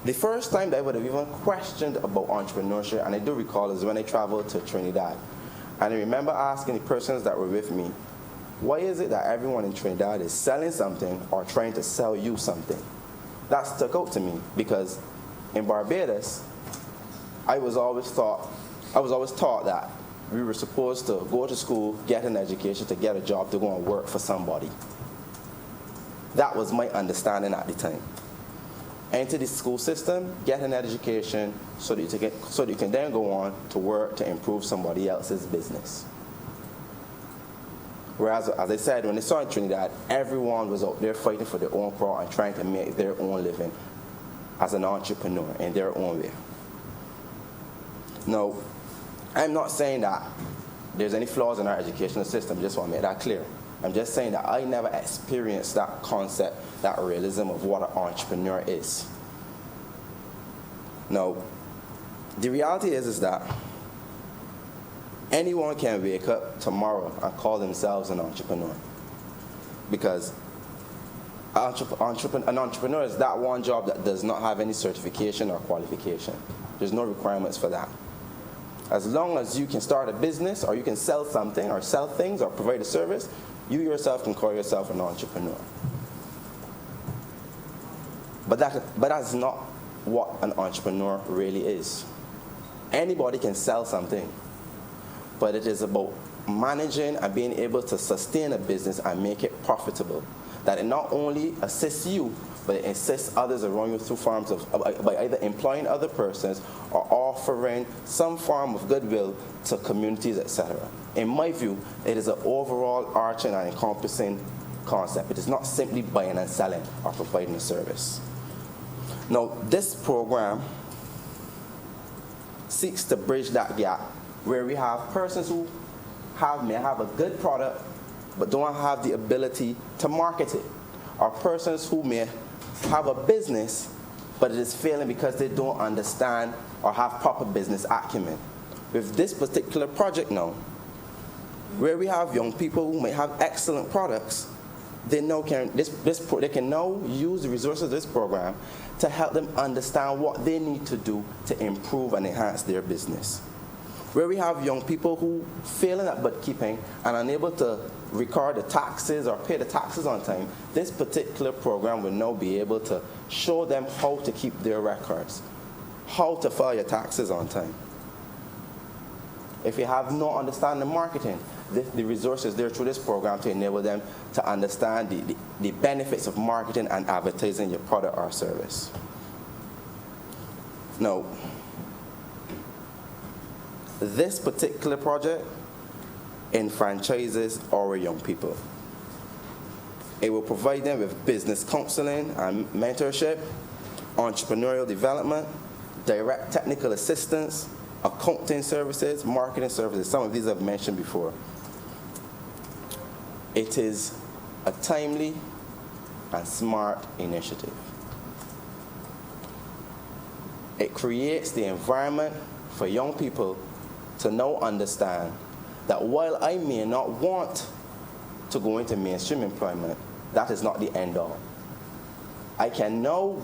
The first time that I would have even questioned about entrepreneurship, and I do recall, is when I traveled to Trinidad. And I remember asking the persons that were with me, why is it that everyone in Trinidad is selling something or trying to sell you something? That stuck out to me because in Barbados, I was always taught that we were supposed to go to school, get an education, to get a job, to go and work for somebody. That was my understanding at the time. Enter the school system, get an education, so that you can then go on to work to improve somebody else's business. Whereas, as I said, when they saw in Trinidad, everyone was out there fighting for their own crowd and trying to make their own living as an entrepreneur in their own way. Now, I'm not saying that there's any flaws in our educational system. I just want to make that clear. I'm just saying that I never experienced that concept, that realism of what an entrepreneur is. Now, the reality is that anyone can wake up tomorrow and call themselves an entrepreneur. Because an entrepreneur is that one job that does not have any certification or qualification. There's no requirements for that. As long as you can start a business, or you can sell something, or sell things, or provide a service, you yourself can call yourself an entrepreneur. But that's not what an entrepreneur really is. Anybody can sell something, but it is about managing and being able to sustain a business and make it profitable. That it not only assists you, but it assists others around you through forms of by either employing other persons or offering some form of goodwill to communities, etc. In my view, it is an overall arching and encompassing concept. It is not simply buying and selling or providing a service. Now, this program seeks to bridge that gap where we have persons who may have a good product but don't have the ability to market it, or persons who may have a business but it is failing because they don't understand or have proper business acumen. With this particular project now, where we have young people who may have excellent products, they can now use the resources of this program to help them understand what they need to do to improve and enhance their business. Where we have young people who failing at bookkeeping and unable to record the taxes or pay the taxes on time, this particular program will now be able to show them how to keep their records, how to file your taxes on time. If you have no understanding of marketing, the resources there through this program to enable them to understand the benefits of marketing and advertising your product or service. Now, this particular project enfranchises our young people. It will provide them with business counseling and mentorship, entrepreneurial development, direct technical assistance, accounting services, marketing services. Some of these I've mentioned before. It is a timely and smart initiative. It creates the environment for young people to now understand that while I may not want to go into mainstream employment, that is not the end all. I can now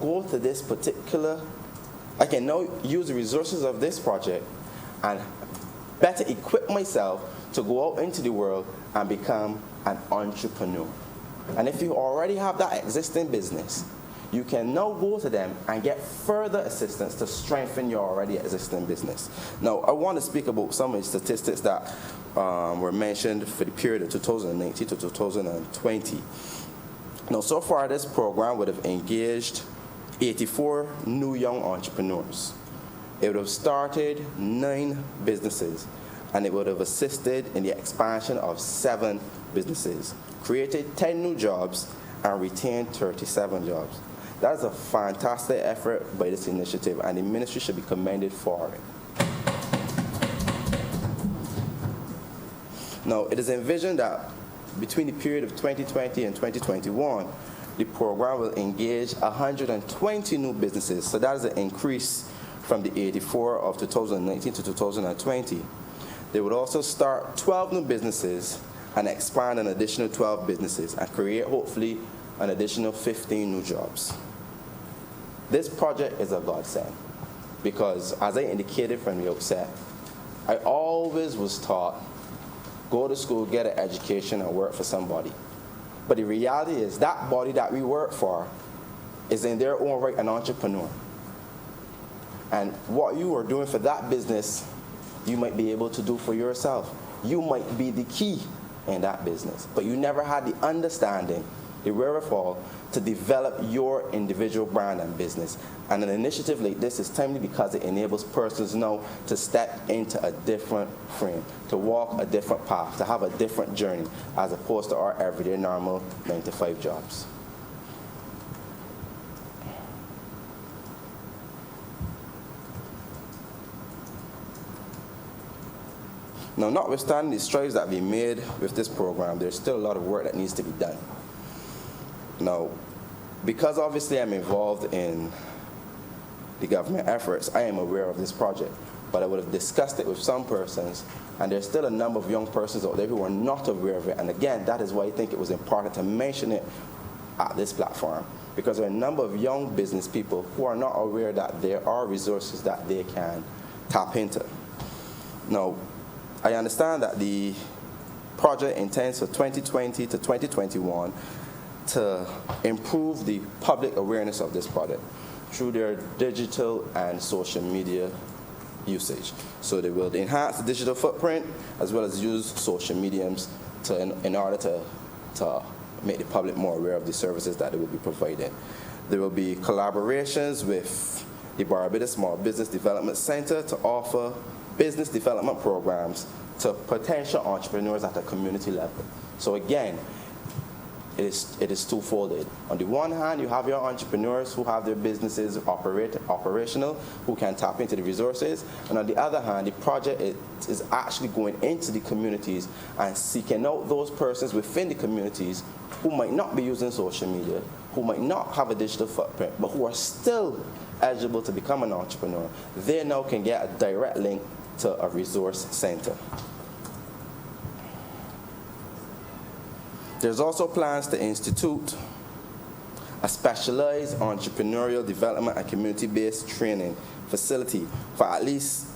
use the resources of this project and better equip myself to go out into the world and become an entrepreneur. And if you already have that existing business, you can now go to them and get further assistance to strengthen your already existing business. Now, I want to speak about some of the statistics that were mentioned for the period of 2019 to 2020. Now, so far, this program would have engaged 84 new young entrepreneurs. It would have started 9 businesses, and it would have assisted in the expansion of 7 businesses, created 10 new jobs, and retained 37 jobs. That is a fantastic effort by this initiative, and the ministry should be commended for it. Now, it is envisioned that between the period of 2020 and 2021, the program will engage 120 new businesses. So that is an increase from the 84 of 2019 to 2020. They would also start 12 new businesses and expand an additional 12 businesses and create, hopefully, an additional 15 new jobs. This project is a godsend because, as I indicated from the outset, I always was taught, go to school, get an education, and work for somebody. But the reality is that body that we work for is in their own right an entrepreneur. And what you are doing for that business, you might be able to do for yourself. You might be the key in that business, but you never had the understanding the wherewithal to develop your individual brand and business. And an initiative like this is timely because it enables persons now to step into a different frame, to walk a different path, to have a different journey, as opposed to our everyday normal 9-to-5 jobs. Now, notwithstanding the strides that we made with this program, there's still a lot of work that needs to be done. Now, because obviously I'm involved in the government efforts, I am aware of this project, but I would have discussed it with some persons, and there's still a number of young persons out there who are not aware of it. And again, that is why I think it was important to mention it at this platform, because there are a number of young business people who are not aware that there are resources that they can tap into. Now, I understand that the project intends for 2020 to 2021 to improve the public awareness of this project through their digital and social media usage. So they will enhance the digital footprint as well as use social mediums in order to make the public more aware of the services that they will be providing. There will be collaborations with the Barbados Small Business Development Center to offer business development programs to potential entrepreneurs at a community level. So again, it is twofold. On the one hand, you have your entrepreneurs who have their businesses operational, who can tap into the resources. And on the other hand, the project is actually going into the communities and seeking out those persons within the communities who might not be using social media, who might not have a digital footprint, but who are still eligible to become an entrepreneur. They now can get a direct link to a resource center. There's also plans to institute a specialized entrepreneurial development and community-based training facility for at least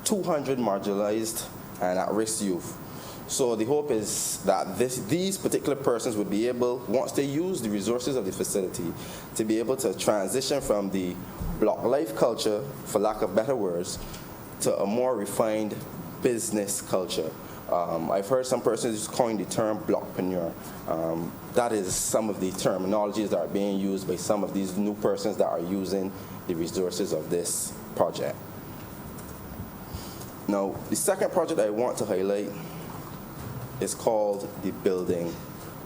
200 marginalized and at-risk youth. So the hope is that these particular persons would be able, once they use the resources of the facility, to be able to transition from the block life culture, for lack of better words, to a more refined business culture. I've heard some persons coin the term blockpreneur. That is some of the terminologies that are being used by some of these new persons that are using the resources of this project. Now, the second project I want to highlight is called the Building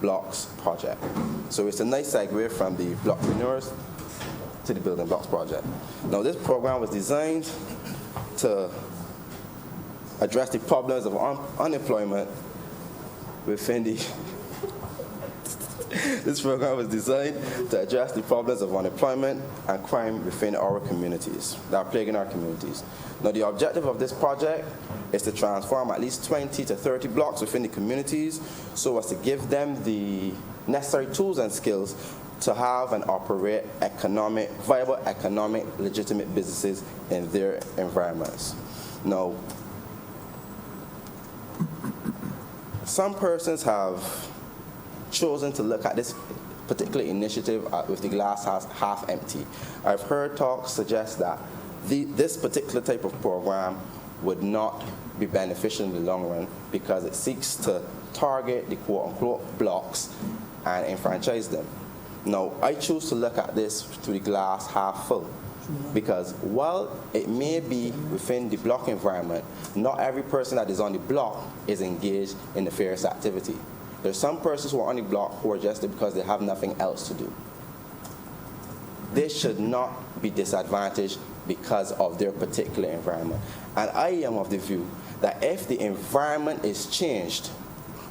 Blocks Project. So it's a nice segue from the blockpreneurs to the Building Blocks Project. Now, this program was designed to address the problems of unemployment within the This program was designed to address the problems of unemployment and crime within our communities, that are plaguing our communities. Now, the objective of this project is to transform at least 20 to 30 blocks within the communities so as to give them the necessary tools and skills to have and operate viable economic, legitimate businesses in their environments. Now, some persons have chosen to look at this particular initiative with the glass half empty. I've heard talks suggest that this particular type of program would not be beneficial in the long run because it seeks to target the quote-unquote blocks and enfranchise them. Now, I choose to look at this through the glass half full because while it may be within the block environment, not every person that is on the block is engaged in nefarious activity. There's some persons who are on the block who are just there because they have nothing else to do. They should not be disadvantaged because of their particular environment. And I am of the view that if the environment is changed,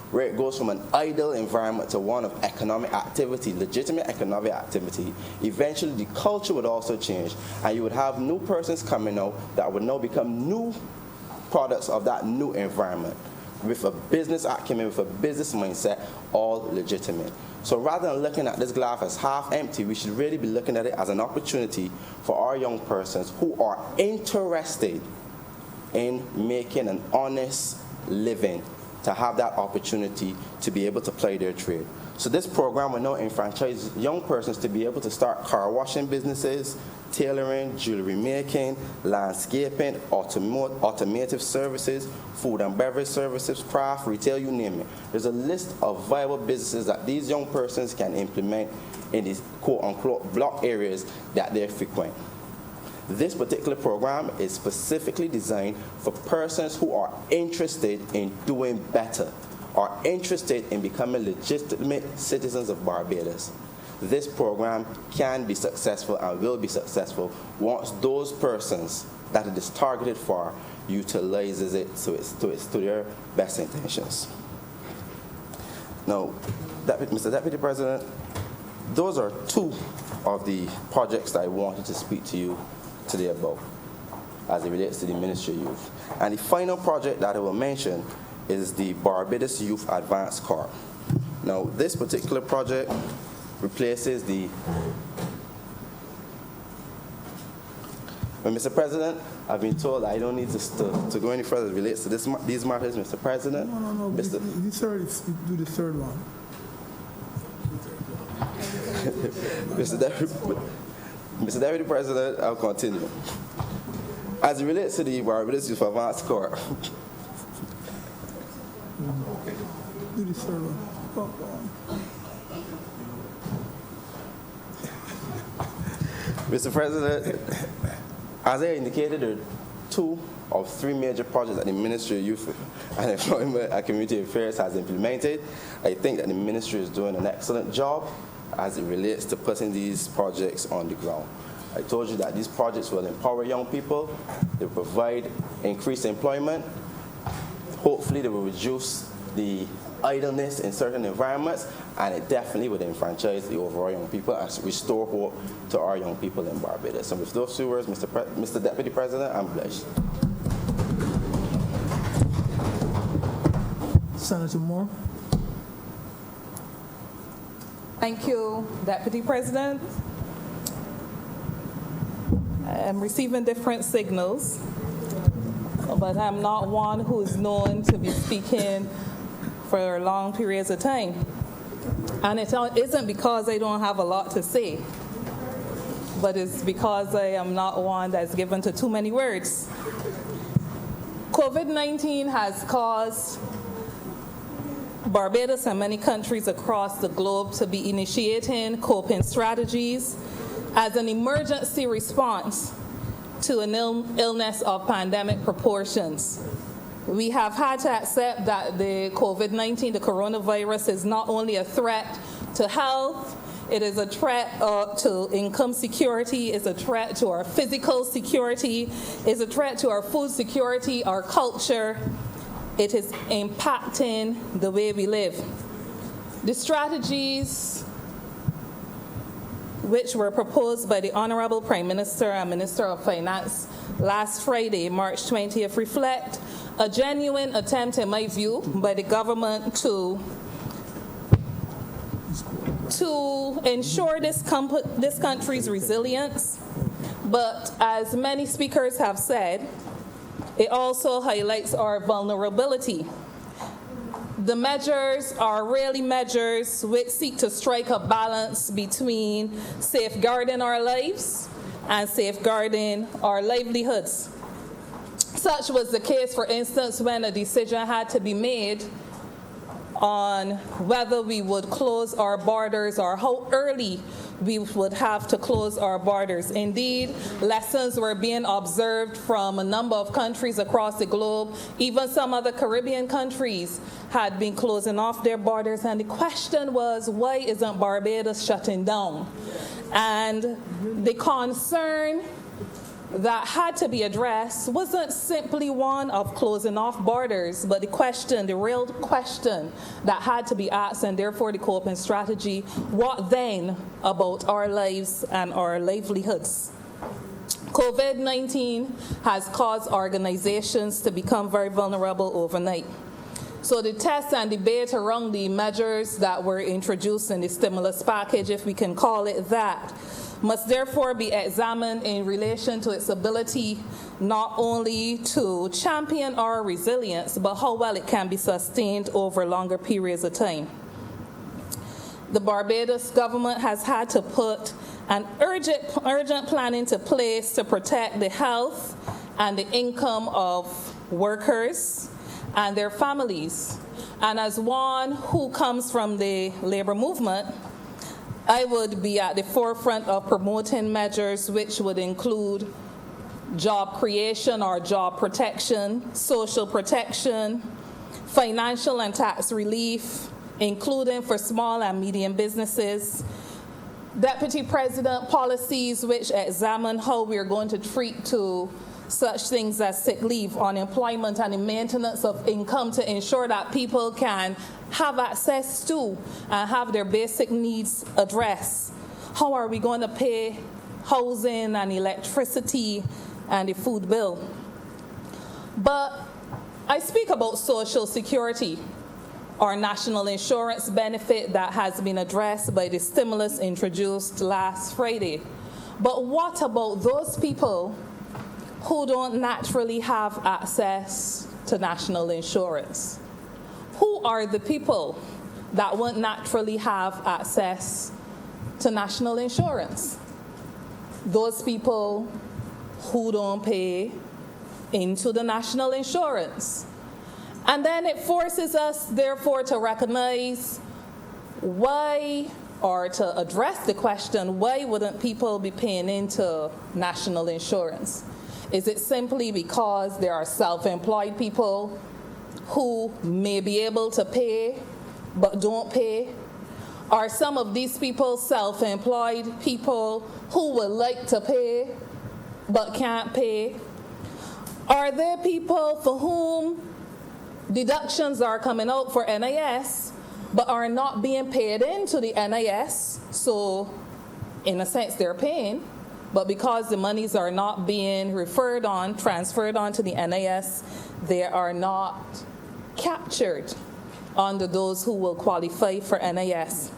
where it goes from an idle environment to one of economic activity, legitimate economic activity, eventually the culture would also change, and you would have new persons coming out that would now become new products of that new environment, with a business acumen, with a business mindset, all legitimate. So rather than looking at this glass as half empty, we should really be looking at it as an opportunity for our young persons who are interested in making an honest living to have that opportunity to be able to play their trade. So this program will now enfranchise young persons to be able to start car washing businesses, tailoring, jewelry making, landscaping, automotive services, food and beverage services, craft, retail, you name it. There's a list of viable businesses that these young persons can implement in these quote-unquote block areas that they frequent. This particular program is specifically designed for persons who are interested in doing better, are interested in becoming legitimate citizens of Barbados. This program can be successful and will be successful once those persons that it is targeted for utilizes it to their best intentions. Now, Mr. Deputy President, those are two of the projects that I wanted to speak to you today about as it relates to the Ministry of Youth. And the final project that I will mention is the Barbados Youth Advance Corps. Now, this particular project replaces the... Well, Mr. President, I've been told I don't need to go any further as it relates to these matters, Mr. President. No. Do the third one. Mr. Deputy President, I'll continue. As it relates to the Barbados Youth Advance Corps, Do the third one. Mr. President, as I indicated, there are 2 of 3 major projects that the Ministry of Youth and Employment and Community Affairs has implemented. I think that the Ministry is doing an excellent job as it relates to putting these projects on the ground. I told you that these projects will empower young people, they will provide increased employment, hopefully they will reduce the idleness in certain environments, and it definitely would enfranchise the overall young people and restore hope to our young people in Barbados. And with those 2 words, Mr. Deputy President, I'm blessed. Senator Moore. Thank you, Deputy President. I'm receiving different signals, but I'm not one who is known to be speaking for long periods of time. And it isn't because I don't have a lot to say, but it's because I am not one that's given to too many words. COVID-19 has caused Barbados and many countries across the globe to be initiating coping strategies as an emergency response to an illness of pandemic proportions. We have had to accept that the COVID-19, the coronavirus, is not only a threat to health, it is a threat to income security, it's a threat to our physical security, it's a threat to our food security, our culture. It is impacting the way we live. The strategies which were proposed by the Honorable Prime Minister and Minister of Finance last Friday, March 20th, reflect a genuine attempt, in my view, by the government to ensure this country's resilience. But as many speakers have said, it also highlights our vulnerability. The measures are really measures which seek to strike a balance between safeguarding our lives and safeguarding our livelihoods. Such was the case, for instance, when a decision had to be made on whether we would close our borders or how early we would have to close our borders. Indeed, lessons were being observed from a number of countries across the globe. Even some other Caribbean countries had been closing off their borders, and the question was, why isn't Barbados shutting down? And the concern that had to be addressed wasn't simply one of closing off borders, but the real question that had to be asked, and therefore the coping strategy, what then about our lives and our livelihoods? COVID-19 has caused organizations to become very vulnerable overnight. So the test and debate around the measures that were introduced in the stimulus package, if we can call it that, must therefore be examined in relation to its ability not only to champion our resilience, but how well it can be sustained over longer periods of time. The Barbados government has had to put and urgent planning to place to protect the health and the income of workers and their families. And as one who comes from the labor movement, I would be at the forefront of promoting measures which would include job creation or job protection, social protection, financial and tax relief, including for small and medium businesses. Deputy President, policies which examine how we are going to treat to such things as sick leave, unemployment, and the maintenance of income to ensure that people can have access to and have their basic needs addressed. How are we going to pay housing and electricity and the food bill? But I speak about Social Security, our national insurance benefit that has been addressed by the stimulus introduced last Friday. But what about those people who don't naturally have access to national insurance? Who are the people that won't naturally have access to national insurance? Those people who don't pay into the national insurance. And then it forces us, therefore, to recognize why, or to address the question, why wouldn't people be paying into national insurance? Is it simply because there are self-employed people who may be able to pay but don't pay? Are some of these people self-employed people who would like to pay but can't pay? Are there people for whom deductions are coming out for NIS but are not being paid into the NIS? So in a sense they're paying, but because the monies are not being transferred on to the NIS, they are not captured under those who will qualify for NIS.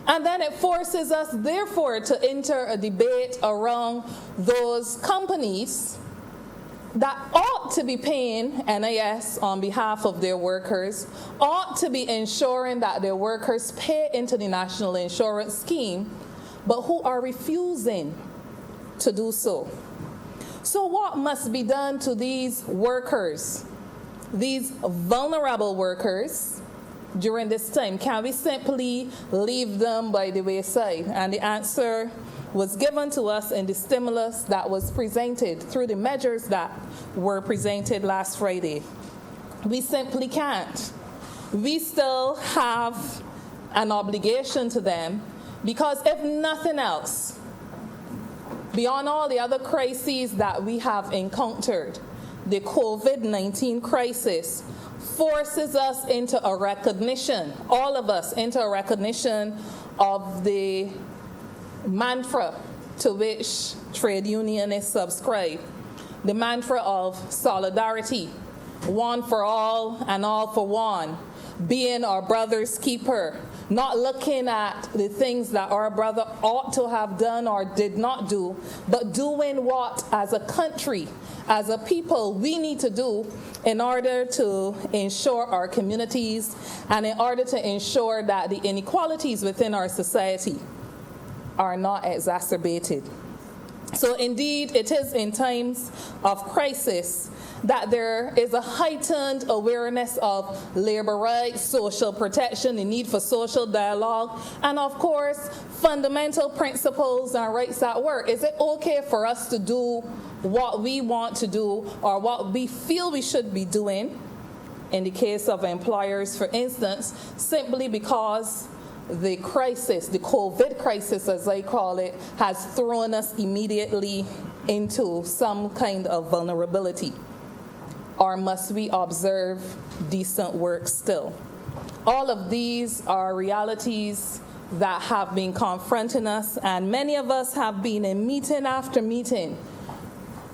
And then it forces us, therefore, to enter a debate around those companies that ought to be paying NIS on behalf of their workers, ought to be ensuring that their workers pay into the national insurance scheme, but who are refusing to do so. So what must be done to these workers, these vulnerable workers, during this time? Can we simply leave them by the wayside? And the answer was given to us in the stimulus that was presented through the measures that were presented last Friday. We simply can't. We still have an obligation to them, because if nothing else, beyond all the other crises that we have encountered, the COVID-19 crisis forces us into a recognition, all of us, into a recognition of the mantra to which trade unionists subscribe, the mantra of solidarity, one for all and all for one, being our brother's keeper, not looking at the things that our brother ought to have done or did not do, but doing what, as a country, as a people, we need to do in order to ensure our communities and in order to ensure that the inequalities within our society are not exacerbated. So indeed, it is in times of crisis that there is a heightened awareness of labor rights, social protection, the need for social dialogue, and of course, fundamental principles and rights at work. Is it okay for us to do what we want to do or what we feel we should be doing, in the case of employers, for instance, simply because the crisis, the COVID crisis as I call it, has thrown us immediately into some kind of vulnerability? Or must we observe decent work still? All of these are realities that have been confronting us, and many of us have been in meeting after meeting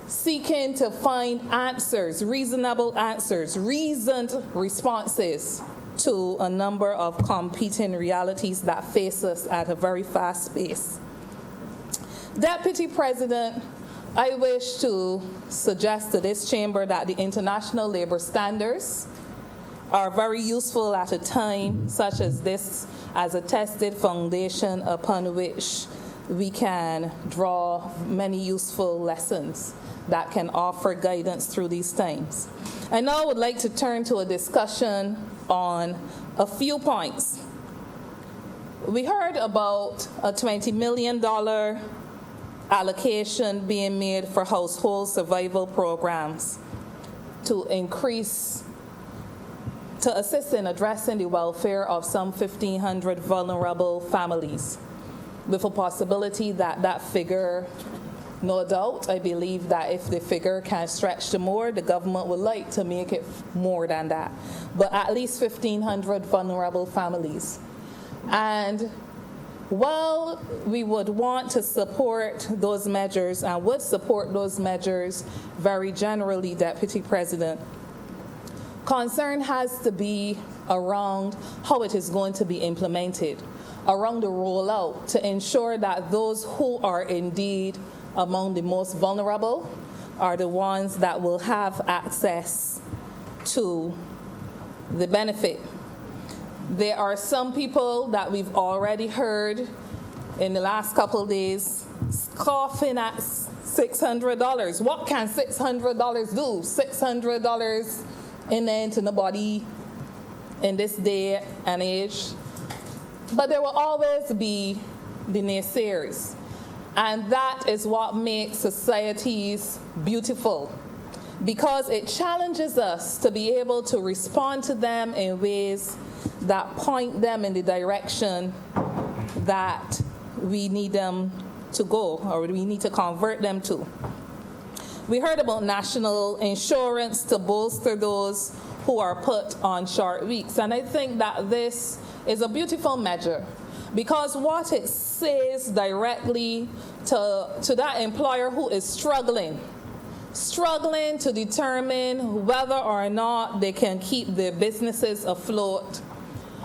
seeking to find answers, reasonable answers, reasoned responses to a number of competing realities that face us at a very fast pace. Deputy President, I wish to suggest to this chamber that the international labor standards are very useful at a time such as this as a tested foundation upon which we can draw many useful lessons that can offer guidance through these times. I now would like to turn to a discussion on a few points. We heard about a $20 million allocation being made for household survival programs to assist in addressing the welfare of some 1,500 vulnerable families, with a possibility that that figure, no doubt, I believe that if the figure can stretch to more, the government would like to make it more than that. But at least 1,500 vulnerable families. And while we would want to support those measures and would support those measures very generally, Deputy President, concern has to be around how it is going to be implemented, around the rollout, to ensure that those who are indeed among the most vulnerable are the ones that will have access to the benefit. There are some people that we've already heard in the last couple of days scoffing at $600. What can $600 do? $600 into nobody in this day and age. But there will always be the naysayers. And that is what makes societies beautiful, because it challenges us to be able to respond to them in ways that point them in the direction that we need them to go, or we need to convert them to. We heard about national insurance to bolster those who are put on short weeks. And I think that this is a beautiful measure, because what it says directly to that employer who is struggling to determine whether or not they can keep their businesses afloat,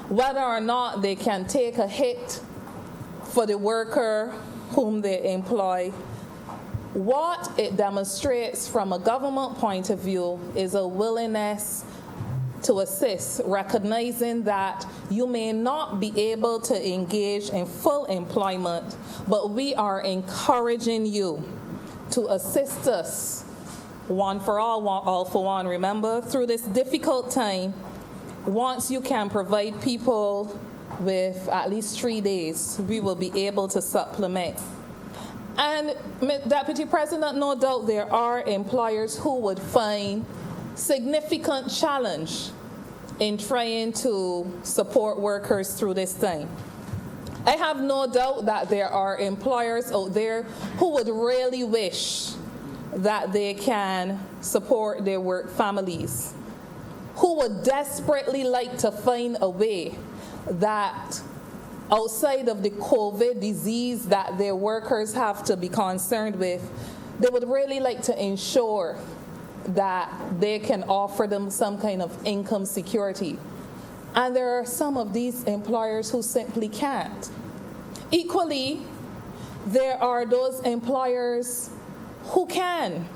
whether or not they can take a hit for the worker whom they employ. What it demonstrates from a government point of view is a willingness to assist, recognizing that you may not be able to engage in full employment, but we are encouraging you to assist us, one for all for one. Remember, through this difficult time, once you can provide people with at least 3 days, we will be able to supplement. And Deputy President, no doubt there are employers who would find significant challenge in trying to support workers through this time. I have no doubt that there are employers out there who would really wish that they can support their work families, who would desperately like to find a way that outside of the COVID disease that their workers have to be concerned with, they would really like to ensure that they can offer them some kind of income security. And there are some of these employers who simply can't. Equally, there are those employers who can,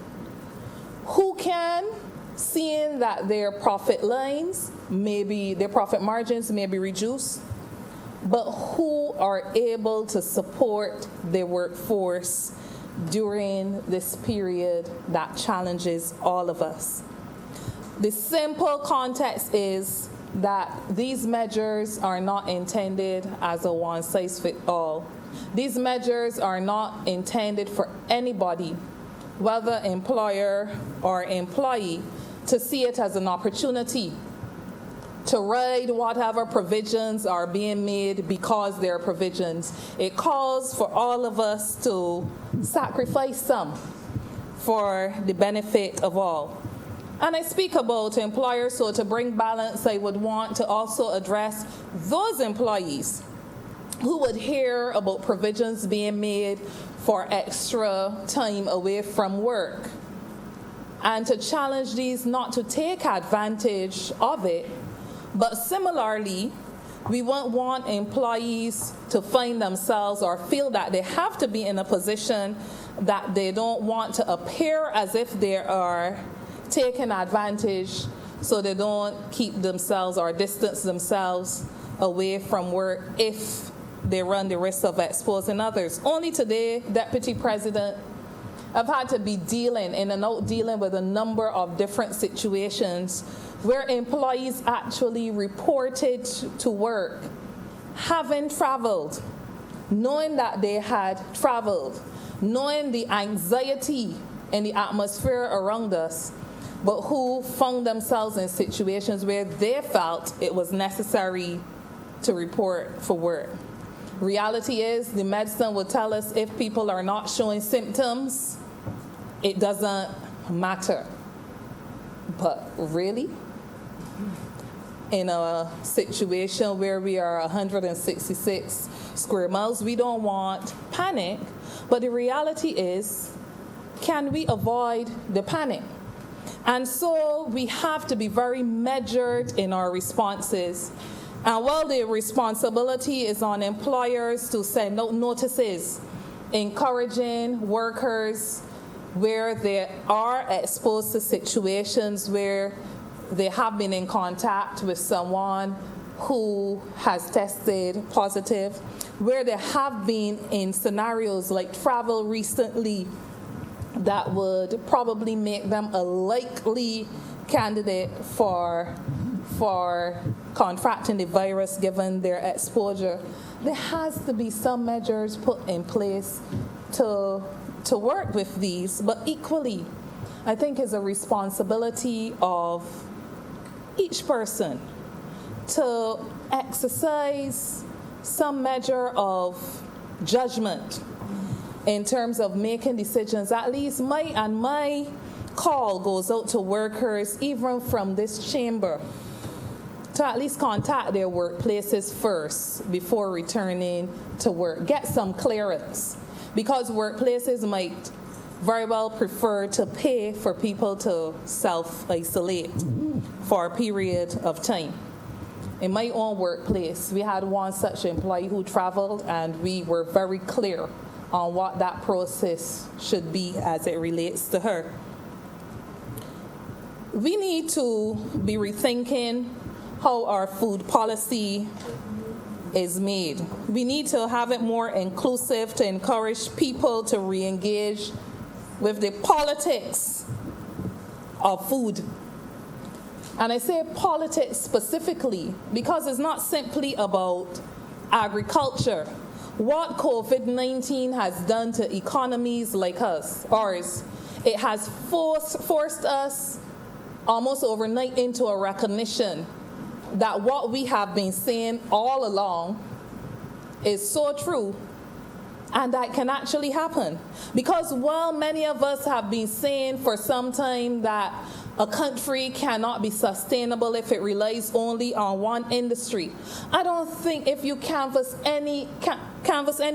seeing that their profit lines, maybe their profit margins may be reduced, but who are able to support their workforce during this period that challenges all of us. The simple context is that these measures are not intended as a one-size-fits-all. These measures are not intended for anybody, whether employer or employee, to see it as an opportunity to ride whatever provisions are being made because they're provisions. It calls for all of us to sacrifice some for the benefit of all. And I speak about employers, so to bring balance, I would want to also address those employees who would hear about provisions being made for extra time away from work, and to challenge these not to take advantage of it. But similarly, we won't want employees to find themselves or feel that they have to be in a position that they don't want to appear as if they are taking advantage, so they don't keep themselves or distance themselves away from work if they run the risk of exposing others. Only today, Deputy President, I've had to be dealing with a number of different situations where employees actually reported to work having traveled, knowing that they had traveled, knowing the anxiety and the atmosphere around us, but who found themselves in situations where they felt it was necessary to report for work. Reality is, the medicine will tell us if people are not showing symptoms, it doesn't matter. But really, in a situation where we are 166 square miles, we don't want panic, but the reality is, can we avoid the panic? And so we have to be very measured in our responses. And while the responsibility is on employers to send out notices encouraging workers where they are exposed to situations where they have been in contact with someone who has tested positive, where they have been in scenarios like travel recently that would probably make them a likely candidate for contracting the virus given their exposure. There has to be some measures put in place to work with these, but equally, I think it's a responsibility of each person to exercise some measure of judgment in terms of making decisions. At least my call goes out to workers, even from this chamber, to at least contact their workplaces first before returning to work. Get some clearance, because workplaces might very well prefer to pay for people to self-isolate for a period of time. In my own workplace, we had one such employee who traveled, and we were very clear on what that process should be as it relates to her. We need to be rethinking how our food policy is made. We need to have it more inclusive to encourage people to re-engage with the politics of food. And I say politics specifically because it's not simply about agriculture. What COVID-19 has done to economies like ours, it has forced us almost overnight into a recognition that what we have been saying all along is so true, and that can actually happen. Because while many of us have been saying for some time that a country cannot be sustainable if it relies only on one industry, I don't think if you canvass any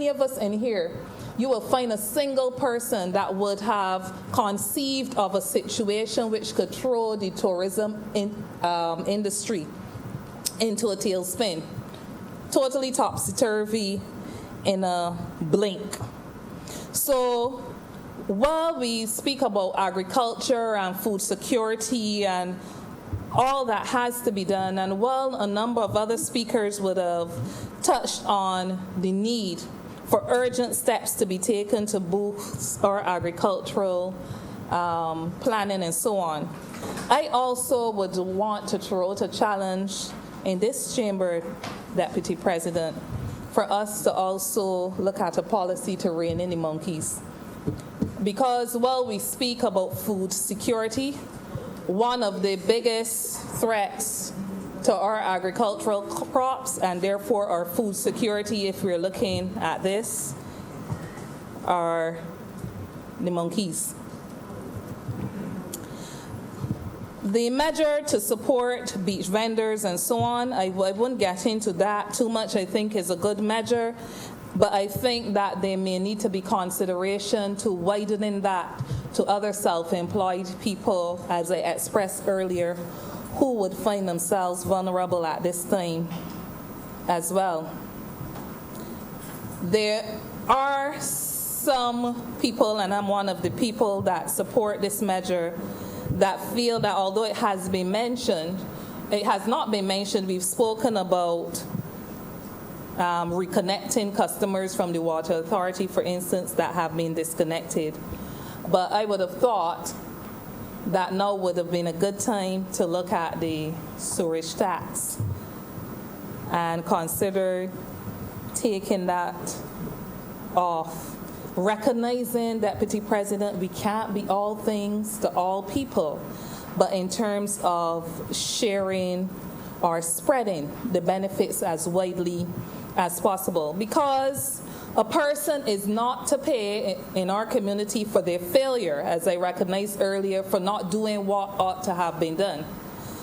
of us in here, you will find a single person that would have conceived of a situation which could throw the tourism industry into a tailspin, totally topsy-turvy in a blink. So while we speak about agriculture and food security and all that has to be done, and while a number of other speakers would have touched on the need for urgent steps to be taken to boost our agricultural planning and so on, I also would want to throw out a challenge in this chamber, Deputy President, for us to also look at a policy to rein in the monkeys. Because while we speak about food security, one of the biggest threats to our agricultural crops and therefore our food security, if we're looking at this, are the monkeys. The measure to support beach vendors and so on, I wouldn't get into that too much. I think is a good measure, but I think that there may need to be consideration to widening that to other self-employed people, as I expressed earlier, who would find themselves vulnerable at this time as well. There are some people, and I'm one of the people that support this measure, that feel that although it has been mentioned, it has not been mentioned. We've spoken about reconnecting customers from the Water Authority, for instance, that have been disconnected. But I would have thought that now would have been a good time to look at the sewerage tax and consider taking that off. Recognizing, Deputy President, we can't be all things to all people, but in terms of sharing or spreading the benefits as widely as possible. Because a person is not to pay in our community for their failure, as I recognized earlier, for not doing what ought to have been done.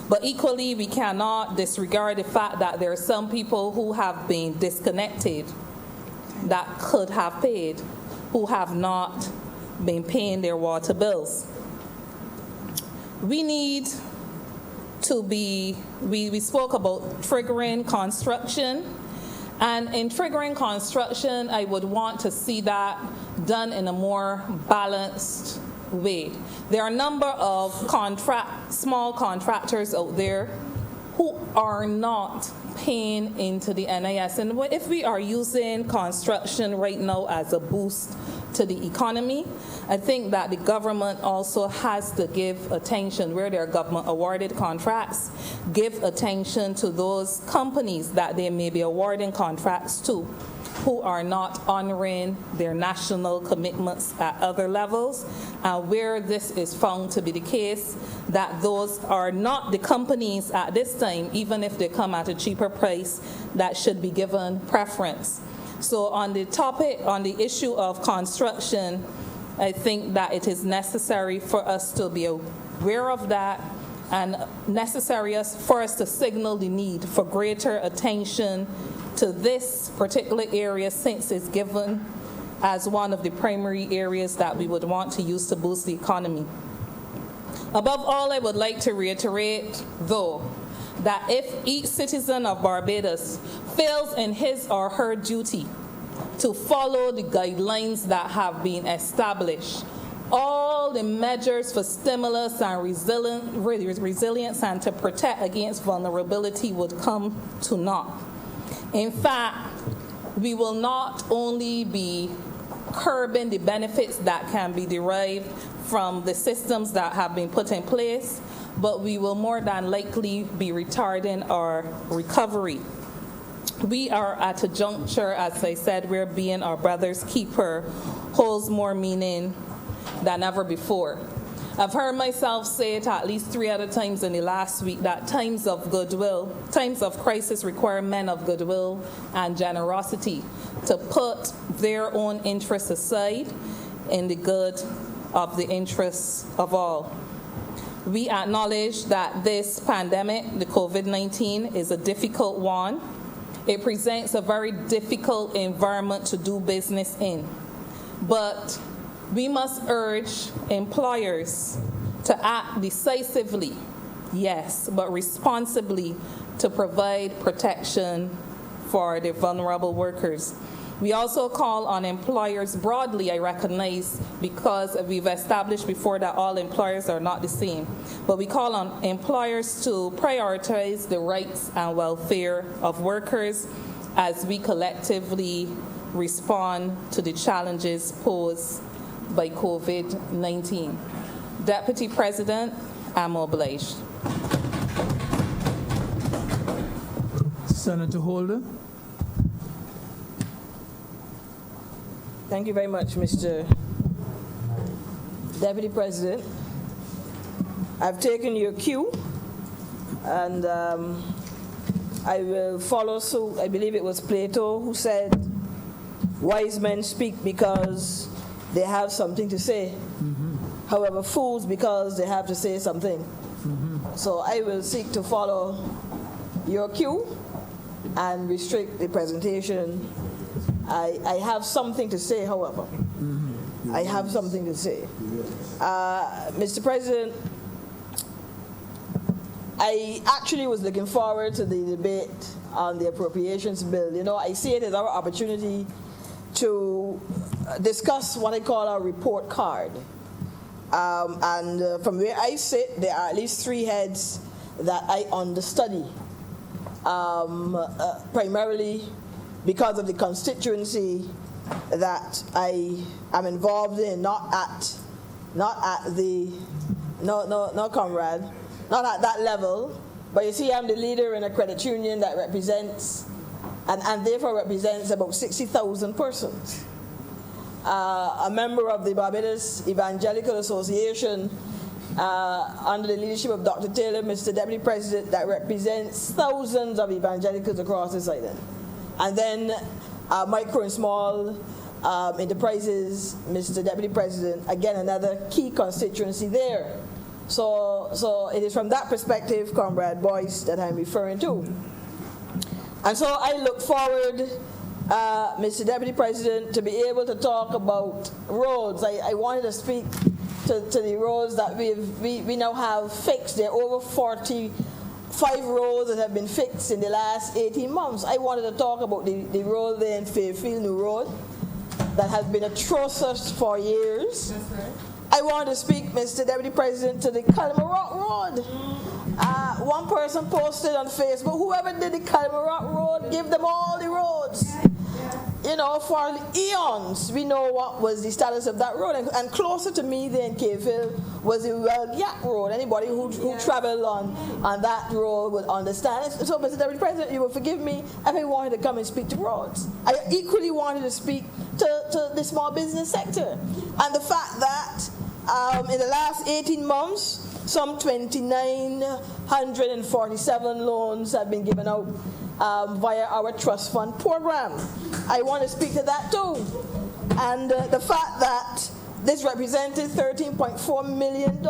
But equally, we cannot disregard the fact that there are some people who have been disconnected that could have paid, who have not been paying their water bills. We need to be, we spoke about triggering construction. And in triggering construction, I would want to see that done in a more balanced way. There are a number of small contractors out there who are not paying into the NIS. And if we are using construction right now as a boost to the economy, I think that the government also has to give attention where there are government-awarded contracts, give attention to those companies that they may be awarding contracts to who are not honoring their national commitments at other levels, and where this is found to be the case, that those are not the companies at this time, even if they come at a cheaper price, that should be given preference. So on the topic, on the issue of construction, I think that it is necessary for us to be aware of that, and necessary for us to signal the need for greater attention to this particular area, since it's given as one of the primary areas that we would want to use to boost the economy. Above all, I would like to reiterate, though, that if each citizen of Barbados fails in his or her duty to follow the guidelines that have been established, all the measures for stimulus and resilience and to protect against vulnerability would come to naught. In fact, we will not only be curbing the benefits that can be derived from the systems that have been put in place, but we will more than likely be retarding our recovery. We are at a juncture, as I said, where being our brother's keeper holds more meaning than ever before. I've heard myself say it at least 3 other times in the last week, that times of goodwill, times of crisis require men of goodwill and generosity to put their own interests aside in the good of the interests of all. We acknowledge that this pandemic, the COVID-19, is a difficult one. It presents a very difficult environment to do business in. But we must urge employers to act decisively, yes, but responsibly, to provide protection for the vulnerable workers. We also call on employers broadly, I recognize, because we've established before that all employers are not the same. But we call on employers to prioritize the rights and welfare of workers as we collectively respond to the challenges posed by COVID-19. Deputy President, I'm obliged. Senator Holder. Thank you very much, Mr. Deputy President. I've taken your cue, and I will follow suit. I believe it was Plato who said, wise men speak because they have something to say. However, fools because they have to say something. So I will seek to follow your cue and restrict the presentation. I have something to say, however. I have something to say. Mr. President, I actually was looking forward to the debate on the appropriations bill. You know, I see it as our opportunity to discuss what I call our report card. And from where I sit, there are at least 3 heads that I understudy. Primarily because of the constituency that I am involved in, not at that level. But you see, I'm the leader in a credit union that represents, and therefore represents about 60,000 persons. A member of the Barbados Evangelical Association, under the leadership of Dr. Taylor, Mr. Deputy President, that represents thousands of evangelicals across this island. And then micro and small enterprises, Mr. Deputy President, again, another key constituency there. So it is from that perspective, Comrade Boyce, that I'm referring to. And so I look forward, Mr. Deputy President, to be able to talk about roads. I wanted to speak to the roads that we now have fixed. There are over 45 roads that have been fixed in the last 18 months. I wanted to talk about the road there in Fairfield New Road that has been atrocious for years. That's right. I want to speak, Mr. Deputy President, to the Calmarock Road. One person posted on Facebook, whoever did the Calmarock Road, give them all the roads. You know, for eons, we know what was the status of that road. And closer to me than Caveville was the Yak Road. Anybody who traveled on that road would understand. So, Mr. Deputy President, you will forgive me if I wanted to come and speak to roads. I equally wanted to speak to the small business sector. And the fact that in the last 18 months, some 2,947 loans have been given out via our trust fund program. I want to speak to that too. And the fact that this represented $13.4 million.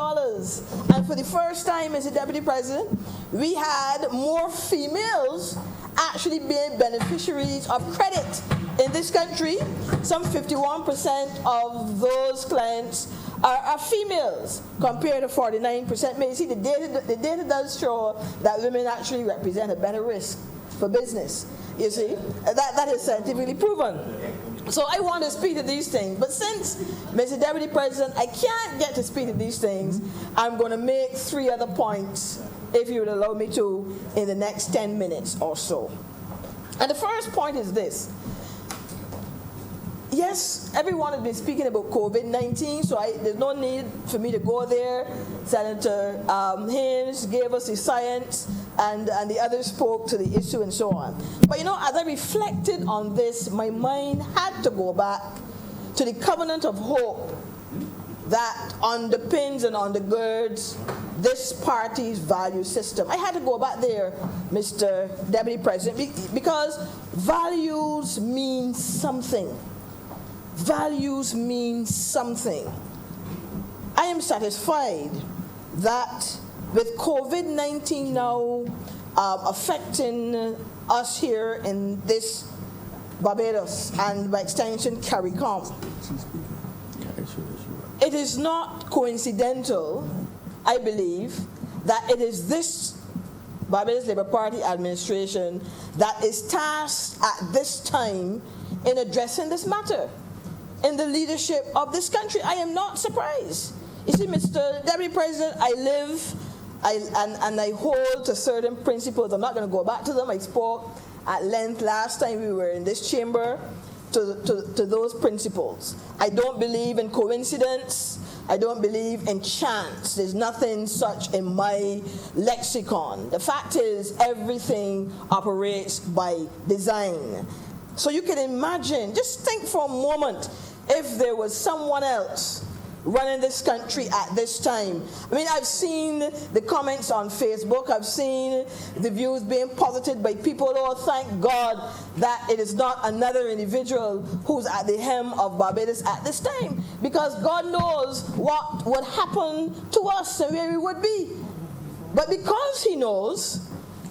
And for the first time, Mr. Deputy President, we had more females actually being beneficiaries of credit in this country. Some 51% of those clients are females compared to 49%. May you see, the data does show that women actually represent a better risk for business. You see, that is scientifically proven. So I want to speak to these things. But since, Mr. Deputy President, I can't get to speak to these things, I'm going to make 3 other points, if you would allow me to, in the next 10 minutes or so. And the first point is this. Yes, everyone has been speaking about COVID-19, so there's no need for me to go there. Senator Haynes gave us the science, and the others spoke to the issue and so on. But you know, as I reflected on this, my mind had to go back to the covenant of hope that underpins and undergirds this party's value system. I had to go back there, Mr. Deputy President, because values mean something. Values mean something. I am satisfied that with COVID-19 now affecting us here in this Barbados and by extension CARICOM, it is not coincidental, I believe, that it is this Barbados Labour Party administration that is tasked at this time in addressing this matter in the leadership of this country. I am not surprised. You see, Mr. Deputy President, I live and I hold to certain principles. I'm not going to go back to them. I spoke at length last time we were in this chamber to those principles. I don't believe in coincidence. I don't believe in chance. There's nothing such in my lexicon. The fact is, everything operates by design. So you can imagine, just think for a moment, if there was someone else running this country at this time. I mean, I've seen the comments on Facebook. I've seen the views being posited by people. Oh, thank God that it is not another individual who's at the helm of Barbados at this time. Because God knows what would happen to us and where we would be. But because He knows,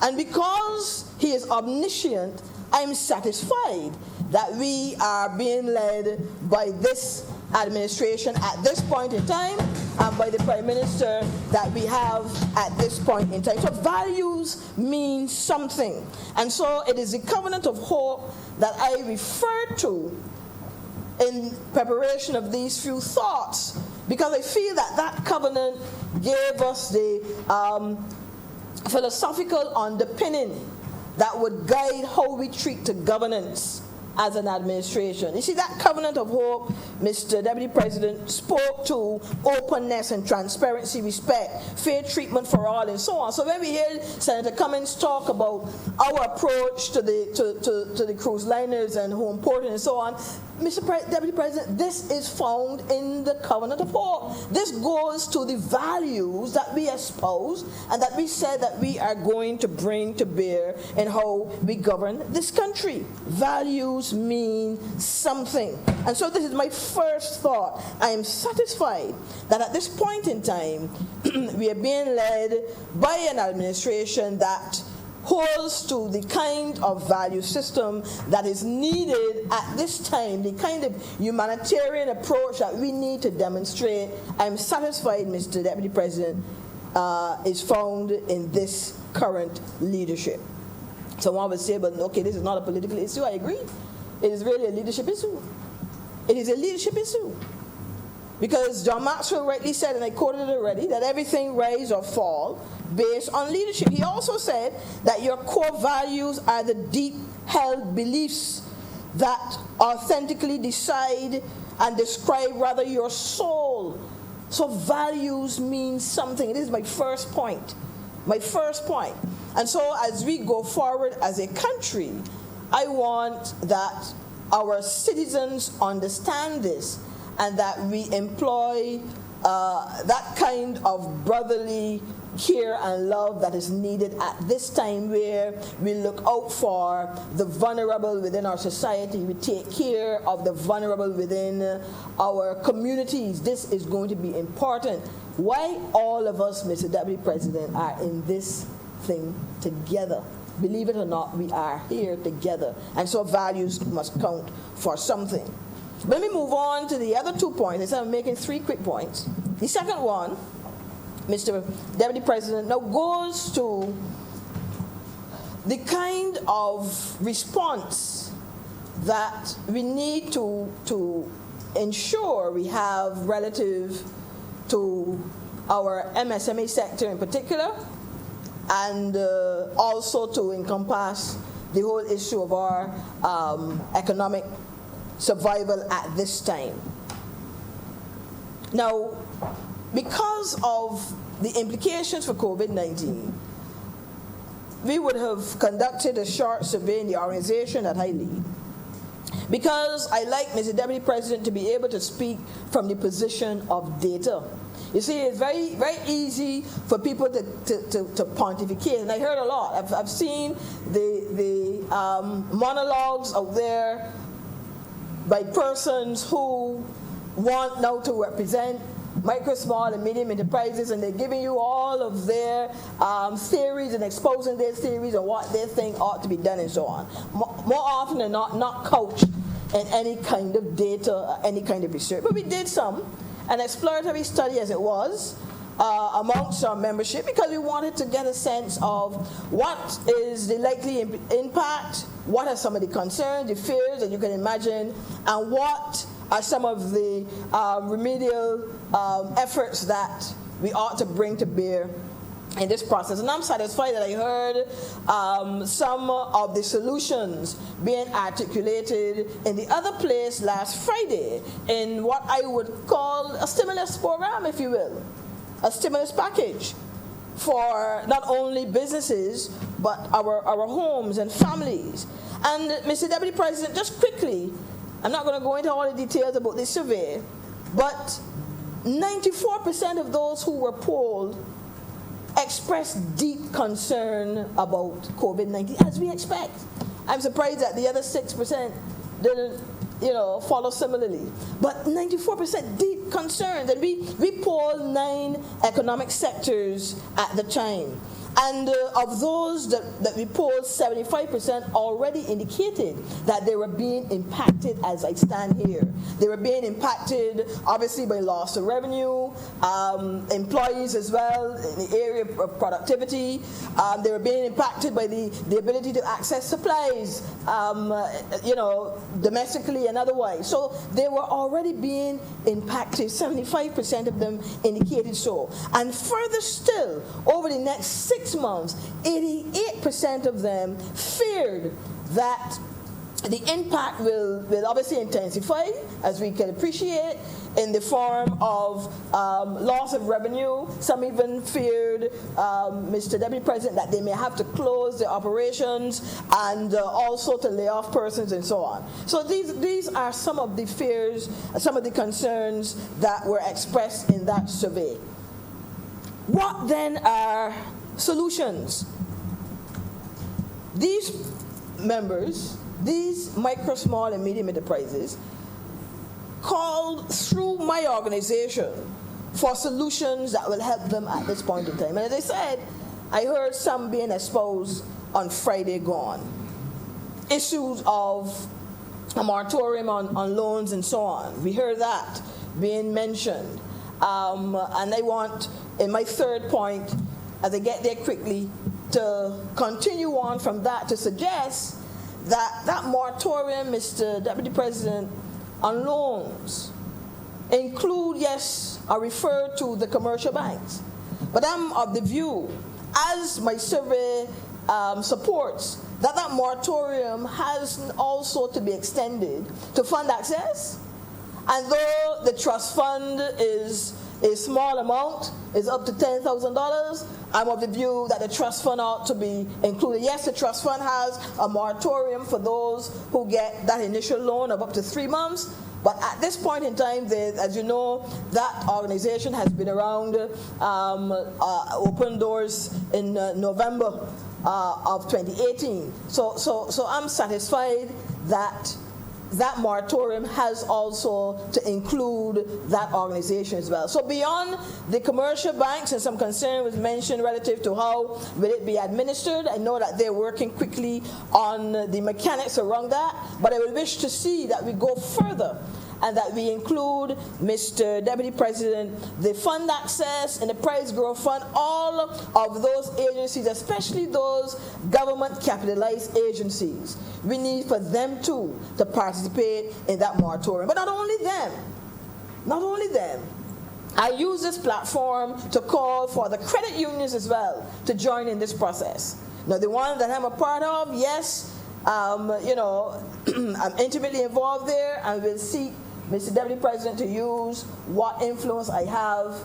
and because He is omniscient, I'm satisfied that we are being led by this administration at this point in time and by the Prime Minister that we have at this point in time. So values mean something. And so it is the covenant of hope that I referred to in preparation of these few thoughts, because I feel that that covenant gave us the philosophical underpinning that would guide how we treat the governance as an administration. You see, that covenant of hope, Mr. Deputy President, spoke to openness and transparency, respect, fair treatment for all, and so on. So when we hear Senator Cummings talk about our approach to the cruise liners and how important and so on, Mr. Deputy President, this is found in the covenant of hope. This goes to the values that we espouse and that we said that we are going to bring to bear in how we govern this country. Values mean something. And so this is my first thought. I am satisfied that at this point in time, we are being led by an administration that holds to the kind of value system that is needed at this time, the kind of humanitarian approach that we need to demonstrate. I'm satisfied, Mr. Deputy President, is found in this current leadership. Someone would say, but okay, this is not a political issue. I agree. It is really a leadership issue. It is a leadership issue. Because John Maxwell rightly said, and I quoted it already, that everything rise or fall based on leadership. He also said that your core values are the deep-held beliefs that authentically decide and describe rather your soul. So values mean something. This is my first point. My first point. And so as we go forward as a country, I want that our citizens understand this and that we employ that kind of brotherly care and love that is needed at this time, where we look out for the vulnerable within our society. We take care of the vulnerable within our communities. This is going to be important. Why all of us, Mr. Deputy President, are in this thing together. Believe it or not, we are here together. And so values must count for something. Let me move on to the other 2 points. Instead of making 3 quick points. The second one, Mr. Deputy President, now goes to the kind of response that we need to ensure we have relative to our MSME sector in particular, and also to encompass the whole issue of our economic survival at this time. Now, because of the implications for COVID-19, we would have conducted a short survey in the organization that I lead. Because I like, Mr. Deputy President, to be able to speak from the position of data. You see, it's very, very easy for people to pontificate, and I heard a lot. I've seen the monologues out there by persons who want now to represent micro, small, and medium enterprises, and they're giving you all of their theories and exposing their theories and what they think ought to be done and so on. More often than not couched in any kind of data, any kind of research. But we did an exploratory study as it was, amongst our membership, because we wanted to get a sense of what is the likely impact, what are some of the concerns, the fears that you can imagine, and what are some of the remedial efforts that we ought to bring to bear in this process. And I'm satisfied that I heard some of the solutions being articulated in the other place last Friday in what I would call a stimulus program, if you will, a stimulus package for not only businesses but our homes and families. And Mr. Deputy President, just quickly, I'm not going to go into all the details about this survey, but 94% of those who were polled expressed deep concern about COVID-19, as we expect. I'm surprised that the other 6% didn't, follow similarly. But 94% deep concerns, and we polled 9 economic sectors at the time. And of those that we polled, 75% already indicated that they were being impacted as I stand here. They were being impacted, obviously, by loss of revenue, employees as well in the area of productivity. They were being impacted by the ability to access supplies, domestically and otherwise. So they were already being impacted. 75% of them indicated so. And further still, over the next 6 6 months, 88% of them feared that the impact will obviously intensify, as we can appreciate, in the form of loss of revenue. Some even feared, Mr. Deputy President, that they may have to close their operations and also to lay off persons and so on. So these are some of the fears, some of the concerns that were expressed in that survey. What then are solutions? These members, these micro, small, and medium enterprises, called through my organization for solutions that will help them at this point in time. And as I said, I heard some being exposed on Friday gone. Issues of a moratorium on loans and so on. We heard that being mentioned. And I want, in my third point, as I get there quickly, to continue on from that to suggest that moratorium, Mr. Deputy President, on loans include, yes, I refer to the commercial banks, but I'm of the view, as my survey supports, that moratorium has also to be extended to fund access. And though the trust fund is a small amount, is up to $10,000, I'm of the view that the trust fund ought to be included. Yes, the trust fund has a moratorium for those who get that initial loan of up to 3 months, but at this point in time, as you know, that organization has been around, open doors in November of 2018. So I'm satisfied that moratorium has also to include that organization as well. So beyond the commercial banks, and some concern was mentioned relative to how will it be administered. I know that they're working quickly on the mechanics around that, but I would wish to see that we go further and that we include, Mr. Deputy President, the fund access and the price growth fund, all of those agencies, especially those government capitalized agencies. We need for them too to participate in that moratorium. But not only them. I use this platform to call for the credit unions as well to join in this process. Now, the one that I'm a part of, yes, I'm intimately involved there, and will seek Mr. Deputy President to use what influence I have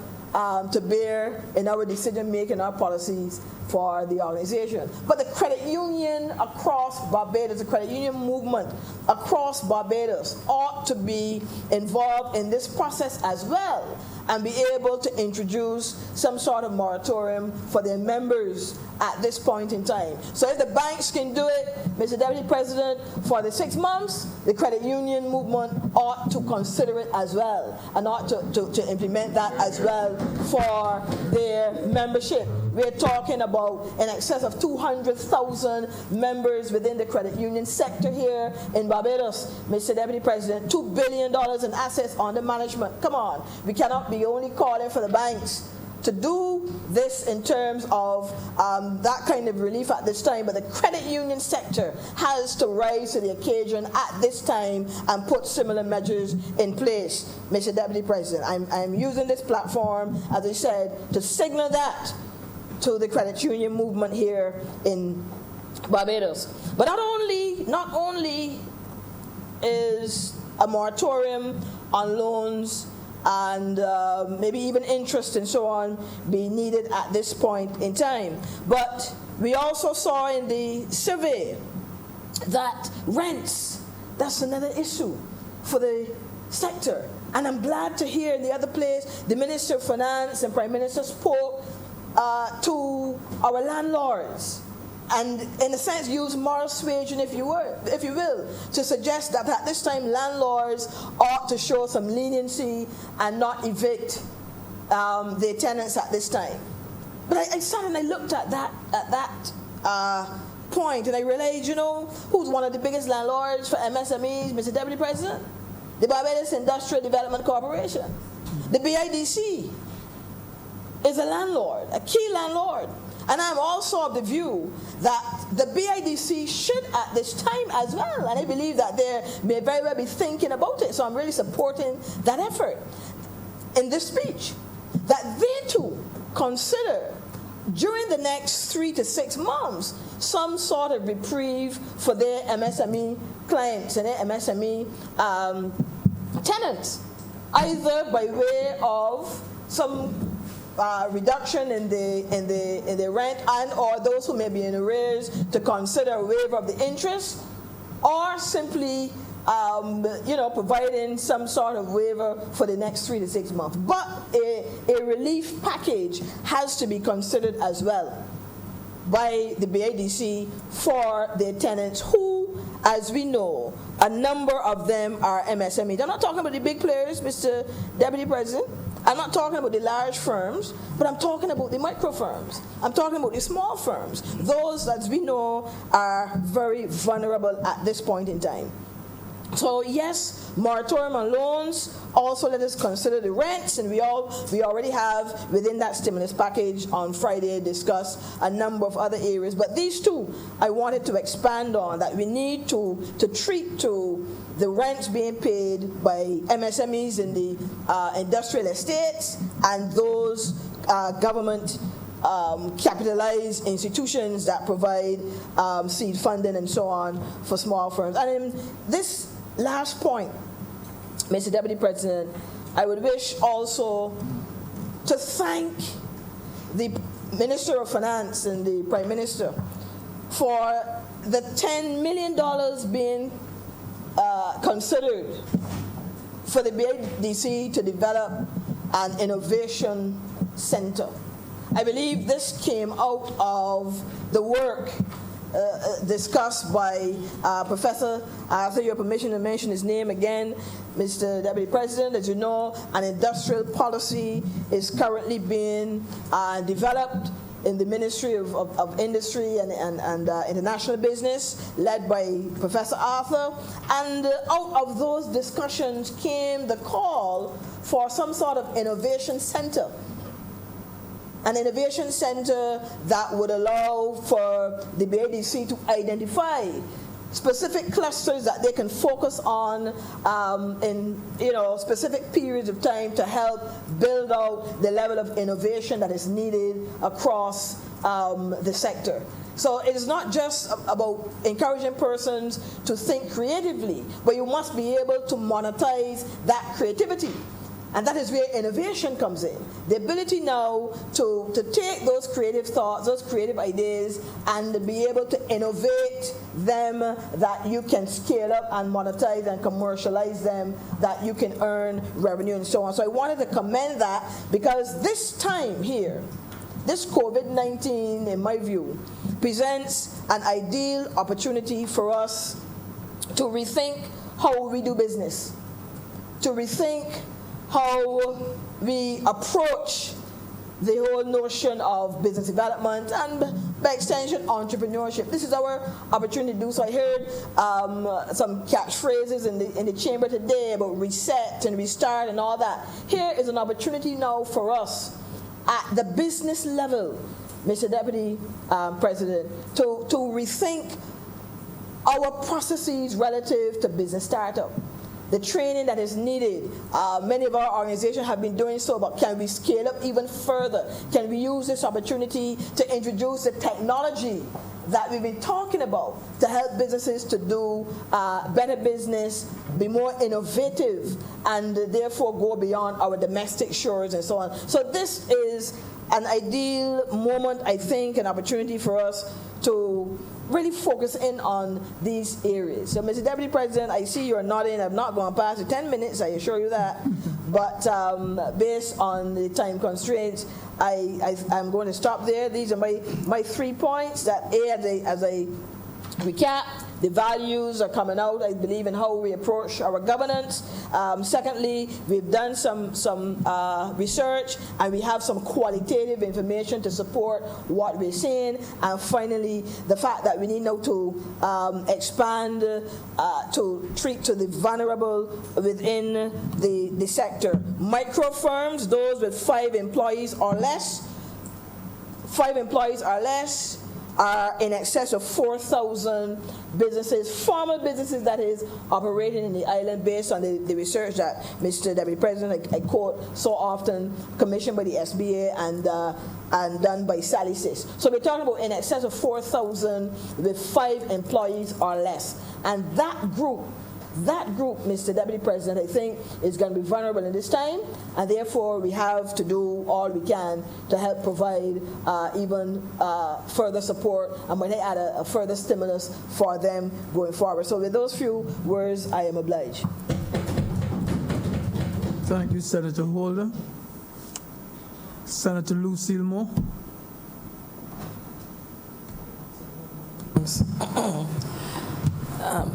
to bear in our decision-making, our policies for the organization. But the credit union across Barbados, the credit union movement across Barbados ought to be involved in this process as well and be able to introduce some sort of moratorium for their members at this point in time. So if the banks can do it, Mr. Deputy President, for the 6 months, the credit union movement ought to consider it as well and ought to implement that as well for their membership. We're talking about in excess of 200,000 members within the credit union sector here in Barbados. Mr. Deputy President, $2 billion in assets under management. Come on, we cannot be only calling for the banks to do this in terms of that kind of relief at this time, but the credit union sector has to rise to the occasion at this time and put similar measures in place. Mr. Deputy President, I'm using this platform, as I said, to signal that to the credit union movement here in Barbados. But not only is a moratorium on loans and maybe even interest and so on be needed at this point in time, but we also saw in the survey that rents, that's another issue for the sector. And I'm glad to hear in the other place the Minister of Finance and Prime Minister spoke to our landlords and in a sense use moral suasion, if you will, to suggest that at this time landlords ought to show some leniency and not evict their tenants at this time. But I sat and I looked at that point and I realized, who's one of the biggest landlords for MSMEs, Mr. Deputy President? The Barbados Industrial Development Corporation. The BIDC is a landlord, a key landlord. And I'm also of the view that the BIDC should at this time as well, and I believe that they may very well be thinking about it, so I'm really supporting that effort in this speech, that they too consider during the next 3 to 6 months, some sort of reprieve for their MSME clients and their MSME tenants, either by way of some reduction in the rent and or those who may be in arrears to consider a waiver of the interest, or simply providing some sort of waiver for the next 3 to 6 months. But a relief package has to be considered as well by the BADC for their tenants who, as we know, a number of them are MSMEs. I'm not talking about the big players, Mr. Deputy President. I'm not talking about the large firms, but I'm talking about the micro firms. I'm talking about the small firms. Those, as we know, are very vulnerable at this point in time. So yes, moratorium on loans. Also, let us consider the rents, and we already have within that stimulus package on Friday discussed a number of other areas. But these two, I wanted to expand on, that we need to treat to the rents being paid by MSMEs in the industrial estates and those government capitalized institutions that provide seed funding and so on for small firms. And in this last point, Mr. Deputy President, I would wish also to thank the Minister of Finance and the Prime Minister for the $10 million being considered for the BADC to develop an innovation center. I believe this came out of the work discussed by Professor, after your permission to mention his name again, Mr. Deputy President. As you know, an industrial policy is currently being developed in the Ministry of Industry and International Business, led by Professor Arthur. And out of those discussions came the call for some sort of innovation center. An innovation center that would allow for the BADC to identify specific clusters that they can focus on in specific periods of time to help build out the level of innovation that is needed across the sector. So it is not just about encouraging persons to think creatively, but you must be able to monetize that creativity. And that is where innovation comes in. The ability now to take those creative thoughts, those creative ideas, and be able to innovate them that you can scale up and monetize and commercialize them, that you can earn revenue and so on. So I wanted to commend that, because this time here, this COVID-19, in my view, presents an ideal opportunity for us to rethink how we do business, to rethink how we approach the whole notion of business development and, by extension, entrepreneurship. This is our opportunity to do so. I heard some catchphrases in the chamber today about reset and restart and all that. Here is an opportunity now for us at the business level, Mr. Deputy President, to rethink our processes relative to business startup. The training that is needed. Many of our organizations have been doing so, but can we scale up even further? Can we use this opportunity to introduce the technology that we've been talking about to help businesses to do better business, be more innovative, and therefore go beyond our domestic shores and so on. So this is an ideal moment, I think, an opportunity for us to really focus in on these areas. So, Mr. Deputy President, I see you're nodding. I'm not going past the 10 minutes, I assure you that. But based on the time constraints, I'm going to stop there. These are my 3 points that, as a recap, the values are coming out, I believe, in how we approach our governance. Secondly, we've done some research, and we have some qualitative information to support what we're saying. And finally, the fact that we need now to expand to treat to the vulnerable within the sector. Micro firms, those with 5 employees or less, are in excess of 4,000 businesses, formal businesses that is operating in the island based on the research that Mr. Deputy President, I quote so often, commissioned by the SBA and done by Sally Sis. So we're talking about in excess of 4,000 with 5 employees or less. And that group, Mr. Deputy President, I think is going to be vulnerable in this time, and therefore we have to do all we can to help provide even further support, and when they add a further stimulus for them going forward. So with those few words, I am obliged. Thank you, Senator Holder. Senator Lucille Moore.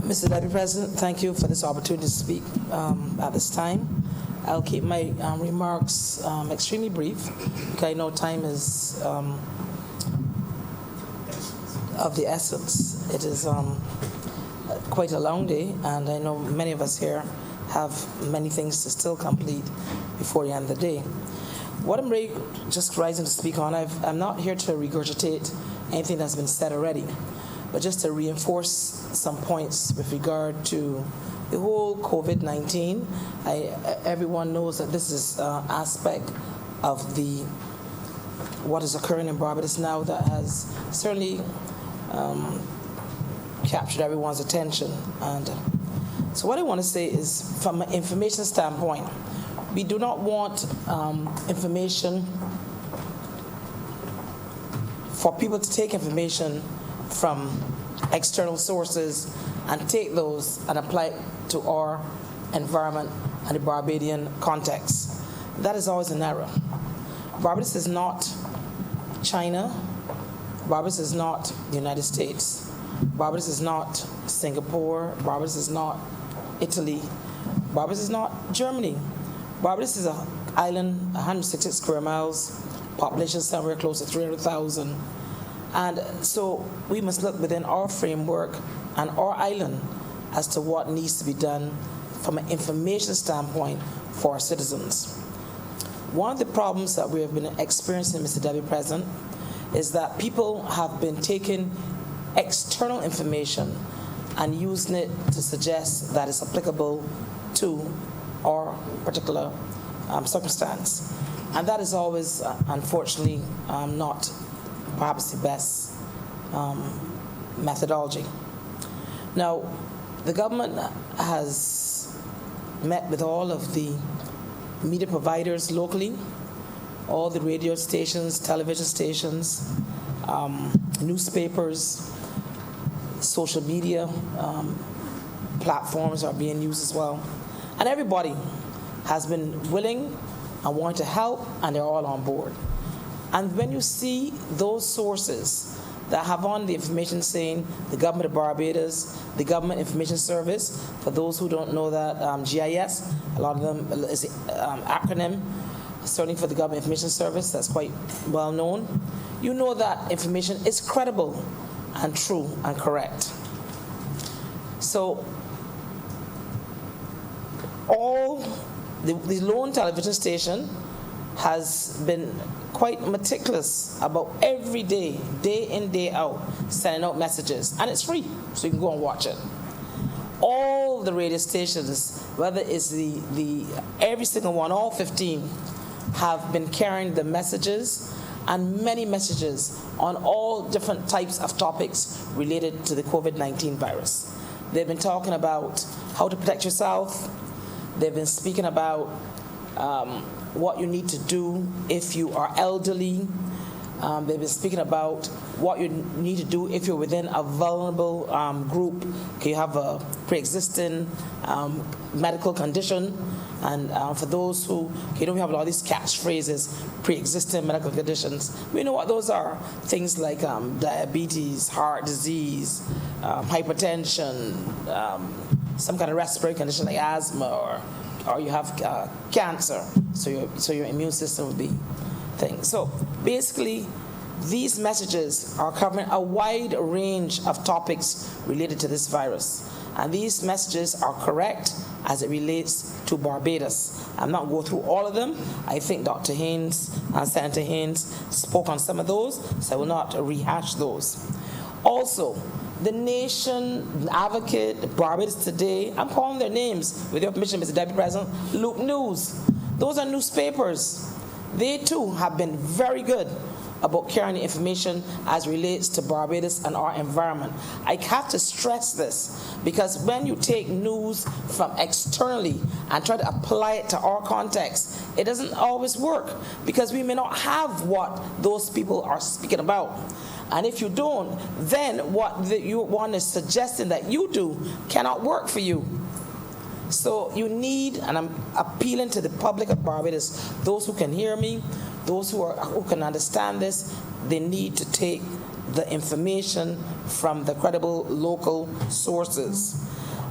Mr. Deputy President, thank you for this opportunity to speak at this time. I'll keep my remarks extremely brief because I know time is of the essence. It is quite a long day, and I know many of us here have many things to still complete before the end of the day. What I'm really just rising to speak on, I'm not here to regurgitate anything that's been said already, but just to reinforce some points with regard to the whole COVID-19. Everyone knows that this is an aspect of what is occurring in Barbados now that has certainly captured everyone's attention. And so what I want to say is, from an information standpoint, we do not want information for people to take information from external sources and take those and apply it to our environment and the Barbadian context. That is always an error. Barbados is not China. Barbados is not the United States. Barbados is not Singapore. Barbados is not Italy. Barbados is not Germany. Barbados is an island, 160 square miles, population somewhere close to 300,000. And so we must look within our framework and our island as to what needs to be done from an information standpoint for our citizens. One of the problems that we have been experiencing, Mr. Deputy President, is that people have been taking external information and using it to suggest that it's applicable to our particular circumstance. And that is always, unfortunately, not perhaps the best methodology. Now, the government has met with all of the media providers locally, all the radio stations, television stations, newspapers, social media platforms are being used as well. And everybody has been willing and wanting to help, and they're all on board. And when you see those sources that have on the information saying the government of Barbados, the Government Information Service, for those who don't know that, GIS, a lot of them is an acronym, certainly for the Government Information Service, that's quite well known. You know that information is credible and true and correct. So all the lone television station has been quite meticulous about every day, day in, day out, sending out messages. And it's free, so you can go and watch it. All the radio stations, whether it's every single one, all 15, have been carrying the messages and many messages on all different types of topics related to the COVID-19 virus. They've been talking about how to protect yourself. They've been speaking about what you need to do if you are elderly. They've been speaking about what you need to do if you're within a vulnerable group. You have a pre-existing medical condition. And for those who, we have a lot of these catchphrases, pre-existing medical conditions. We know what those are. Things like diabetes, heart disease, hypertension, some kind of respiratory condition like asthma, or you have cancer, so your immune system would be things. So basically, these messages are covering a wide range of topics related to this virus. And these messages are correct as it relates to Barbados. I'm not going through all of them. I think Dr. Haynes and Senator Haynes spoke on some of those, so I will not rehash those. Also, the Nation, Advocate, Barbados Today, I'm calling their names, with your permission, Mr. Deputy President, Loop News. Those are newspapers. They too have been very good about carrying the information as relates to Barbados and our environment. I have to stress this because when you take news from externally and try to apply it to our context, it doesn't always work because we may not have what those people are speaking about. And if you don't, then what one is suggesting that you do cannot work for you. So you need, and I'm appealing to the public of Barbados, those who can hear me, those who can understand this, they need to take the information from the credible local sources.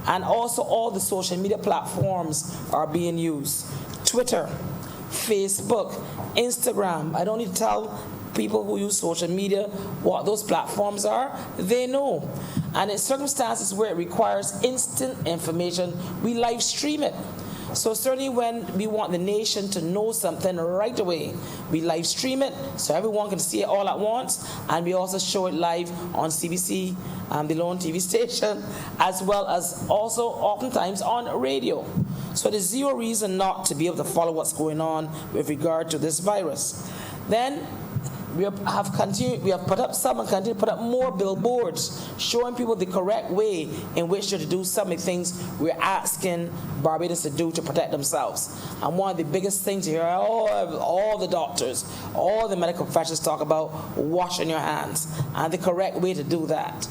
And also all the social media platforms are being used. Twitter, Facebook, Instagram. I don't need to tell people who use social media what those platforms are. They know. And in circumstances where it requires instant information, we live stream it. So certainly when we want the nation to know something right away, we live stream it so everyone can see it all at once, and we also show it live on CBC, the Lone TV station, as well as also oftentimes on radio. So there's zero reason not to be able to follow what's going on with regard to this virus. Then we have put up some and continue to put up more billboards showing people the correct way in which to do some of the things we're asking Barbados to do to protect themselves. And one of the biggest things you hear all the doctors, all the medical professionals talk about washing your hands and the correct way to do that.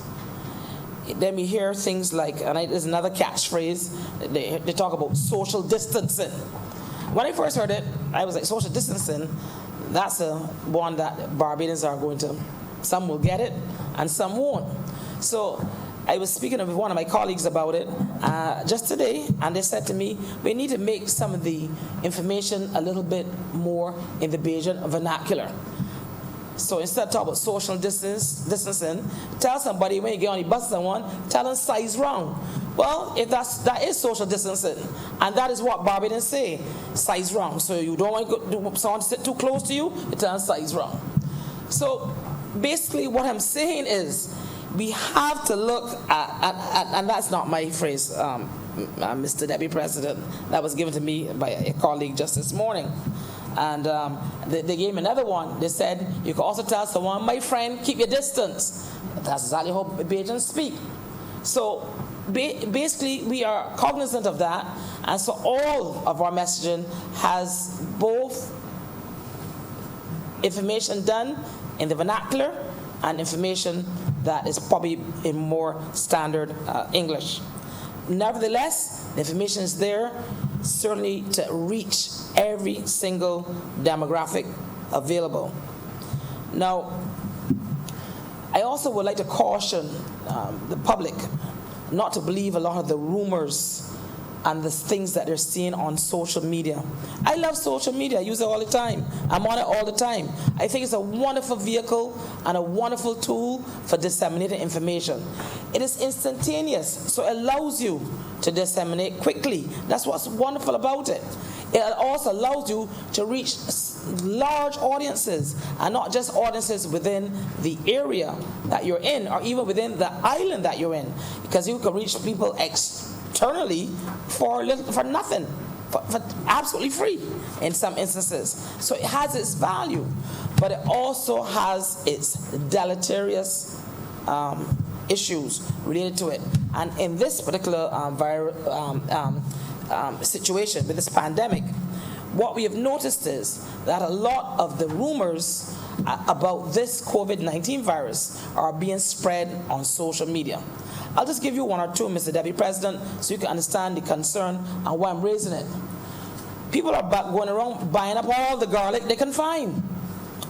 Then we hear things like, and there's another catchphrase, they talk about social distancing. When I first heard it, I was like, social distancing? That's the one that Barbadians are going to, some will get it and some won't. So I was speaking with one of my colleagues about it just today, and they said to me, we need to make some of the information a little bit more in the Bajan vernacular. So instead of talking about social distancing, tell somebody when you get on the bus with someone, tell them size wrong. Well, if that is social distancing, and that is what Barbadians say, size wrong. So you don't want someone to sit too close to you, you tell them size wrong. So basically what I'm saying is we have to look at and that's not my phrase, Mr. Deputy President, that was given to me by a colleague just this morning. And they gave me another one. They said, you can also tell someone, my friend, keep your distance. That's exactly how Bajans speak. So basically, we are cognizant of that. And so all of our messaging has both information done in the vernacular and information that is probably in more standard English. Nevertheless, the information is there certainly to reach every single demographic available. Now, I also would like to caution the public not to believe a lot of the rumors and the things that they're seeing on social media. I love social media. I use it all the time. I'm on it all the time. I think it's a wonderful vehicle and a wonderful tool for disseminating information. It is instantaneous, so it allows you to disseminate quickly. That's what's wonderful about it. It also allows you to reach large audiences, and not just audiences within the area that you're in, or even within the island that you're in, because you can reach people externally for nothing, for absolutely free in some instances. So it has its value, but it also has its deleterious issues related to it. And in this particular situation with this pandemic, what we have noticed is that a lot of the rumors about this COVID-19 virus are being spread on social media. I'll just give you one or two, Mr. Deputy President, so you can understand the concern and why I'm raising it. People are going around buying up all the garlic they can find.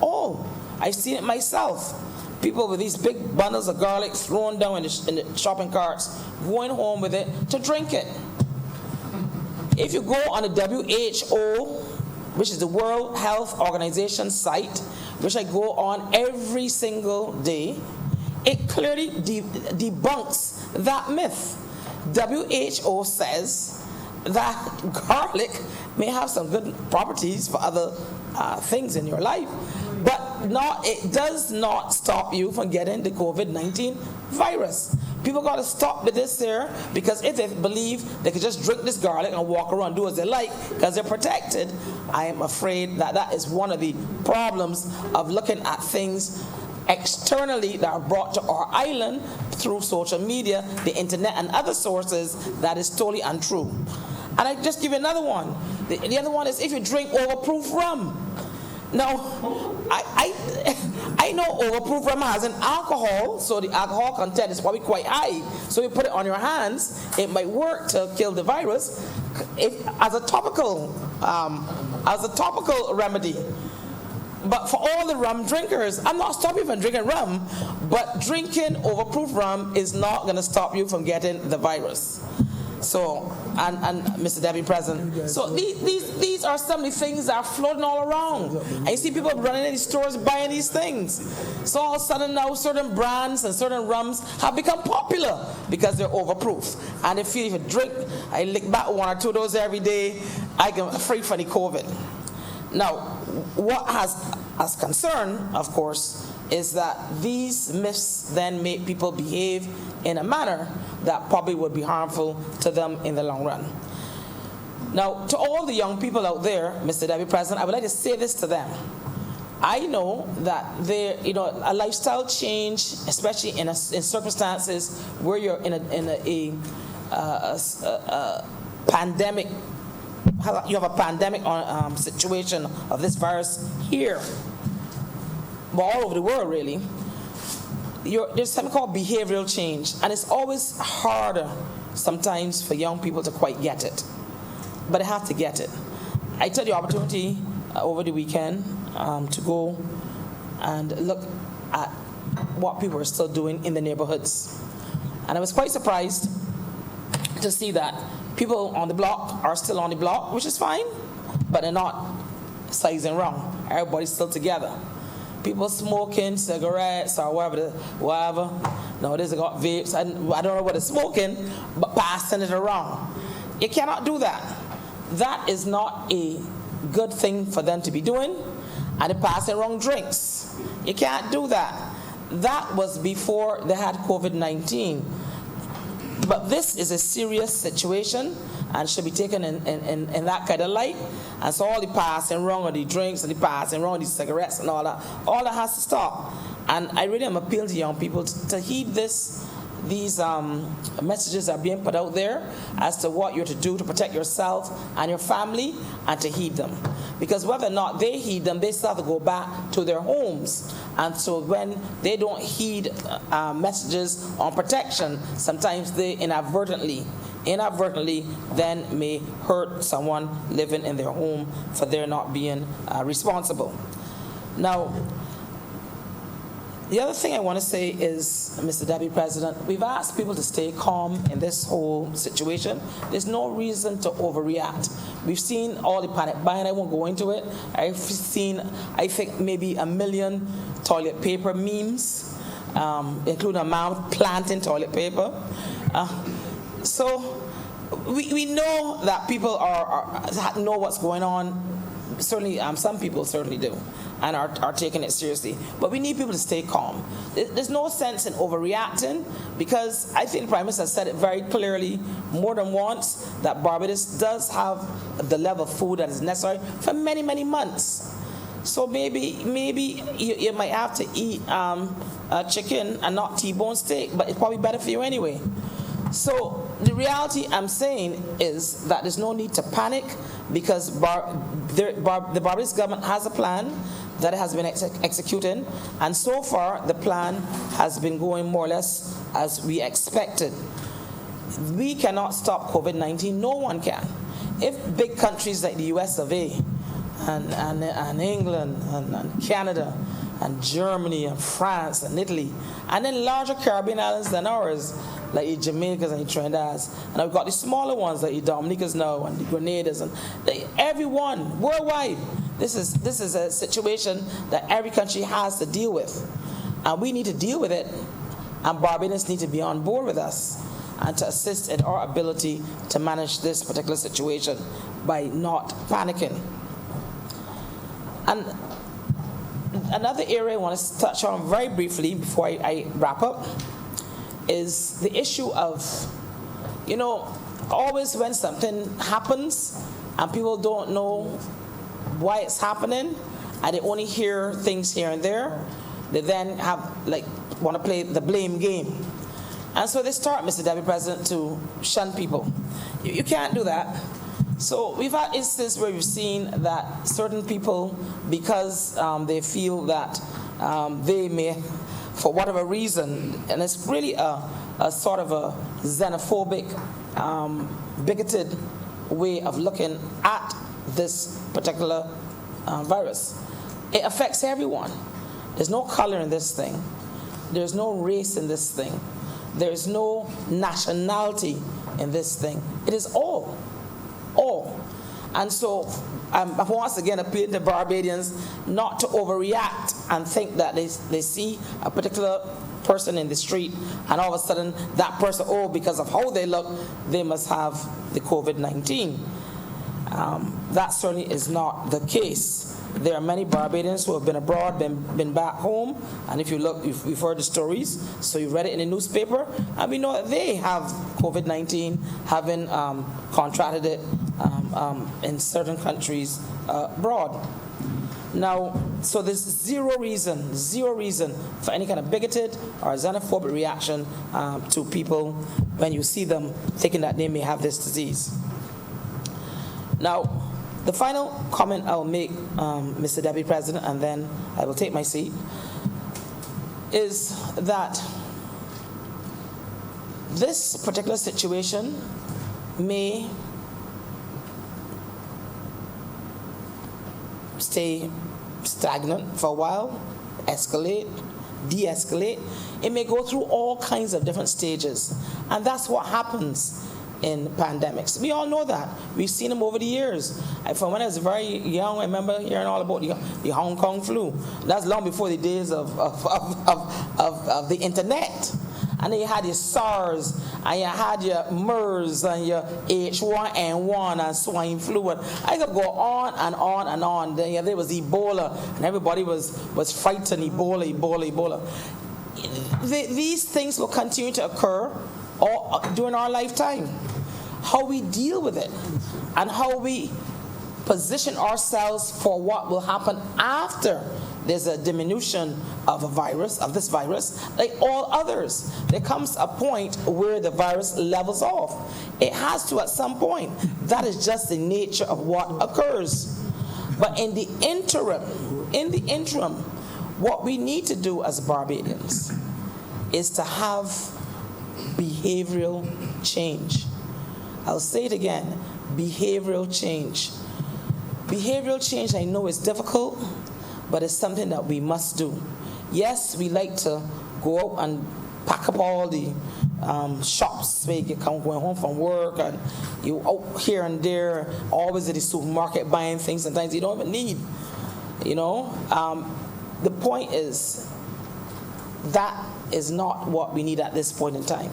Oh, I've seen it myself. People with these big bundles of garlic thrown down in the shopping carts, going home with it to drink it. If you go on the WHO, which is the World Health Organization site, which I go on every single day, it clearly debunks that myth. WHO says that garlic may have some good properties for other things in your life, but it does not stop you from getting the COVID-19 virus. People got to stop with this here, because if they believe they could just drink this garlic and walk around, do as they like, because they're protected, I am afraid that that is one of the problems of looking at things externally that are brought to our island through social media, the internet, and other sources that is totally untrue. And I just give you another one. The other one is if you drink overproof rum. Now, I know overproof rum has an alcohol, so the alcohol content is probably quite high. So you put it on your hands, it might work to kill the virus as a topical remedy. But for all the rum drinkers, I'm not stopping you from drinking rum, but drinking overproof rum is not going to stop you from getting the virus. So, and Mr. Deputy President, so these are some of the things that are floating all around. And you see people running in these stores buying these things. So all of a sudden now certain brands and certain rums have become popular because they're overproof. And they feel if you drink, I lick back 1 or 2 of those every day, I get free from the COVID. Now, what has concern, of course, is that these myths then make people behave in a manner that probably would be harmful to them in the long run. Now, to all the young people out there, Mr. Deputy President, I would like to say this to them. I know that a lifestyle change, especially in circumstances where you're in a pandemic. You have a pandemic situation of this virus here, but all over the world, really. There's something called behavioral change, and it's always harder sometimes for young people to quite get it, but they have to get it. I took the opportunity over the weekend to go and look at what people are still doing in the neighborhoods, and I was quite surprised to see that people on the block are still on the block, which is fine, but they're not sizing wrong. Everybody's still together. People smoking cigarettes or whatever. Nowadays they got vapes. I don't know what they're smoking, but passing it around. You cannot do that. That is not a good thing for them to be doing. And they're passing around drinks. You can't do that. That was before they had COVID-19. But this is a serious situation and should be taken in that kind of light. And so all the passing wrong of the drinks and the passing wrong of the cigarettes and all that has to stop. And I really am appealing to young people to heed these messages that are being put out there as to what you're to do to protect yourself and your family, and to heed them. Because whether or not they heed them, they still have to go back to their homes. And so when they don't heed messages on protection, sometimes they inadvertently then may hurt someone living in their home for their not being responsible. Now, the other thing I want to say is, Mr. Deputy President, we've asked people to stay calm in this whole situation. There's no reason to overreact. We've seen all the panic buying. I won't go into it. I've seen, I think, maybe 1 million toilet paper memes, including a man planting toilet paper. So we know that people know what's going on. Certainly, some people certainly do, and are taking it seriously. But we need people to stay calm. There's no sense in overreacting, because I think the Prime Minister said it very clearly more than once that Barbados does have the level of food that is necessary for many, many months. So maybe you might have to eat chicken and not T-bone steak, but it's probably better for you anyway. So the reality I'm saying is that there's no need to panic, because the Barbados government has a plan that has been executing, and so far the plan has been going more or less as we expected. We cannot stop COVID-19. No one can. If big countries like the US of A and England and Canada and Germany and France and Italy, and then larger Caribbean islands than ours, like the Jamaicas and the Trinidadians, and I've got the smaller ones like the Dominicas now and the Grenadiers, and everyone worldwide. This is a situation that every country has to deal with, and we need to deal with it, and Barbadians need to be on board with us. and to assist in our ability to manage this particular situation by not panicking. And another area I want to touch on very briefly before I wrap up is the issue of, always when something happens and people don't know why it's happening and they only hear things here and there, they then want to play the blame game. And so they start, Mr. Deputy President, to shun people. You can't do that. So we've had instances where we've seen that certain people, because they feel that they may, for whatever reason, and it's really a sort of a xenophobic, bigoted way of looking at this particular virus. It affects everyone. There's no color in this thing. There's no race in this thing. There's no nationality in this thing. It is all. And so I once again appeal to Barbadians not to overreact and think that they see a particular person in the street and all of a sudden that person, because of how they look, they must have the COVID-19. That certainly is not the case. There are many Barbadians who have been abroad, been back home, and if you look, you've heard the stories, so you read it in the newspaper, and we know that they have COVID-19, having contracted it in certain countries abroad. Now, so there's zero reason for any kind of bigoted or xenophobic reaction to people when you see them thinking that they may have this disease. Now, the final comment I'll make, Mr. Deputy President, and then I will take my seat, is that this particular situation may stay stagnant for a while, escalate, de-escalate. It may go through all kinds of different stages, and that's what happens in pandemics. We all know that. We've seen them over the years. From when I was very young, I remember hearing all about the Hong Kong flu. That's long before the days of the internet. And then you had your SARS, and you had your MERS, and your H1N1, and swine flu. And I could go on and on and on. Then there was Ebola, and everybody was frightened, Ebola. These things will continue to occur during our lifetime. How we deal with it and how we position ourselves for what will happen after there's a diminution of this virus, like all others. There comes a point where the virus levels off. It has to at some point. That is just the nature of what occurs. But in the interim, what we need to do as Barbadians is to have behavioral change. I'll say it again, behavioral change. Behavioral change, I know, is difficult, but it's something that we must do. Yes, we like to go out and pack up all the shops where you come going home from work, and you out here and there, always at the supermarket buying things sometimes you don't even need. The point is that is not what we need at this point in time.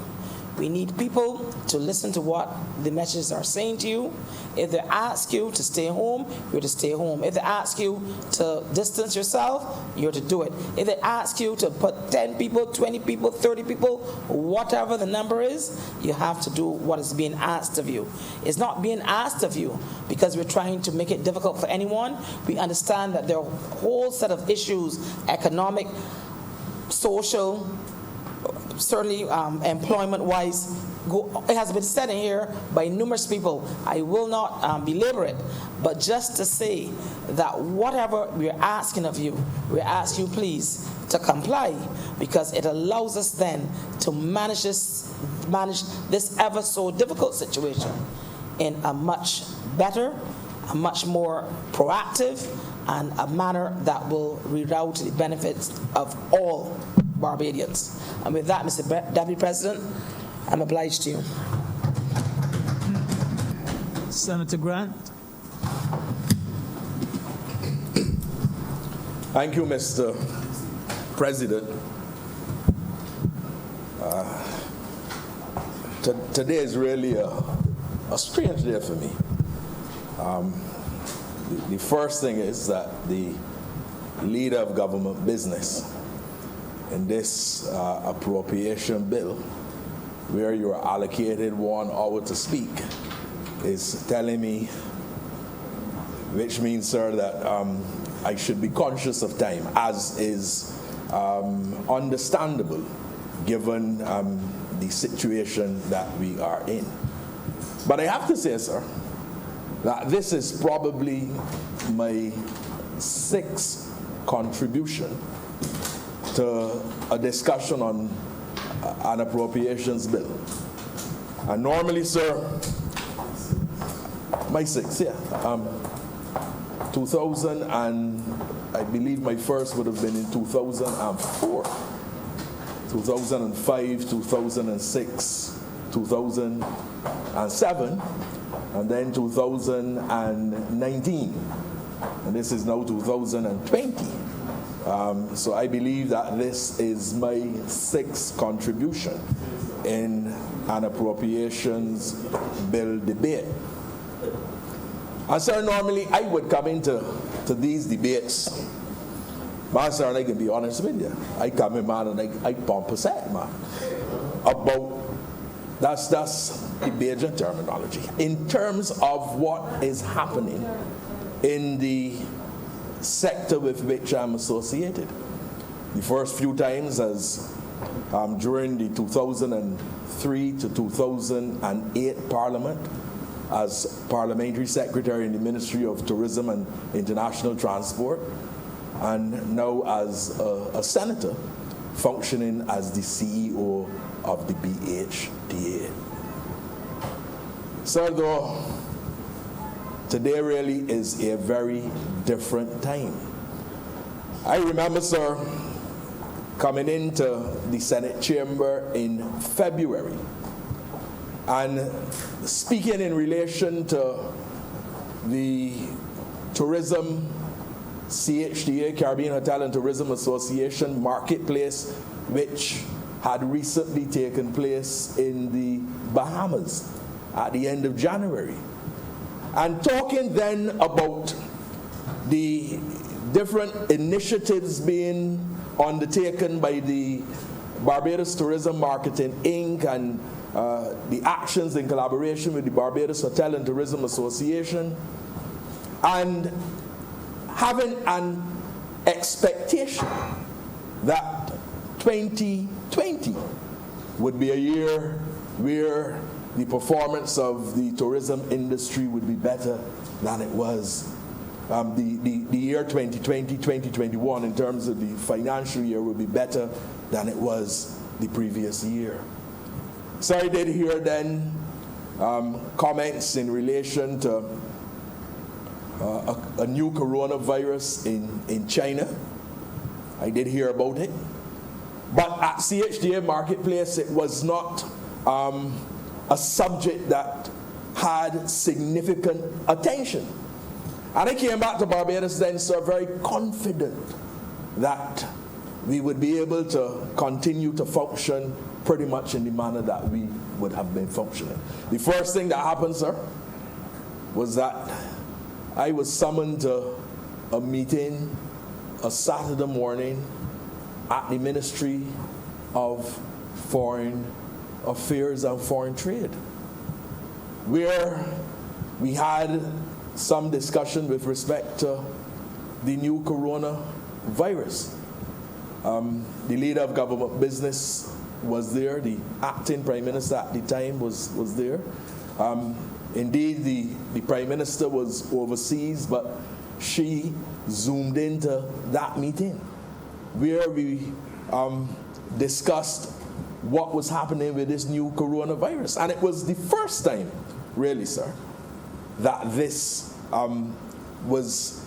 We need people to listen to what the messages are saying to you. If they ask you to stay home, you're to stay home. If they ask you to distance yourself, you're to do it. If they ask you to put 10 people, 20 people, 30 people, whatever the number is, you have to do what is being asked of you. It's not being asked of you because we're trying to make it difficult for anyone. We understand that there are a whole set of issues, economic, social, certainly employment-wise. It has been said in here by numerous people. I will not belabor it, but just to say that whatever we're asking of you, we ask you please to comply, because it allows us then to manage this ever so difficult situation in a much better, a much more proactive, and a manner that will reroute the benefits of all Barbadians. And with that, Mr. Deputy President, I'm obliged to you. Senator Grant. Thank you, Mr. President. Today is really a strange day for me. The first thing is that the leader of government business in this appropriation bill, where you are allocated 1 hour to speak, is telling me, which means, sir, that I should be conscious of time, as is understandable given the situation that we are in. But I have to say, sir, that this is probably my 6th contribution to a discussion on an appropriations bill. And normally, sir, my 6th, yeah. 2000 and I believe my first would have been in 2004, 2005, 2006, 2007, and then 2019, and this is now 2020. So I believe that this is my 6th contribution in an appropriations bill debate. And sir, normally I would come into these debates, man, sir, and I can be honest with you, I come in, man, and I pump a set, man, about, that's Bajan terminology, in terms of what is happening in the sector with which I'm associated. The first few times as during the 2003 to 2008 Parliament, as Parliamentary Secretary in the Ministry of Tourism and International Transport, and now as a Senator functioning as the CEO of the BHTA. Sir, though, today really is a very different time. I remember, sir, coming into the Senate chamber in February and speaking in relation to the tourism, CHTA, Caribbean Hotel and Tourism Association marketplace, which had recently taken place in the Bahamas at the end of January. And talking then about the different initiatives being undertaken by the Barbados Tourism Marketing Inc. and the actions in collaboration with the Barbados Hotel and Tourism Association, and having an expectation that 2020 would be a year where the performance of the tourism industry would be better than it was the year 2020, 2021 in terms of the financial year would be better than it was the previous year. So I did hear then comments in relation to a new coronavirus in China. I did hear about it. But at CHTA Marketplace, it was not a subject that had significant attention. And I came back to Barbados then, sir, very confident that we would be able to continue to function pretty much in the manner that we would have been functioning. The first thing that happened, sir, was that I was summoned to a meeting a Saturday morning at the Ministry of Foreign Affairs and Foreign Trade, where we had some discussion with respect to the new coronavirus. The leader of government business was there, the acting prime minister at the time was there. Indeed, the prime minister was overseas, but she zoomed into that meeting where we discussed what was happening with this new coronavirus. And it was the first time, really, sir, that this was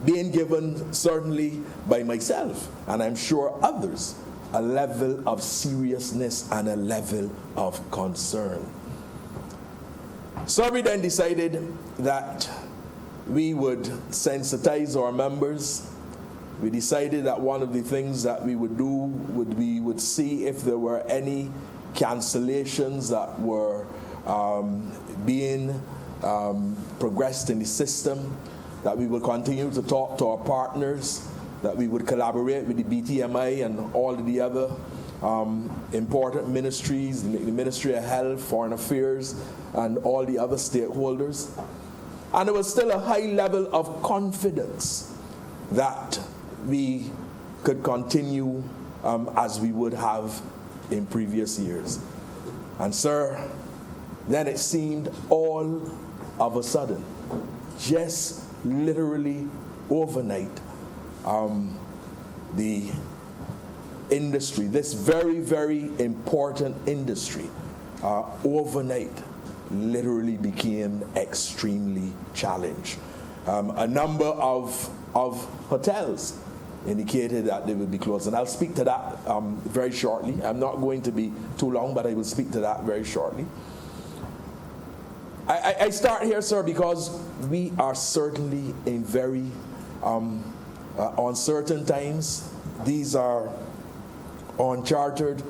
being given, certainly by myself, and I'm sure others, a level of seriousness and a level of concern. So we then decided that we would sensitize our members. We decided that one of the things that we would do would we would see if there were any cancellations that were being progressed in the system, that we will continue to talk to our partners, that we would collaborate with the BTMI and all of the other important ministries, the Ministry of Health, Foreign Affairs, and all the other stakeholders. And there was still a high level of confidence that we could continue as we would have in previous years. And sir, then it seemed all of a sudden, just literally overnight, the industry, this very, very important industry, overnight literally became extremely challenged. A number of hotels indicated that they would be closed, and I'll speak to that very shortly. I'm not going to be too long, but I will speak to that very shortly. I start here, sir, because we are certainly in very uncertain times. These are uncharted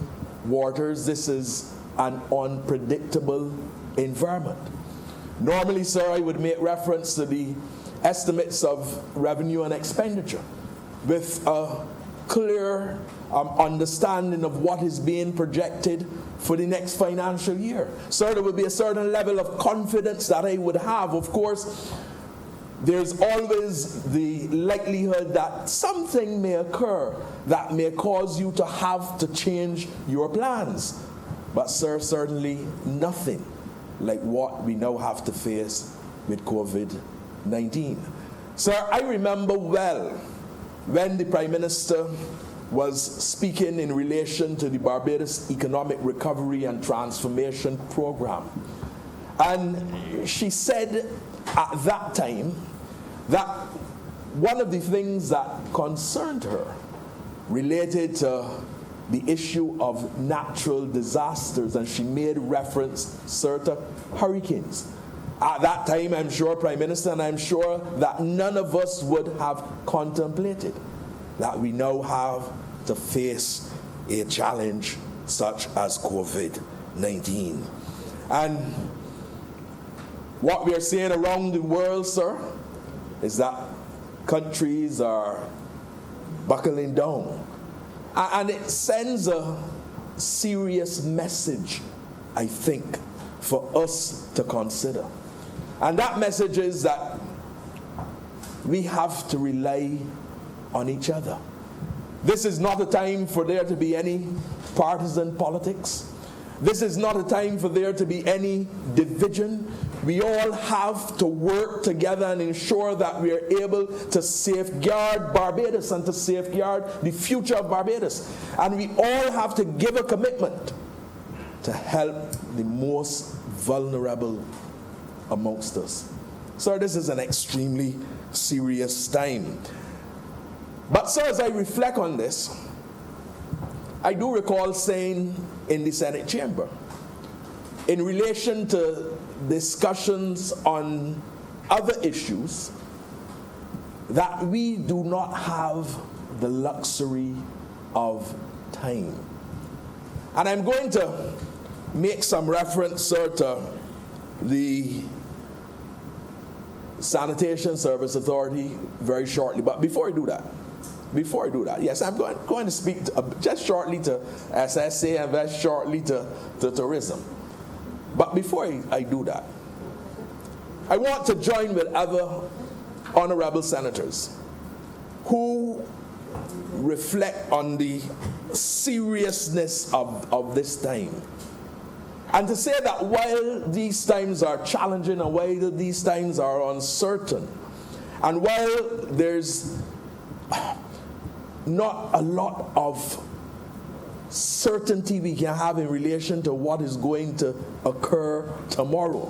waters. This is an unpredictable environment. Normally, sir, I would make reference to the estimates of revenue and expenditure with a clear understanding of what is being projected for the next financial year. Sir, there will be a certain level of confidence that I would have. Of course, there's always the likelihood that something may occur that may cause you to have to change your plans. But sir, certainly nothing like what we now have to face with COVID-19. Sir, I remember well when the Prime Minister was speaking in relation to the Barbados Economic Recovery and Transformation Program. And she said at that time that one of the things that concerned her related to the issue of natural disasters, and she made reference, sir, to hurricanes. At that time, I'm sure, Prime Minister, and I'm sure that none of us would have contemplated that we now have to face a challenge such as COVID-19. And what we are seeing around the world, sir, is that countries are buckling down. And it sends a serious message, I think, for us to consider. And that message is that we have to rely on each other. This is not a time for there to be any partisan politics. This is not a time for there to be any division. We all have to work together and ensure that we are able to safeguard Barbados and to safeguard the future of Barbados. And we all have to give a commitment to help the most vulnerable amongst us. Sir, this is an extremely serious time. But sir, as I reflect on this, I do recall saying in the Senate chamber, in relation to discussions on other issues, that we do not have the luxury of time. And I'm going to make some reference, sir, to the Sanitation Service Authority very shortly. But before I do that, yes, I'm going to speak just shortly to SSA and very shortly to tourism. But before I do that, I want to join with other honorable senators who reflect on the seriousness of this time. And to say that while these times are challenging and while these times are uncertain, and while there's not a lot of certainty we can have in relation to what is going to occur tomorrow,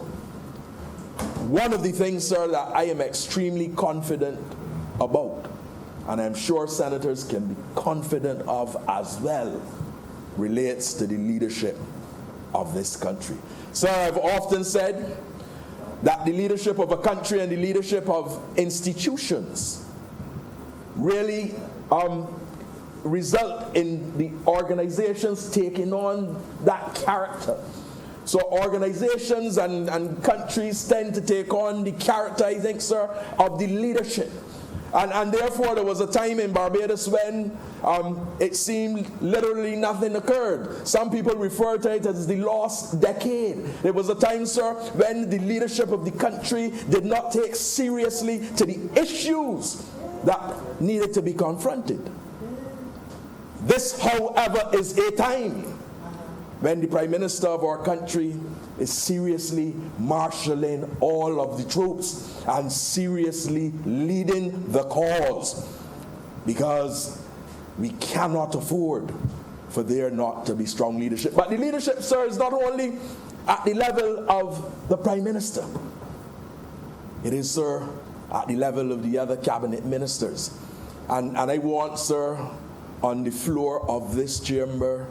one of the things, sir, that I am extremely confident about, and I'm sure senators can be confident of as well, relates to the leadership of this country. Sir, I've often said that the leadership of a country and the leadership of institutions really result in the organizations taking on that character. So organizations and countries tend to take on the character, I think, sir, of the leadership. And therefore, there was a time in Barbados when it seemed literally nothing occurred. Some people refer to it as the lost decade. There was a time, sir, when the leadership of the country did not take seriously to the issues that needed to be confronted. This, however, is a time when the Prime Minister of our country is seriously marshalling all of the troops and seriously leading the cause, because we cannot afford for there not to be strong leadership. But the leadership, sir, is not only at the level of the Prime Minister. It is, sir, at the level of the other cabinet ministers. And I want, sir, on the floor of this chamber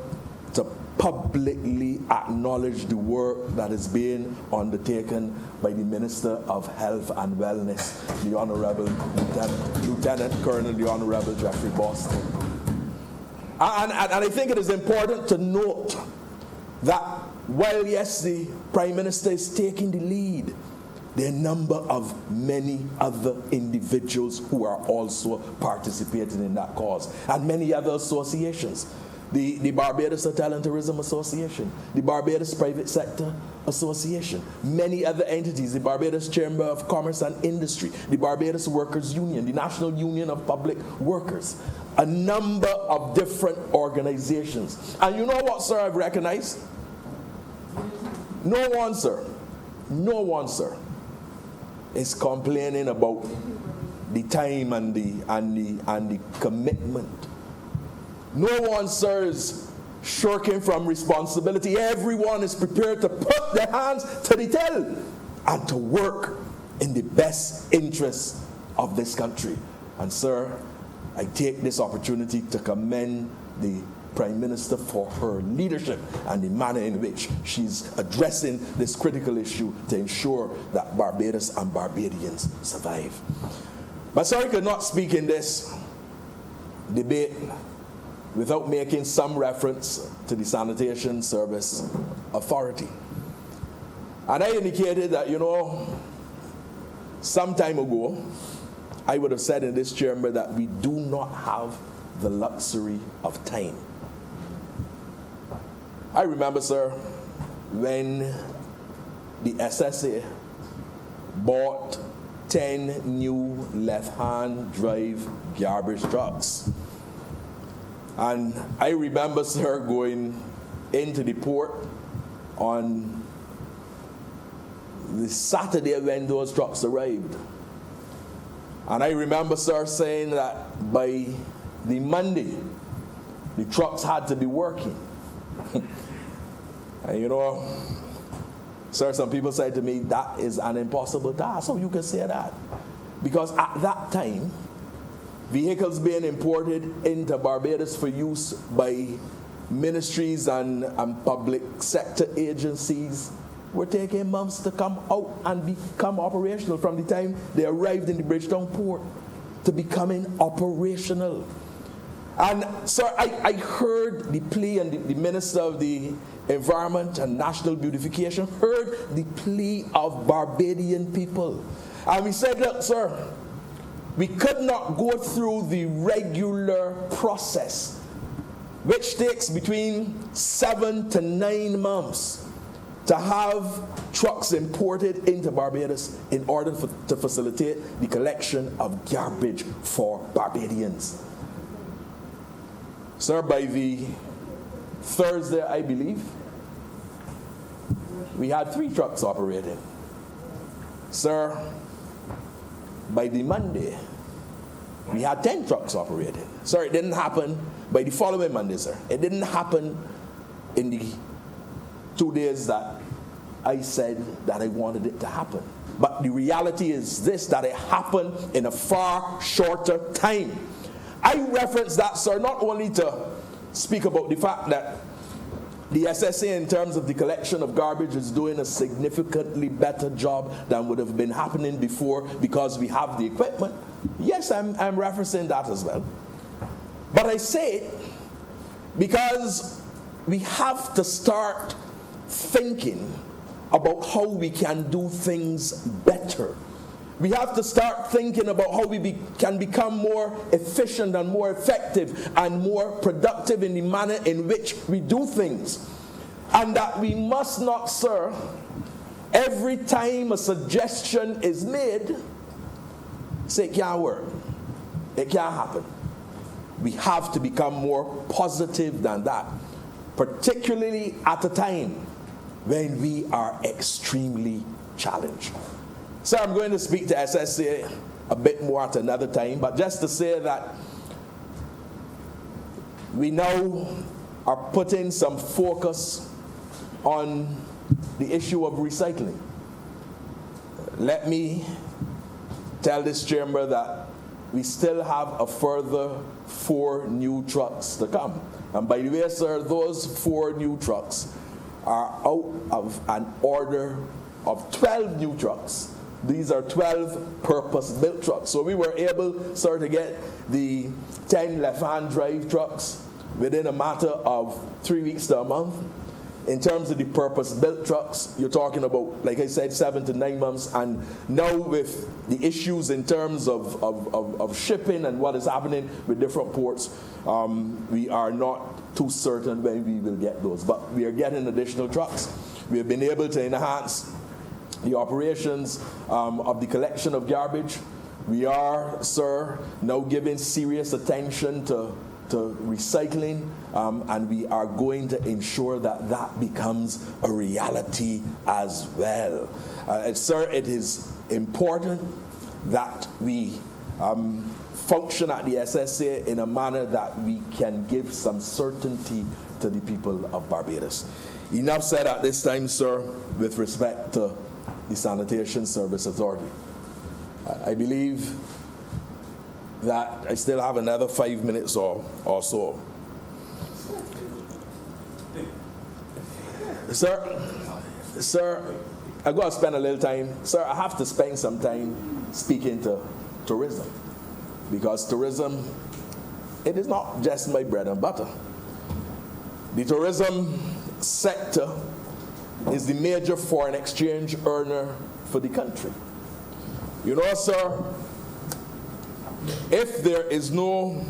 to publicly acknowledge the work that is being undertaken by the Minister of Health and Wellness, the Honorable Lieutenant Colonel, the Honorable Jeffrey Boston. And I think it is important to note that while, yes, the Prime Minister is taking the lead, there are a number of many other individuals who are also participating in that cause, and many other associations. The Barbados Hotel and Tourism Association, the Barbados Private Sector Association, many other entities, the Barbados Chamber of Commerce and Industry, the Barbados Workers Union, the National Union of Public Workers, a number of different organizations. And you know what, sir, I've recognized? No one, sir, is complaining about the time and the commitment. No one, sir, is shirking from responsibility. Everyone is prepared to put their hands to the till and to work in the best interests of this country. And, sir, I take this opportunity to commend the Prime Minister for her leadership and the manner in which she's addressing this critical issue to ensure that Barbados and Barbadians survive. But, sir, I could not speak in this debate without making some reference to the Sanitation Service Authority. And I indicated that, some time ago, I would have said in this chamber that we do not have the luxury of time. I remember, sir, when the SSA bought 10 new left-hand drive garbage trucks. And I remember, sir, going into the port on the Saturday when those trucks arrived. And I remember, sir, saying that by the Monday, the trucks had to be working. And sir, some people said to me, that is an impossible task. So you can say that. Because at that time, vehicles being imported into Barbados for use by ministries and public sector agencies were taking months to come out and become operational, from the time they arrived in the Bridgetown port to becoming operational. And, sir, I heard the plea, and the Minister of the Environment and National Beautification heard the plea of Barbadian people. And we said, look, sir, we could not go through the regular process, which takes between 7 to 9 months, to have trucks imported into Barbados in order to facilitate the collection of garbage for Barbadians. Sir, by the Thursday, I believe, we had 3 trucks operating. Sir, by the Monday, we had 10 trucks operating. Sir, it didn't happen by the following Monday, sir. It didn't happen in the 2 days that I said that I wanted it to happen. But the reality is this, that it happened in a far shorter time. I reference that, sir, not only to speak about the fact that the SSA, in terms of the collection of garbage, is doing a significantly better job than would have been happening before because we have the equipment. Yes, I'm referencing that as well. But I say it because we have to start thinking about how we can do things better. We have to start thinking about how we can become more efficient and more effective and more productive in the manner in which we do things. And that we must not, sir, every time a suggestion is made, say it can't work, it can't happen. We have to become more positive than that, particularly at a time when we are extremely challenged. So I'm going to speak to SSA a bit more at another time, but just to say that we now are putting some focus on the issue of recycling. Let me tell this chamber that we still have a further 4 new trucks to come. And by the way, sir, those 4 new trucks are out of an order of 12 new trucks. These are 12 purpose-built trucks. So we were able, sir, to get the 10 left-hand drive trucks within a matter of 3 weeks to a month. In terms of the purpose-built trucks, you're talking about, like I said, 7 to 9 months. And now with the issues in terms of shipping and what is happening with different ports, we are not too certain when we will get those. But we are getting additional trucks. We have been able to enhance the operations of the collection of garbage. We are, sir, now giving serious attention to recycling, and we are going to ensure that that becomes a reality as well. Sir, it is important that we function at the SSA in a manner that we can give some certainty to the people of Barbados. Enough said at this time, sir, with respect to the Sanitation Service Authority. I believe that I still have another 5 minutes or so. Sir, I'm going to spend a little time. Sir, I have to spend some time speaking to tourism, because tourism, it is not just my bread and butter. The tourism sector is the major foreign exchange earner for the country. You know, sir, if there is no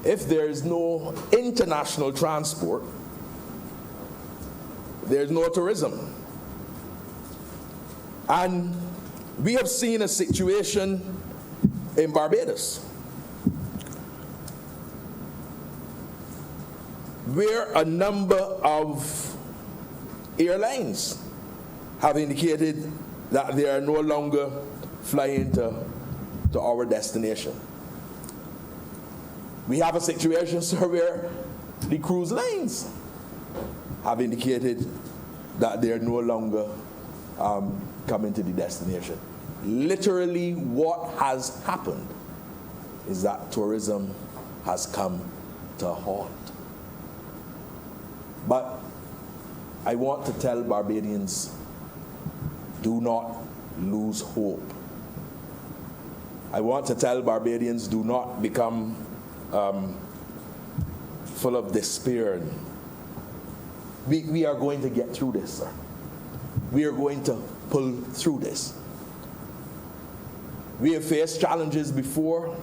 international transport, there's no tourism. And we have seen a situation in Barbados where a number of airlines have indicated that they are no longer flying to our destination. We have a situation, sir, where the cruise lines have indicated that they are no longer coming to the destination. Literally, what has happened is that tourism has come to a halt. But I want to tell Barbadians, do not lose hope. I want to tell Barbadians, do not become full of despair. We are going to get through this, sir. We are going to pull through this. We have faced challenges before,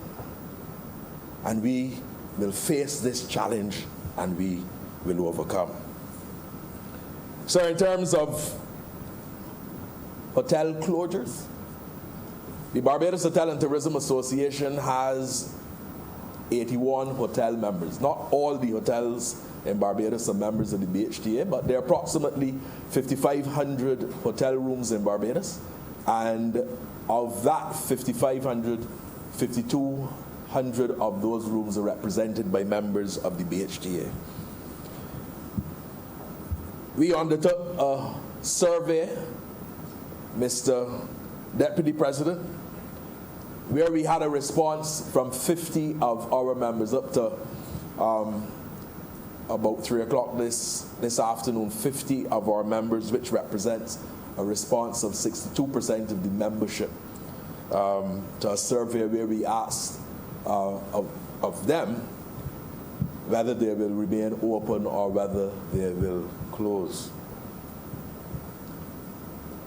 and we will face this challenge, and we will overcome. So in terms of hotel closures, the Barbados Hotel and Tourism Association has 81 hotel members. Not all the hotels in Barbados are members of the BHTA, but there are approximately 5,500 hotel rooms in Barbados. And of that 5,500, 5,200 of those rooms are represented by members of the BHTA. We undertook a survey, Mr. Deputy President, where we had a response from 50 of our members up to about 3 o'clock this afternoon, 50 of our members, which represents a response of 62% of the membership, to a survey where we asked of them whether they will remain open or whether they will close.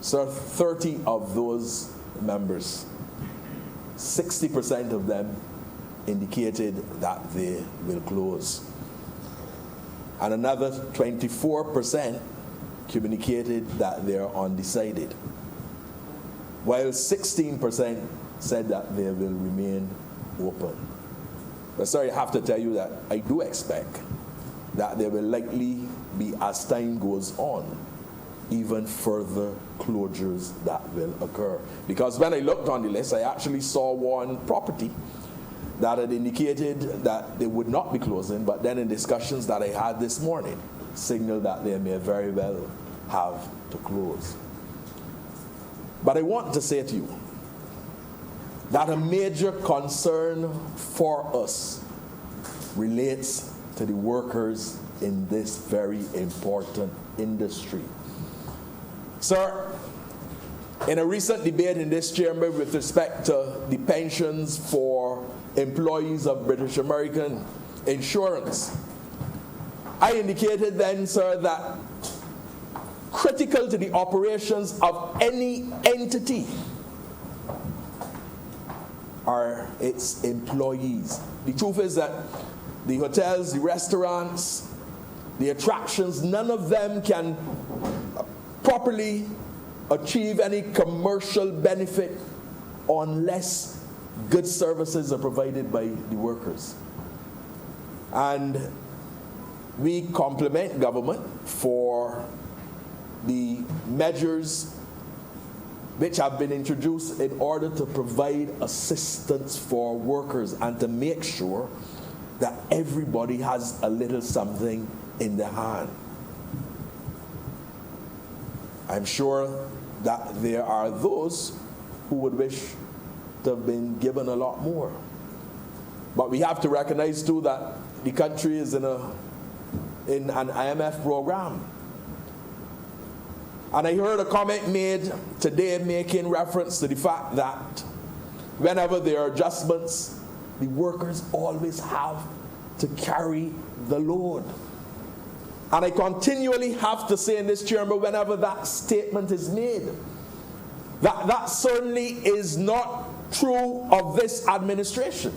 Sir, 30 of those members, 60% of them indicated that they will close. And another 24% communicated that they are undecided, while 16% said that they will remain open. But sorry, I have to tell you that I do expect that there will likely be, as time goes on, even further closures that will occur. Because when I looked on the list, I actually saw one property that had indicated that they would not be closing, but then in discussions that I had this morning, signaled that they may very well have to close. But I want to say to you that a major concern for us relates to the workers in this very important industry. Sir, in a recent debate in this chamber with respect to the pensions for employees of British American Insurance, I indicated then, sir, that critical to the operations of any entity are its employees. The truth is that the hotels, the restaurants, the attractions, none of them can properly achieve any commercial benefit unless good services are provided by the workers. And we compliment government for the measures which have been introduced in order to provide assistance for workers and to make sure that everybody has a little something in their hand. I'm sure that there are those who would wish to have been given a lot more. But we have to recognize too that the country is in an IMF program. And I heard a comment made today making reference to the fact that whenever there are adjustments, the workers always have to carry the load. And I continually have to say in this chamber, whenever that statement is made, that certainly is not true of this administration.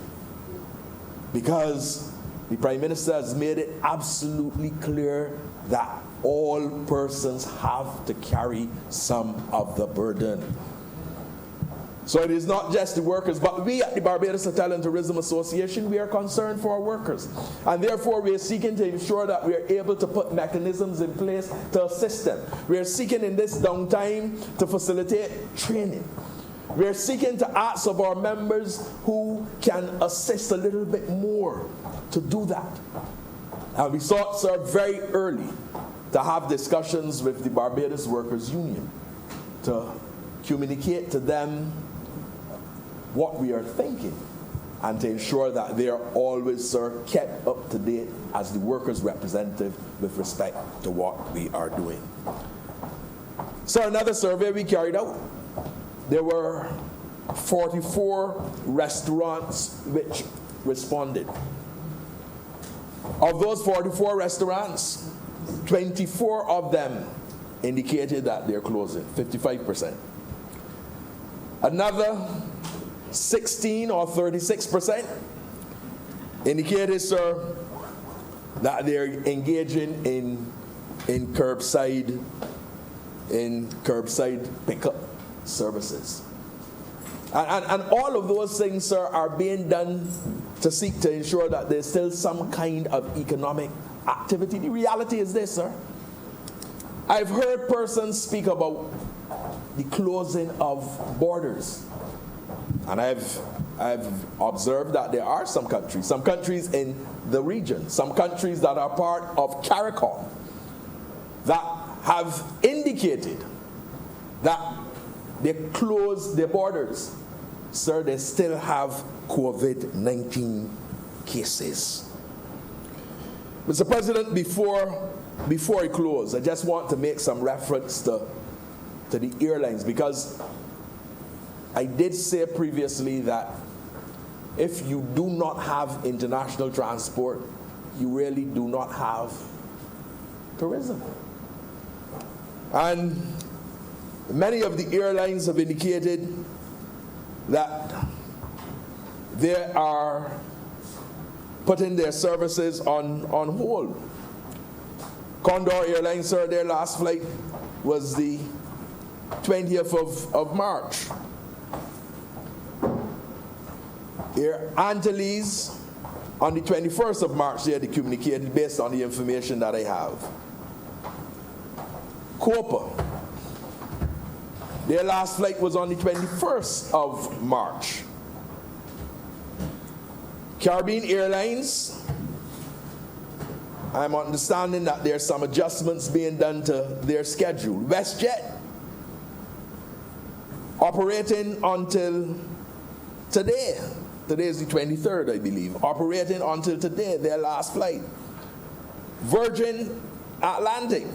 Because the Prime Minister has made it absolutely clear that all persons have to carry some of the burden. So it is not just the workers, but we at the Barbados Hotel and Tourism Association, we are concerned for our workers. And therefore we are seeking to ensure that we are able to put mechanisms in place to assist them. We are seeking in this downtime to facilitate training. We are seeking to ask of our members who can assist a little bit more to do that. And we sought, sir, very early to have discussions with the Barbados Workers Union to communicate to them what we are thinking and to ensure that they are always, sir, kept up to date as the workers' representative with respect to what we are doing. So another survey we carried out, there were 44 restaurants which responded. Of those 44 restaurants, 24 of them indicated that they're closing, 55%. Another 16 or 36% indicated, sir, that they're engaging in curbside pickup services. And all of those things, sir, are being done to seek to ensure that there's still some kind of economic activity. The reality is this, sir. I've heard persons speak about the closing of borders. And I've observed that there are some countries in the region, some countries that are part of CARICOM that have indicated that they close their borders. Sir, they still have COVID-19 cases. Mr. President, before I close, I just want to make some reference to the airlines, because I did say previously that if you do not have international transport, you really do not have tourism. And many of the airlines have indicated that they are putting their services on hold. Condor Airlines, sir, their last flight was the 20th of March. Air Antilles, on the 21st of March, they had communicated based on the information that I have. Copa, their last flight was on the 21st of March. Caribbean Airlines, I'm understanding that there's some adjustments being done to their schedule. WestJet, operating until today. Today is the 23rd, I believe. Operating until today, their last flight. Virgin Atlantic,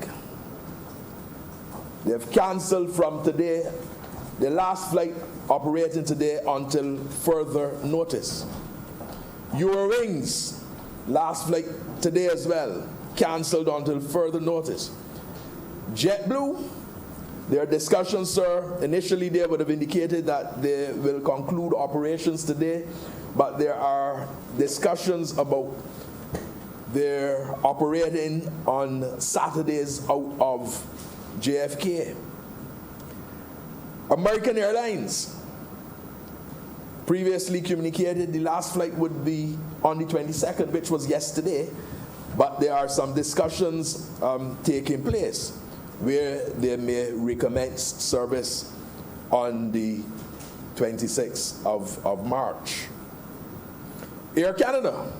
they've canceled from today, their last flight operating today until further notice. Eurowings, last flight today as well, canceled until further notice. JetBlue, their discussions, sir, initially they would have indicated that they will conclude operations today, but there are discussions about their operating on Saturdays out of JFK. American Airlines previously communicated the last flight would be on the 22nd, which was yesterday, but there are some discussions taking place where they may recommence service on the 26th of March. Air Canada,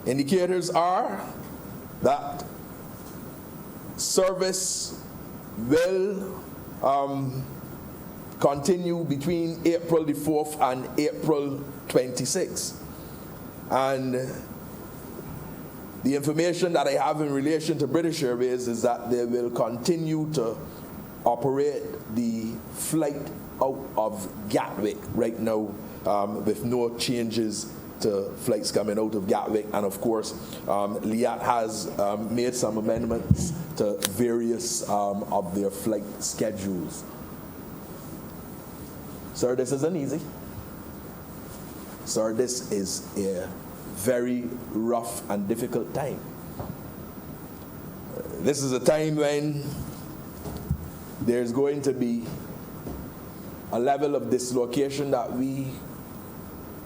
indicators are that service will continue between April the 4th and April 26th. And the information that I have in relation to British Airways is that they will continue to operate the flight out of Gatwick right now with no changes to flights coming out of Gatwick. And of course, Liat has made some amendments to various of their flight schedules. Sir, this isn't easy. Sir, this is a very rough and difficult time. This is a time when there's going to be a level of dislocation that we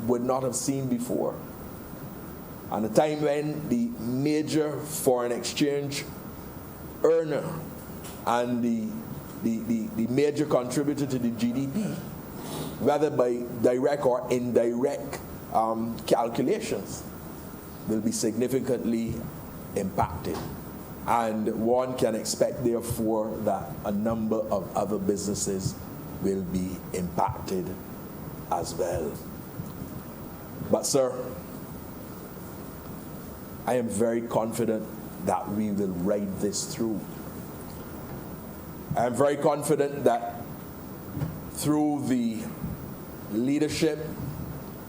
would not have seen before. And a time when the major foreign exchange earner and the major contributor to the GDP, whether by direct or indirect calculations, will be significantly impacted. And one can expect, therefore, that a number of other businesses will be impacted as well. But, sir, I am very confident that we will ride this through. I am very confident that through the leadership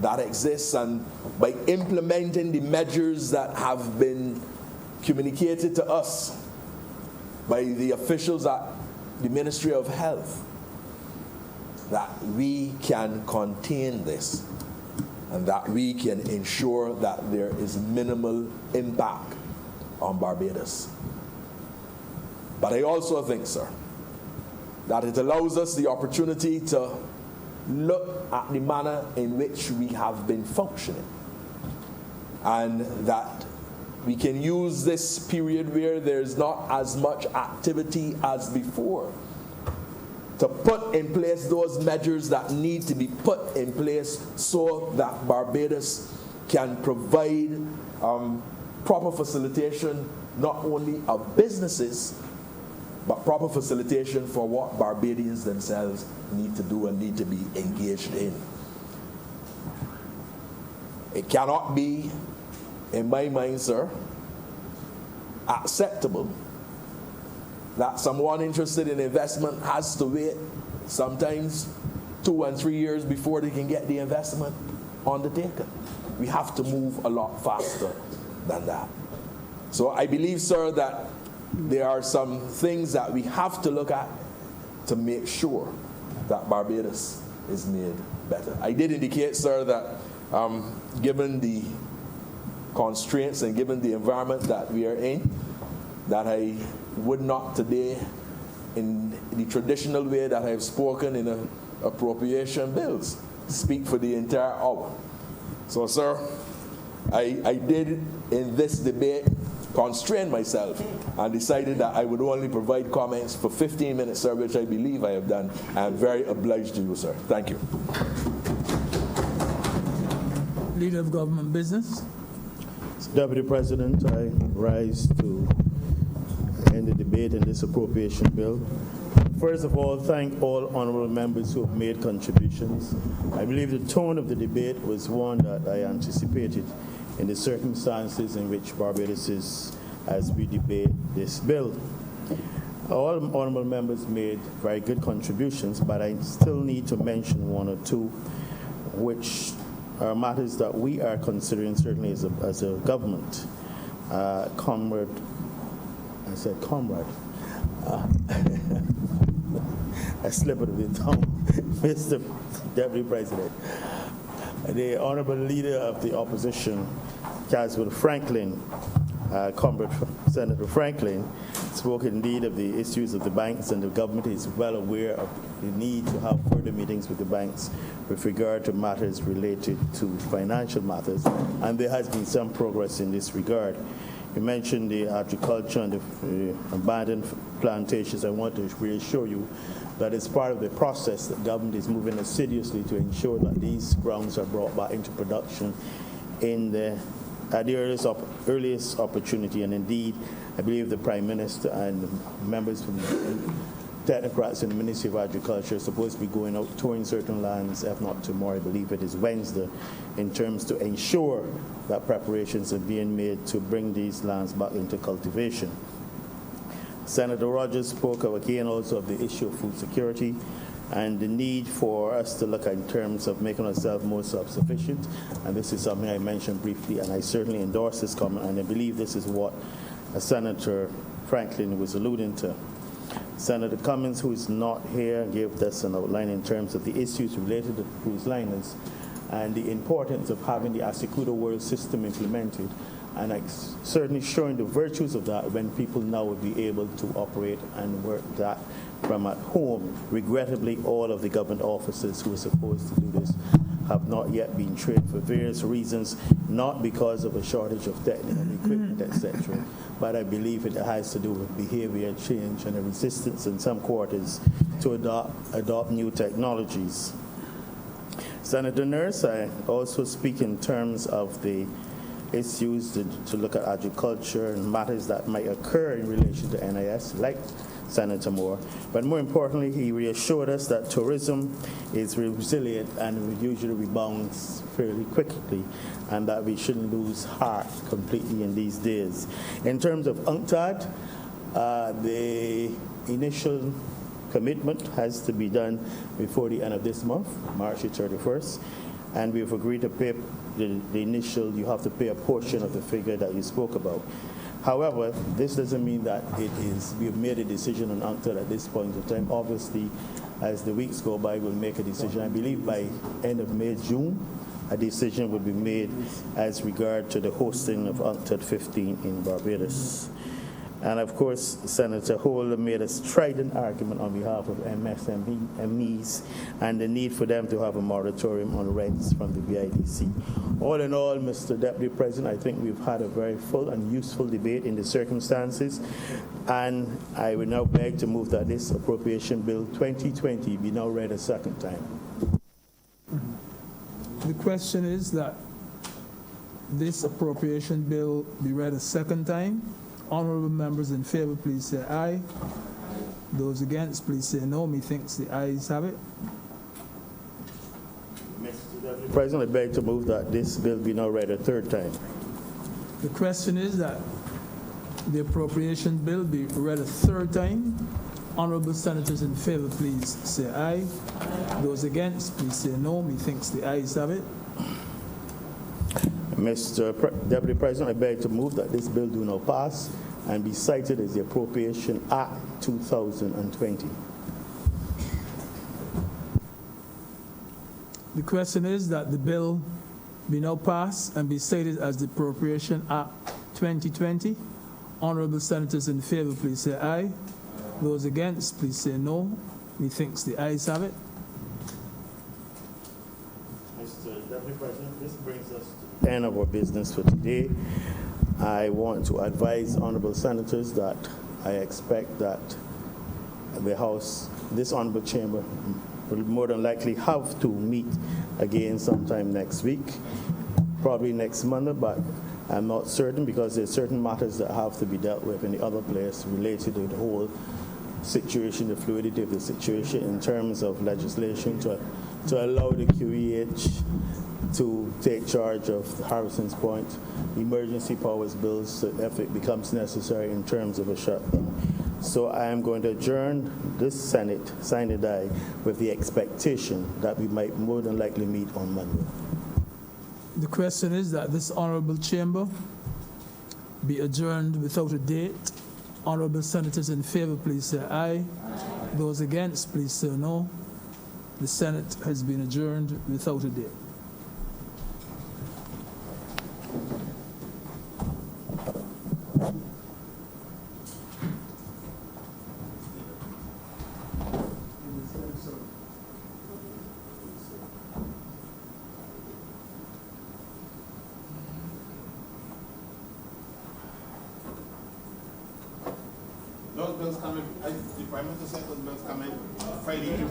that exists and by implementing the measures that have been communicated to us by the officials at the Ministry of Health, that we can contain this and that we can ensure that there is minimal impact on Barbados. But I also think, sir, that it allows us the opportunity to look at the manner in which we have been functioning, and that we can use this period where there's not as much activity as before to put in place those measures that need to be put in place so that Barbados can provide proper facilitation not only of businesses, but proper facilitation for what Barbadians themselves need to do and need to be engaged in. It cannot be, in my mind, sir, acceptable that someone interested in investment has to wait sometimes 2 and 3 years before they can get the investment undertaken. We have to move a lot faster than that. So I believe, sir, that there are some things that we have to look at to make sure that Barbados is made better. I did indicate, sir, that given the constraints and given the environment that we are in, that I would not today, in the traditional way that I've spoken in appropriation bills, speak for the entire hour. So, sir, I did in this debate constrain myself and decided that I would only provide comments for 15 minutes, sir, which I believe I have done. I am very obliged to you, sir. Thank you. Leader of Government Business. Deputy President, I rise to end the debate in this appropriation bill. First of all, thank all honorable members who have made contributions. I believe the tone of the debate was one that I anticipated in the circumstances in which Barbados is as we debate this bill. All honorable members made very good contributions, but I still need to mention one or two which are matters that we are considering certainly as a government. Comrade, I slipped of the tongue, Mr. Deputy President. The Honorable Leader of the Opposition, Caswell Franklin, Comrade Senator Franklin, spoke indeed of the issues of the banks, and the government is well aware of the need to have further meetings with the banks with regard to matters related to financial matters, and there has been some progress in this regard. You mentioned the agriculture and the abandoned plantations. I want to reassure you that as part of the process, the government is moving assiduously to ensure that these grounds are brought back into production at the earliest opportunity. And indeed, I believe the Prime Minister and members from the technocrats in the Ministry of Agriculture are supposed to be going out touring certain lands, if not tomorrow, I believe it is Wednesday, in terms to ensure that preparations are being made to bring these lands back into cultivation. Senator Rogers spoke again also of the issue of food security and the need for us to look at in terms of making ourselves more self-sufficient. And this is something I mentioned briefly, and I certainly endorse this comment, and I believe this is what Senator Franklin was alluding to. Senator Cummins, who is not here, gave us an outline in terms of the issues related to cruise liners and the importance of having the Asekuda World System implemented, and certainly showing the virtues of that when people now will be able to operate and work that from at home. Regrettably, all of the government officers who are supposed to do this have not yet been trained for various reasons, not because of a shortage of technical equipment, etc., but I believe it has to do with behavior change and a resistance in some quarters to adopt new technologies. Senator Nurse, I also speak in terms of the issues to look at agriculture and matters that might occur in relation to NIS, like Senator Moore. But more importantly, he reassured us that tourism is resilient and usually rebounds fairly quickly, and that we shouldn't lose heart completely in these days. In terms of UNCTAD, the initial commitment has to be done before the end of this month, March the 31st, and we've agreed to pay the initial, you have to pay a portion of the figure that you spoke about. However, this doesn't mean that we have made a decision on UNCTAD at this point in time. Obviously, as the weeks go by, we'll make a decision. I believe by end of May, June, a decision will be made as regard to the hosting of UNCTAD 15 in Barbados. And of course, Senator Holder made a strident argument on behalf of MSMEs and the need for them to have a moratorium on rents from the BIDC. All in all, Mr. Deputy President, I think we've had a very full and useful debate in the circumstances, and I would now beg to move that this appropriation bill 2020 be now read a second time. The question is that this appropriation bill be read a second time. Honorable members in favor, please say aye. Those against, please say no. Methinks the ayes have it. Mr. Deputy President, I beg to move that this bill be now read a third time. The question is that the appropriation bill be read a third time. Honorable senators in favor, please say aye. Those against, please say no. Methinks the ayes have it. Deputy President, I beg to move that this bill do not pass and be cited as the Appropriation Act 2020. The question is that the bill be now passed and be stated as the Appropriation Act 2020. Honorable senators in favor, please say aye. Those against, please say no. Methinks the ayes have it. Mr. Deputy President, this brings us to the end of our business for today. I want to advise honorable senators that I expect that the House, this honorable chamber, will more than likely have to meet again sometime next week, probably next Monday, but I'm not certain because there's certain matters that have to be dealt with in the other place related to the whole situation, the fluidity of the situation in terms of legislation to allow the QEH to take charge of Harrison's Point emergency powers bills if it becomes necessary in terms of a shutdown. So I am going to adjourn this Senate, sine die, with the expectation that we might more than likely meet on Monday. The question is that this honorable chamber be adjourned without a date. Honorable senators in favor, please say aye. Those against, please say no. The Senate has been adjourned without a date. Those bills coming, the Prime Minister said those bills coming Friday evening.